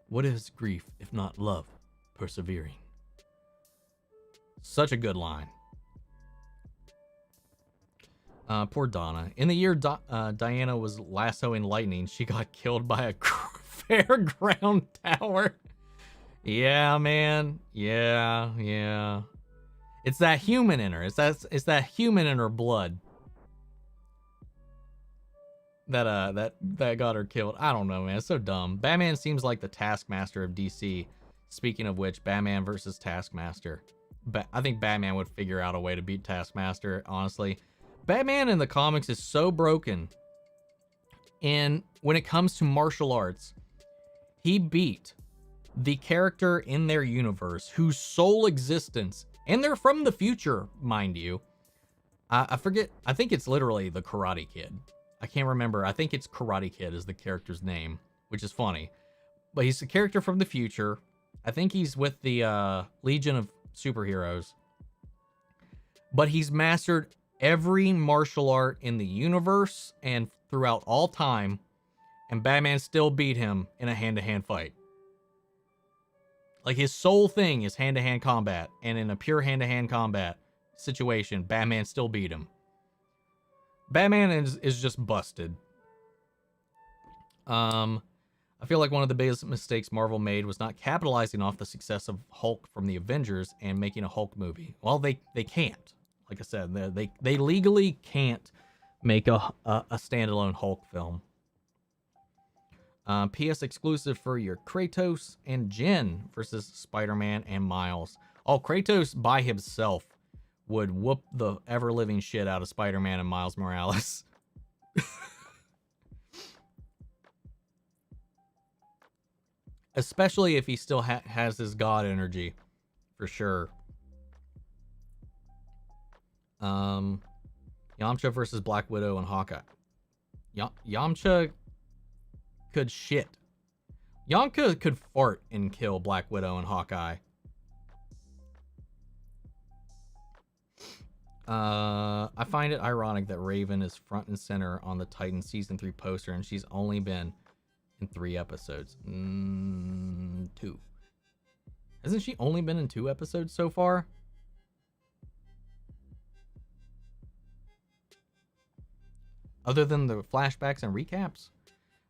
What is grief if not love persevering? Such a good line. Poor Donna. In the year Diana was lassoing lightning, she got killed by a fairground tower. Yeah, man. Yeah. It's that human in her. It's that human in her blood that got her killed. I don't know, man. It's so dumb. Batman seems like the Taskmaster of DC. Speaking of which, Batman versus Taskmaster. I think Batman would figure out a way to beat Taskmaster, honestly. Batman in the comics is so broken. And when it comes to martial arts, he beat the character in their universe whose sole existence, and they're from the future, mind you. I forget, I think it's literally the Karate Kid. I can't remember. I think it's Karate Kid is the character's name, which is funny. But he's a character from the future. I think he's with the Legion of Superheroes. But he's mastered every martial art in the universe and throughout all time. and Batman still beat him in a hand-to-hand fight. Like, his sole thing is hand-to-hand combat, and in a pure hand-to-hand combat situation, Batman still beat him. Batman is just busted. I feel like one of the biggest mistakes Marvel made was not capitalizing off the success of Hulk from the Avengers and making a Hulk movie. Well, they can't. Like I said, they legally can't make a standalone Hulk film. PS exclusive for your Kratos and Jen versus Spider-Man and Miles. Oh, Kratos by himself would whoop the ever-living shit out of Spider-Man and Miles Morales. Especially if he still has his god energy, for sure. Yamcha versus Black Widow and Hawkeye. Yamcha could shit. Yamcha could fart and kill Black Widow and Hawkeye. I find it ironic that Raven is front and center on the Titan Season 3 poster, and she's only been in 3 episodes. 2. Hasn't she only been in 2 episodes so far? Other than the flashbacks and recaps?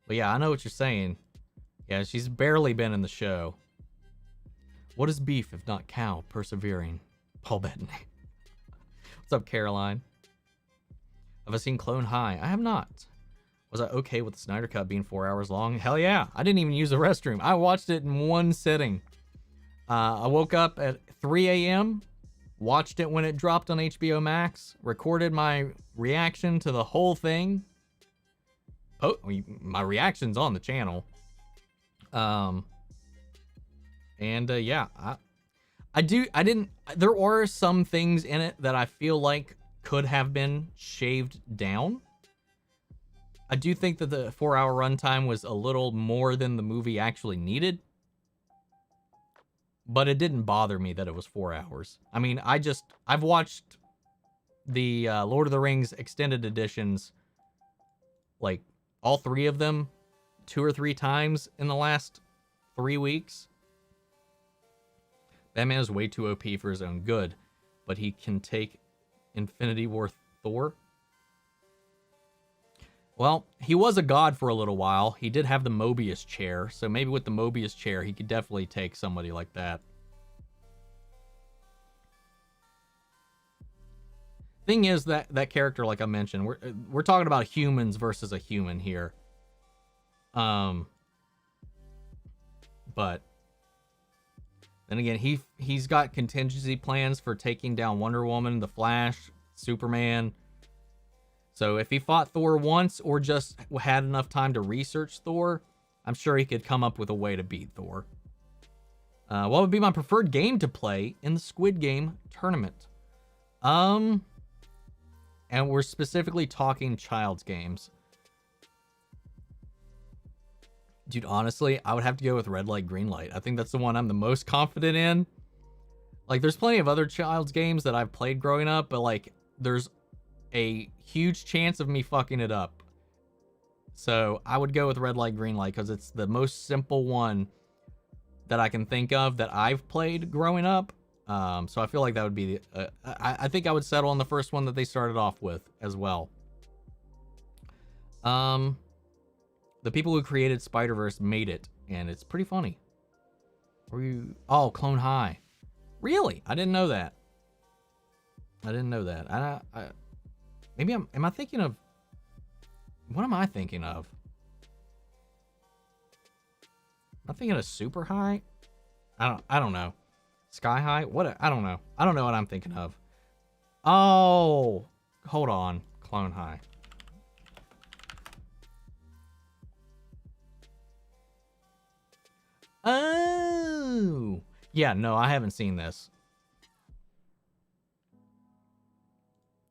But yeah, I know what you're saying. Yeah, she's barely been in the show. What is beef if not cow persevering? Paul Bettany. What's up, Caroline? Have I seen Clone High? I have not. Was I okay with the Snyder Cut being 4 hours long? Hell yeah. I didn't even use the restroom. I watched it in one sitting. I woke up at 3 a.m., watched it when it dropped on HBO Max, recorded my reaction to the whole thing. My reaction's on the channel. Yeah, there are some things in it that I feel like could have been shaved down. I do think that the 4-hour runtime was a little more than the movie actually needed. But it didn't bother me that it was 4 hours. I mean, I've watched the Lord of the Rings extended editions, like all 3 of them, 2 or 3 times in the last 3 weeks. Batman is way too OP for his own good, but he can take Infinity War Thor. Well, he was a god for a little while. He did have the Mobius chair, so maybe with the Mobius chair, he could definitely take somebody like that. Thing is that character, like I mentioned, we're talking about humans versus a human here. But then again, he's got contingency plans for taking down Wonder Woman, the Flash, Superman. So if he fought Thor once or just had enough time to research Thor, I'm sure he could come up with a way to beat Thor. What would be my preferred game to play in the Squid Game tournament? And we're specifically talking child's games. Dude, honestly, I would have to go with red light, green light. I think that's the one I'm the most confident in. Like, there's plenty of other child's games that I've played growing up, but like, there's a huge chance of me fucking it up. So I would go with red light, green light because it's the most simple one that I can think of that I've played growing up. So I feel like that would be I think I would settle on the first one that they started off with as well. The people who created Spider-Verse made it, and it's pretty funny. Oh, Clone High. Really? I didn't know that. Maybe am I thinking of, what am I thinking of? Am I thinking of Super High? I don't know. Sky High? I don't know. I don't know what I'm thinking of. Oh, hold on. Clone High. Oh, yeah, no, I haven't seen this.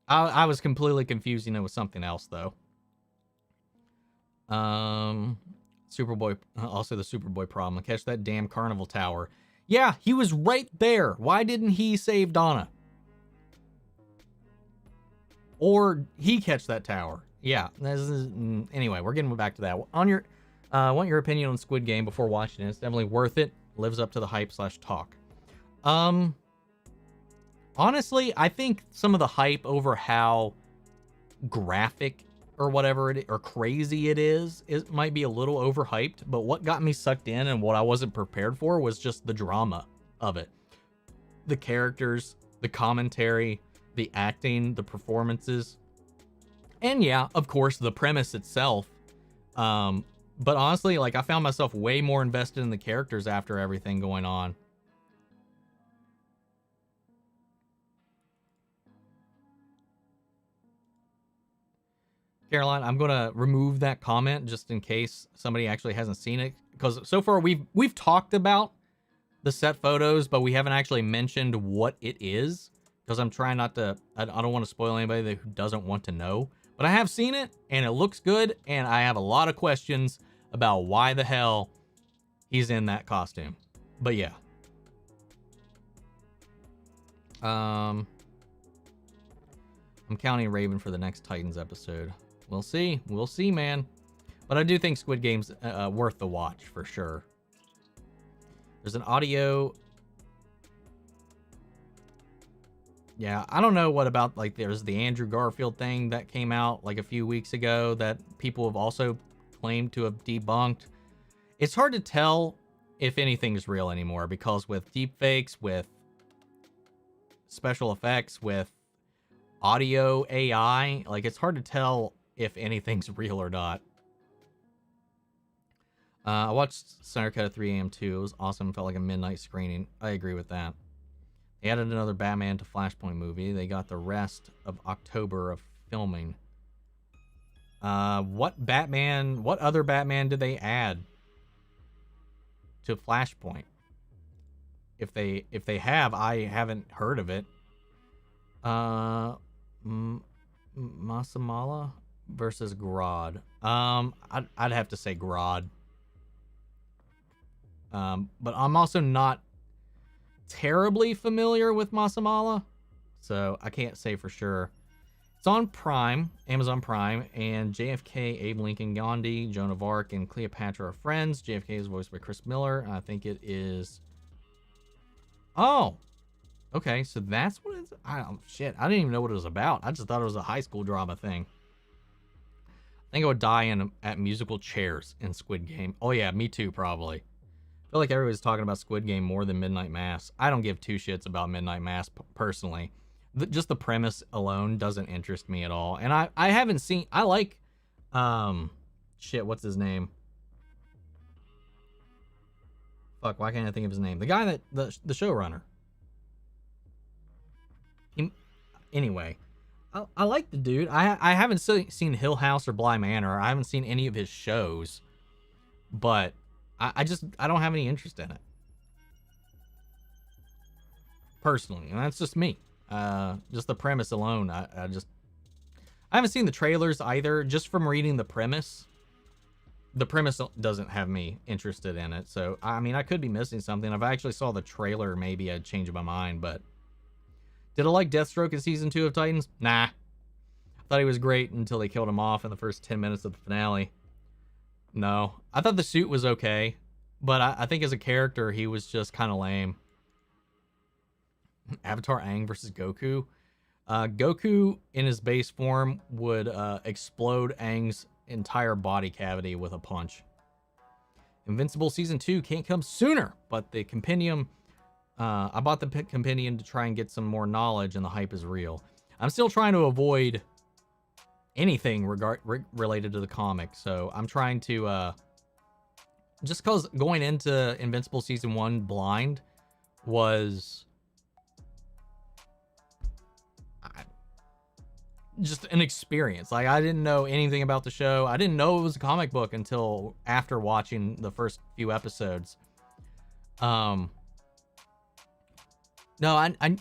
I was completely confusing it with something else, though. Superboy, also the Superboy problem. Catch that damn carnival tower. Yeah, he was right there. Why didn't he save Donna? Or he catch that tower? Yeah. Anyway, we're getting back to that. On I want your opinion on Squid Game before watching it. It's definitely worth it. Lives up to the hype/talk. Honestly, I think some of the hype over how graphic or whatever or crazy it is, it might be a little overhyped, but what got me sucked in and what I wasn't prepared for was just the drama of it. The characters, the commentary, the acting, the performances, and yeah, of course, the premise itself. But honestly, like, I found myself way more invested in the characters after everything going on. Caroline, I'm gonna remove that comment just in case somebody actually hasn't seen it, because so far we've talked about the set photos, but we haven't actually mentioned what it is, because I'm trying not to. I don't want to spoil anybody who doesn't want to know. But I have seen it, and it looks good, and I have a lot of questions about why the hell he's in that costume. But yeah. I'm counting Raven for the next Titans episode. We'll see. We'll see, man. But I do think Squid Game's worth the watch for sure. There's an audio. Yeah, I don't know what about, like, there's the Andrew Garfield thing that came out like a few weeks ago that people have also claimed to have debunked. It's hard to tell if anything's real anymore, because with deepfakes, with special effects, with audio AI, like, it's hard to tell if anything's real or not. I watched Snyder Cut at 3 a.m. too. It was awesome. Felt like a midnight screening. I agree with that. They added another Batman to Flashpoint movie. They got the rest of October of filming. What other Batman did they add to Flashpoint? If they have, I haven't heard of it. Masamala versus Grodd. I'd have to say Grodd. But I'm also not terribly familiar with Masamala, so I can't say for sure. It's on Prime, Amazon Prime, and JFK, Abe Lincoln, Gandhi, Joan of Arc, and Cleopatra are friends. JFK is voiced by Chris Miller. I think it is. Oh, okay, so that's what it's. I didn't even know what it was about. I just thought it was a high school drama thing. I think I would die at musical chairs in Squid Game. Oh yeah, me too, probably. I feel like everybody's talking about Squid Game more than Midnight Mass. I don't give two shits about Midnight Mass personally. Just the premise alone doesn't interest me at all. And I haven't seen. I like, what's his name? Fuck, why can't I think of his name? The guy that the showrunner. Anyway, I like the dude. I haven't seen Hill House or Bly Manor. I haven't seen any of his shows, but I don't have any interest in it personally, and that's just me. Just the premise alone, I haven't seen the trailers either. Just from reading the premise doesn't have me interested in it. So I mean, I could be missing something. If I actually saw the trailer, maybe I'd change my mind. But did I like Deathstroke in season 2 of Titans? Nah. I thought he was great until they killed him off in the first 10 minutes of the finale. No, I thought the suit was okay, but I think as a character, he was just kind of lame. Avatar Aang versus Goku. Goku in his base form would explode Aang's entire body cavity with a punch. Invincible season 2 can't come sooner, but the compendium, I bought the compendium to try and get some more knowledge, and the hype is real. I'm still trying to avoid anything related to the comic, so I'm trying to just because going into Invincible season 1 blind was just an experience. Like, I didn't know anything about the show. I didn't know it was a comic book until after watching the first few episodes. No,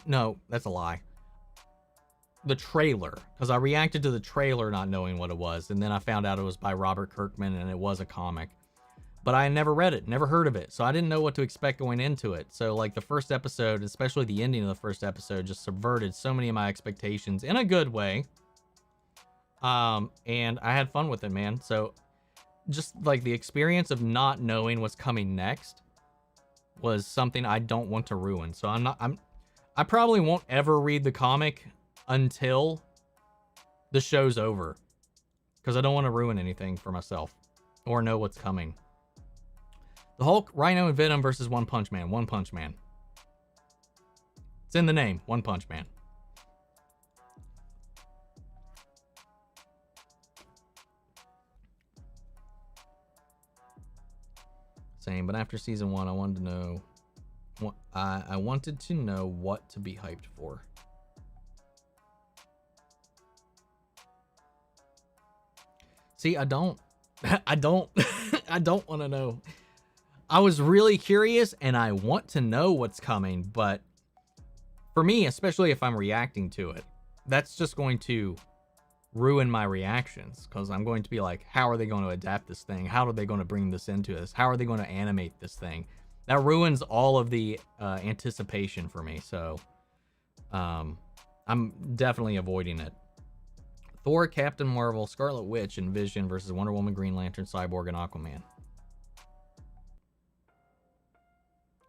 no, that's a lie. The trailer, because I reacted to the trailer not knowing what it was, and then I found out it was by Robert Kirkman and it was a comic. But I never read it, never heard of it, so I didn't know what to expect going into it. So, like, the first episode, especially the ending of the first episode, just subverted so many of my expectations in a good way. And I had fun with it, man. So just like the experience of not knowing what's coming next was something I don't want to ruin. So I probably won't ever read the comic until the show's over, because I don't want to ruin anything for myself or know what's coming. The Hulk, Rhino, and Venom versus One Punch Man. One Punch Man. It's in the name. One Punch Man. Same, but after season 1, I wanted to know. I wanted to know what to be hyped for. See, I don't want to know. I was really curious and I want to know what's coming, but for me, especially if I'm reacting to it, that's just going to ruin my reactions, because I'm going to be like, how are they going to adapt this thing? How are they going to bring this into this? How are they going to animate this thing? That ruins all of the anticipation for me. So I'm definitely avoiding it. Thor, Captain Marvel, Scarlet Witch, and Vision versus Wonder Woman, Green Lantern, Cyborg, and Aquaman.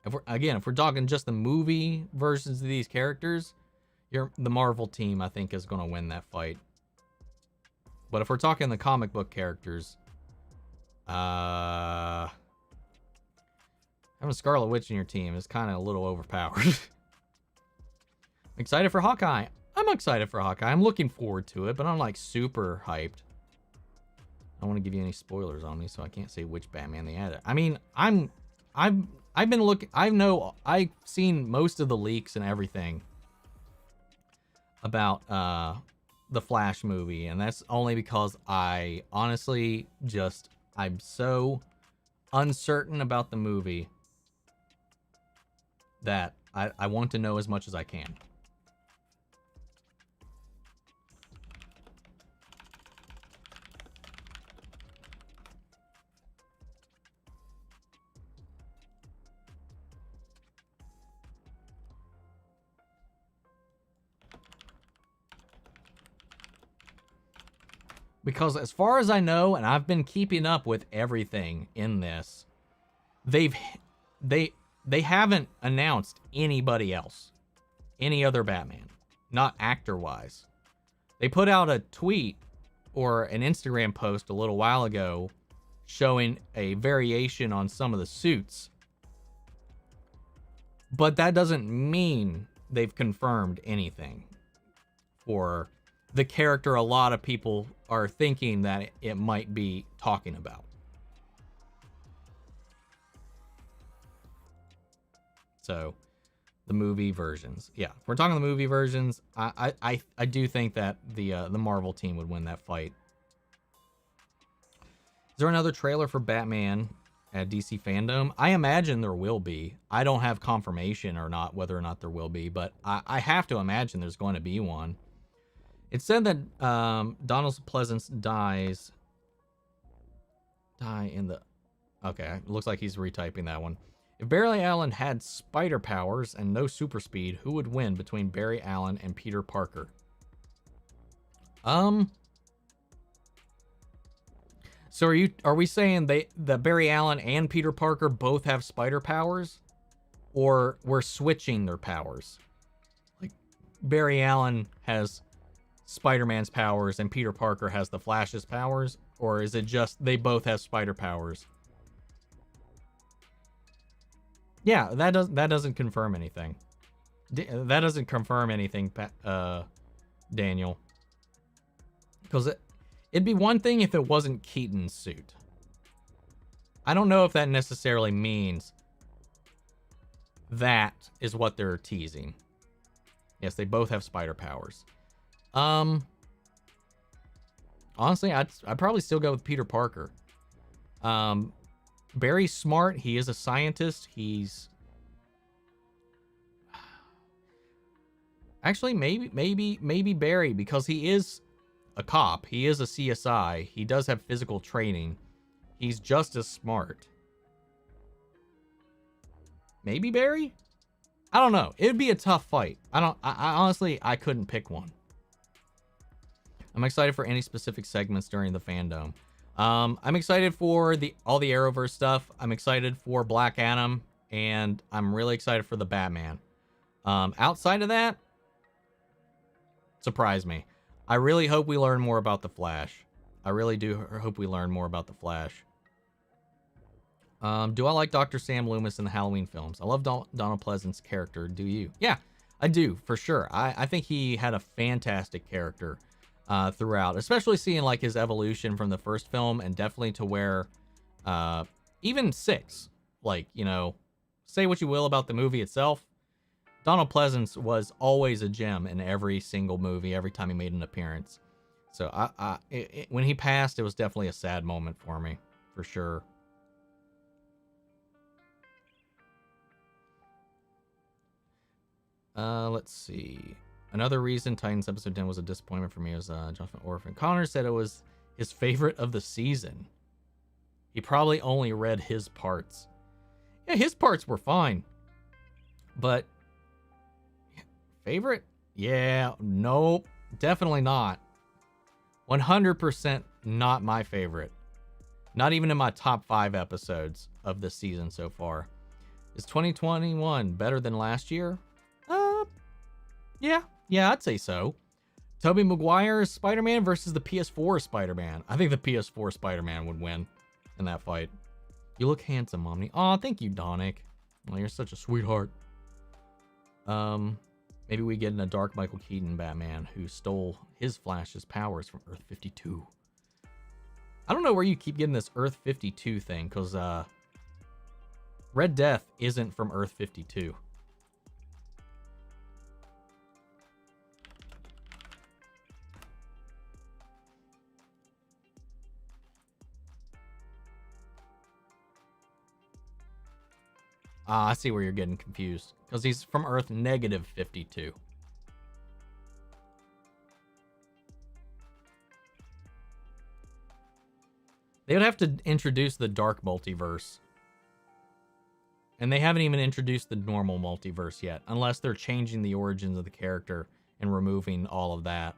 If we're talking just the movie versions of these characters, the Marvel team, I think, is going to win that fight. But if we're talking the comic book characters, having Scarlet Witch in your team is kind of a little overpowered. Excited for Hawkeye. I'm excited for Hawkeye. I'm looking forward to it, but I'm like super hyped. I don't want to give you any spoilers on me, so I can't say which Batman they added. I mean, I've been looking. I've seen most of the leaks and everything about the Flash movie, and that's only because I honestly I'm so uncertain about the movie that I want to know as much as I can. Because as far as I know, and I've been keeping up with everything in this, they haven't announced anybody else, any other Batman, not actor-wise. They put out a tweet or an Instagram post a little while ago showing a variation on some of the suits, but that doesn't mean they've confirmed anything for the character a lot of people are thinking that it might be talking about. So, the movie versions. Yeah, if we're talking the movie versions, I do think that the Marvel team would win that fight. Is there another trailer for Batman at DC Fandom? I imagine there will be. I don't have confirmation or not whether or not there will be, but I have to imagine there's going to be one. It said that Donald Pleasance die in the... Okay, it looks like he's retyping that one. If Barry Allen had spider powers and no super speed, who would win between Barry Allen and Peter Parker? So are we saying that Barry Allen and Peter Parker both have spider powers? Or we're switching their powers? Like, Barry Allen has Spider-Man's powers and Peter Parker has the Flash's powers? Or is it just they both have spider powers? Yeah, that doesn't confirm anything. That doesn't confirm anything, Daniel. Because it'd be one thing if it wasn't Keaton's suit. I don't know if that necessarily means that is what they're teasing. Yes, they both have spider powers. Honestly, I'd probably still go with Peter Parker. Barry's smart. He is a scientist. He's actually maybe Barry, because he is a cop. He is a CSI. He does have physical training. He's just as smart. Maybe Barry? I don't know. It'd be a tough fight. I honestly couldn't pick one. I'm excited for any specific segments during the fandom. I'm excited for all the Arrowverse stuff. I'm excited for Black Adam, and I'm really excited for the Batman. Outside of that, surprise me. I really hope we learn more about the Flash. I really do hope we learn more about the Flash. Do I like Dr. Sam Loomis in the Halloween films? I love Donald Pleasance's character. Do you? Yeah, I do, for sure. I think he had a fantastic character throughout, especially seeing like his evolution from the first film, and definitely to where even 6, like, you know, say what you will about the movie itself, Donald Pleasance was always a gem in every single movie, every time he made an appearance. So when he passed, it was definitely a sad moment for me, for sure. Let's see. Another reason Titans episode 10 was a disappointment for me was Jonathan Orphan. Connor said it was his favorite of the season. He probably only read his parts. Yeah, his parts were fine. But favorite? Yeah, nope. Definitely not. 100% not my favorite. Not even in my top 5 episodes of this season so far. Is 2021 better than last year? Yeah, I'd say so. Tobey Maguire's Spider-Man versus the PS4 Spider-Man. I think the PS4 Spider-Man would win in that fight. You look handsome, Omni. Aw, thank you, Donick. Oh, you're such a sweetheart. Maybe we get in a dark Michael Keaton Batman who stole his Flash's powers from Earth 52. I don't know where you keep getting this Earth 52 thing, because Red Death isn't from Earth 52. I see where you're getting confused. Because he's from Earth -52. They would have to introduce the dark multiverse. And they haven't even introduced the normal multiverse yet. Unless they're changing the origins of the character and removing all of that.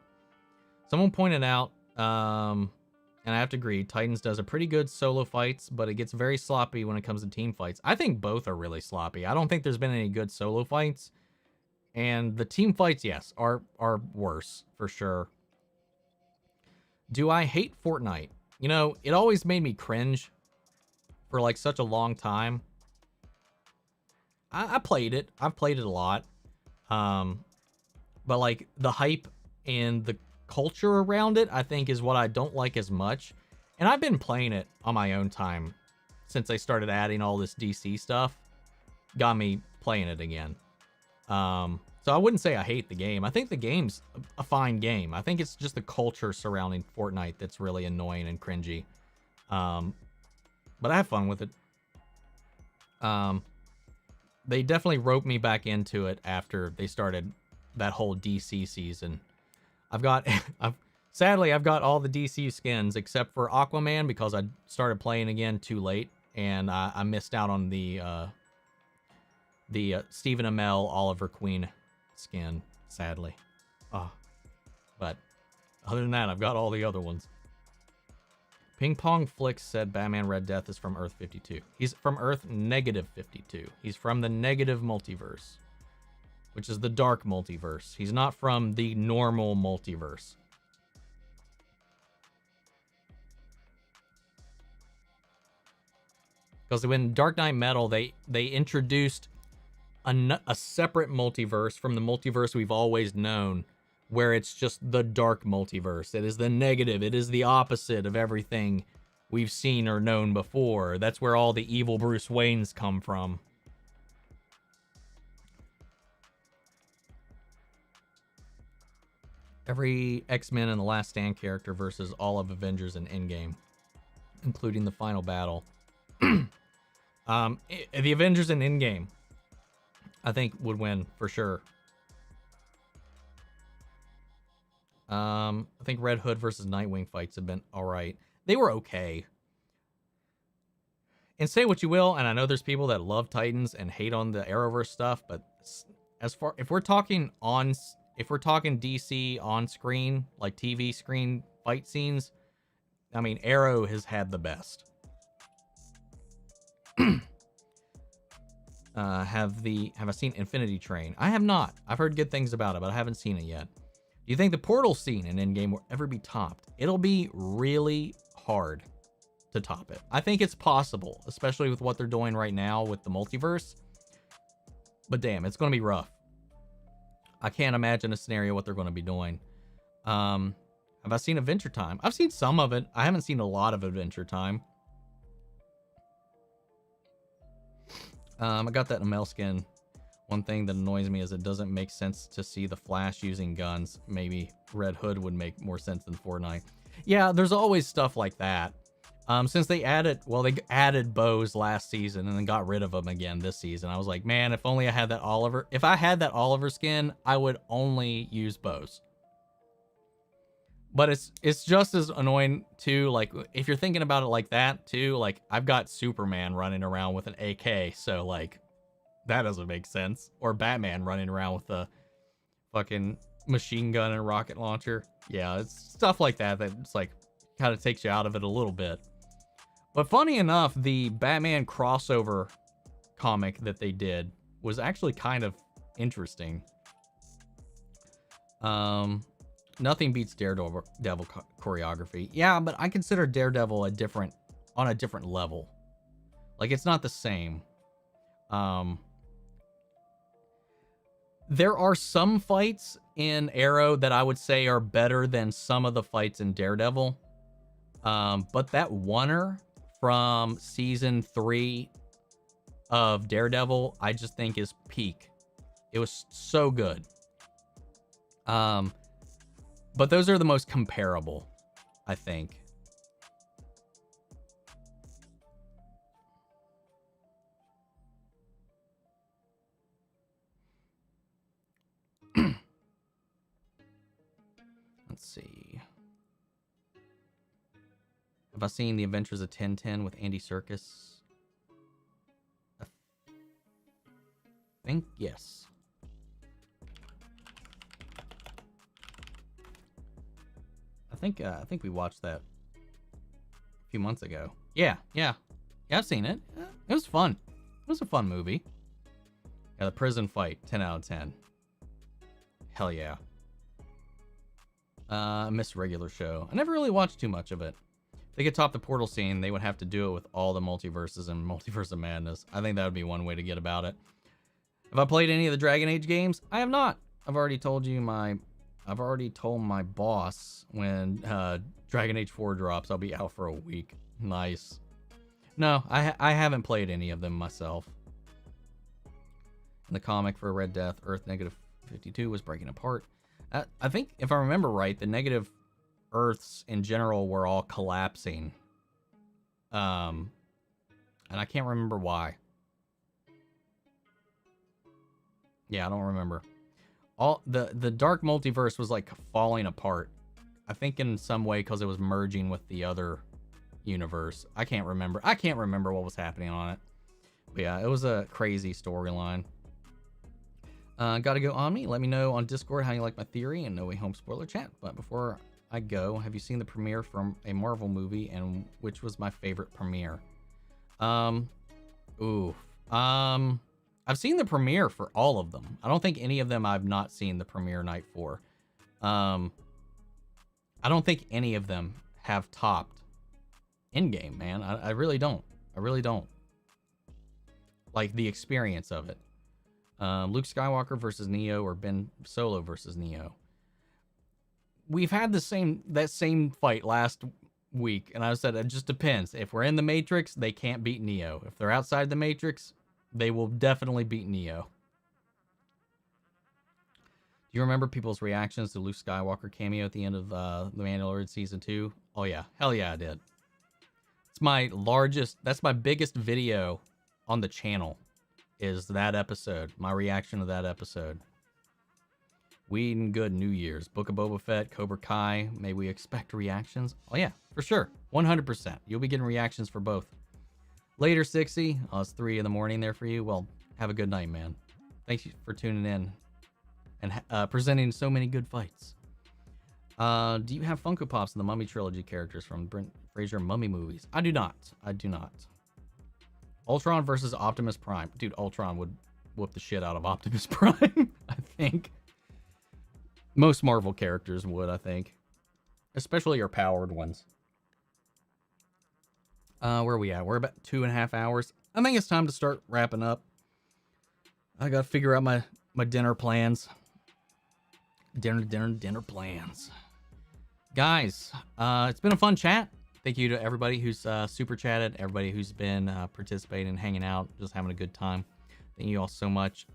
Someone pointed out, and I have to agree, Titans does a pretty good solo fights, but it gets very sloppy when it comes to team fights. I think both are really sloppy. I don't think there's been any good solo fights. And the team fights, yes, are worse, for sure. Do I hate Fortnite? You know, it always made me cringe for like such a long time. I played it. I've played it a lot. But like the hype and the culture around it, I think, is what I don't like as much. And I've been playing it on my own time since they started adding all this DC stuff. Got me playing it again. So I wouldn't say I hate the game. I think the game's a fine game. I think it's just the culture surrounding Fortnite that's really annoying and cringy. But I have fun with it. They definitely roped me back into it after they started that whole DC season. Sadly, I've got all the DC skins except for Aquaman because I started playing again too late, and I missed out on the Stephen Amell Oliver Queen skin, sadly. But other than that, I've got all the other ones. Ping Pong Flicks said Batman Red Death is from Earth 52. He's from Earth -52. He's from the negative multiverse, which is the dark multiverse. He's not from the normal multiverse. Because when Dark Knight Metal, they introduced a separate multiverse from the multiverse we've always known, where it's just the dark multiverse. It is the negative. It is the opposite of everything we've seen or known before. That's where all the evil Bruce Waynes come from. Every X-Men and the Last Stand character versus all of Avengers in Endgame, including the final battle. The Avengers in Endgame, I think, would win for sure. I think Red Hood versus Nightwing fights have been all right. They were okay. And say what you will, and I know there's people that love Titans and hate on the Arrowverse stuff, but if we're talking DC on screen, like TV screen fight scenes, I mean, Arrow has had the best. Have I seen Infinity Train? I have not. I've heard good things about it, but I haven't seen it yet. Do you think the portal scene in Endgame will ever be topped? It'll be really hard to top it. I think it's possible, especially with what they're doing right now with the multiverse. But damn, it's going to be rough. I can't imagine a scenario what they're going to be doing. Have I seen Adventure Time? I've seen some of it. I haven't seen a lot of Adventure Time. I got that in a male skin. One thing that annoys me is it doesn't make sense to see the Flash using guns. Maybe Red Hood would make more sense than Fortnite. Yeah, there's always stuff like that. Since they added bows last season and then got rid of them again this season, I was like, man, if only I had that Oliver. If I had that Oliver skin, I would only use bows. But it's just as annoying too. Like, if you're thinking about it like that too, like I've got Superman running around with an AK, so like that doesn't make sense. Or Batman running around with a fucking machine gun and a rocket launcher. Yeah, it's stuff like that that's like kind of takes you out of it a little bit. But funny enough, the Batman crossover comic that they did was actually kind of interesting. Nothing beats Daredevil choreography. Yeah, but I consider Daredevil on a different level. Like, it's not the same. There are some fights in Arrow that I would say are better than some of the fights in Daredevil. But that oneer from season 3 of Daredevil, I just think is peak. It was so good. But those are the most comparable, I think. Let's see. Have I seen The Adventures of Tintin with Andy Serkis? I think yes. I think we watched that a few months ago. Yeah, I've seen it. It was fun. It was a fun movie. Yeah, the prison fight, 10 out of 10. Hell yeah. I missed regular show. I never really watched too much of it. If they could top the portal scene, they would have to do it with all the multiverses and Multiverse of Madness. I think that would be one way to get about it. Have I played any of the Dragon Age games? I have not. I've already told my boss when Dragon Age 4 drops, I'll be out for a week. Nice. No, I haven't played any of them myself. In the comic for Red Death, Earth Negative 52 was breaking apart. I think, if I remember right, the negative Earths in general were all collapsing. And I can't remember why. Yeah, I don't remember. All the dark multiverse was like falling apart. I think in some way because it was merging with the other universe. I can't remember what was happening on it. But yeah, it was a crazy storyline. Gotta go Omni. Let me know on Discord how you like my theory and No Way Home spoiler chat. But before I go, have you seen the premiere from a Marvel movie and which was my favorite premiere? I've seen the premiere for all of them. I don't think any of them I've not seen the premiere night for. I don't think any of them have topped Endgame, man. I really don't. I really don't. Like the experience of it. Luke Skywalker versus Neo or Ben Solo versus Neo. We've had that same fight last week, and I said it just depends. If we're in the Matrix, they can't beat Neo. If they're outside the Matrix, they will definitely beat Neo. Do you remember people's reactions to Luke Skywalker cameo at the end of The Mandalorian Season 2? Oh yeah, hell yeah I did. That's my biggest video on the channel, is that episode, my reaction to that episode. Weed and good New Year's. Book of Boba Fett, Cobra Kai, may we expect reactions? Oh yeah, for sure, 100%. You'll be getting reactions for both. Later, 60. Oh, it's 3 in the morning there for you. Well, have a good night, man. Thanks for tuning in and presenting so many good fights. Do you have Funko Pops in the Mummy trilogy characters from Brent Fraser Mummy movies? I do not. I do not. Ultron versus Optimus Prime. Dude, Ultron would whoop the shit out of Optimus Prime, I think. Most Marvel characters would, I think. Especially your powered ones. Where are we at? We're about 2.5 hours. I think it's time to start wrapping up. I gotta figure out my dinner plans. Dinner plans. Guys, it's been a fun chat. Thank you to everybody who's super chatted, everybody who's been participating, hanging out, just having a good time. Thank you all so much.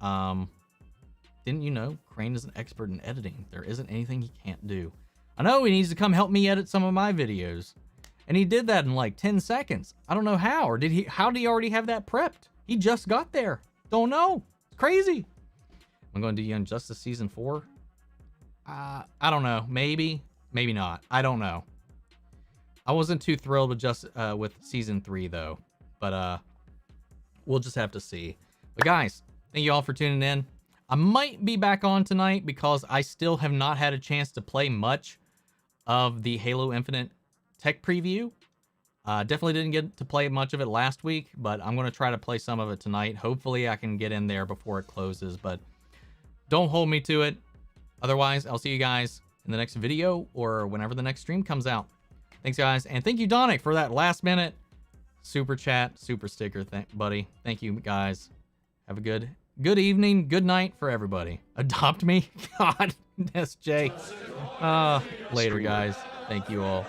Didn't you know Crane is an expert in editing? There isn't anything he can't do. I know he needs to come help me edit some of my videos. And he did that in like 10 seconds. I don't know how, or how did he already have that prepped? He just got there. Don't know. It's crazy. I'm going to do Young Justice Season 4. I don't know. Maybe not. I don't know. I wasn't too thrilled with Season 3 though. But we'll just have to see. But guys, thank you all for tuning in. I might be back on tonight because I still have not had a chance to play much of the Halo Infinite tech preview. Definitely didn't get to play much of it last week, but I'm going to try to play some of it tonight. Hopefully I can get in there before it closes, but don't hold me to it. Otherwise, I'll see you guys in the next video or whenever the next stream comes out. Thanks, guys. And thank you, Donick, for that last minute super chat, super sticker, buddy. Thank you, guys. Have a good evening, good night for everybody. Adopt me? God, SJ. Later, guys. Thank you all.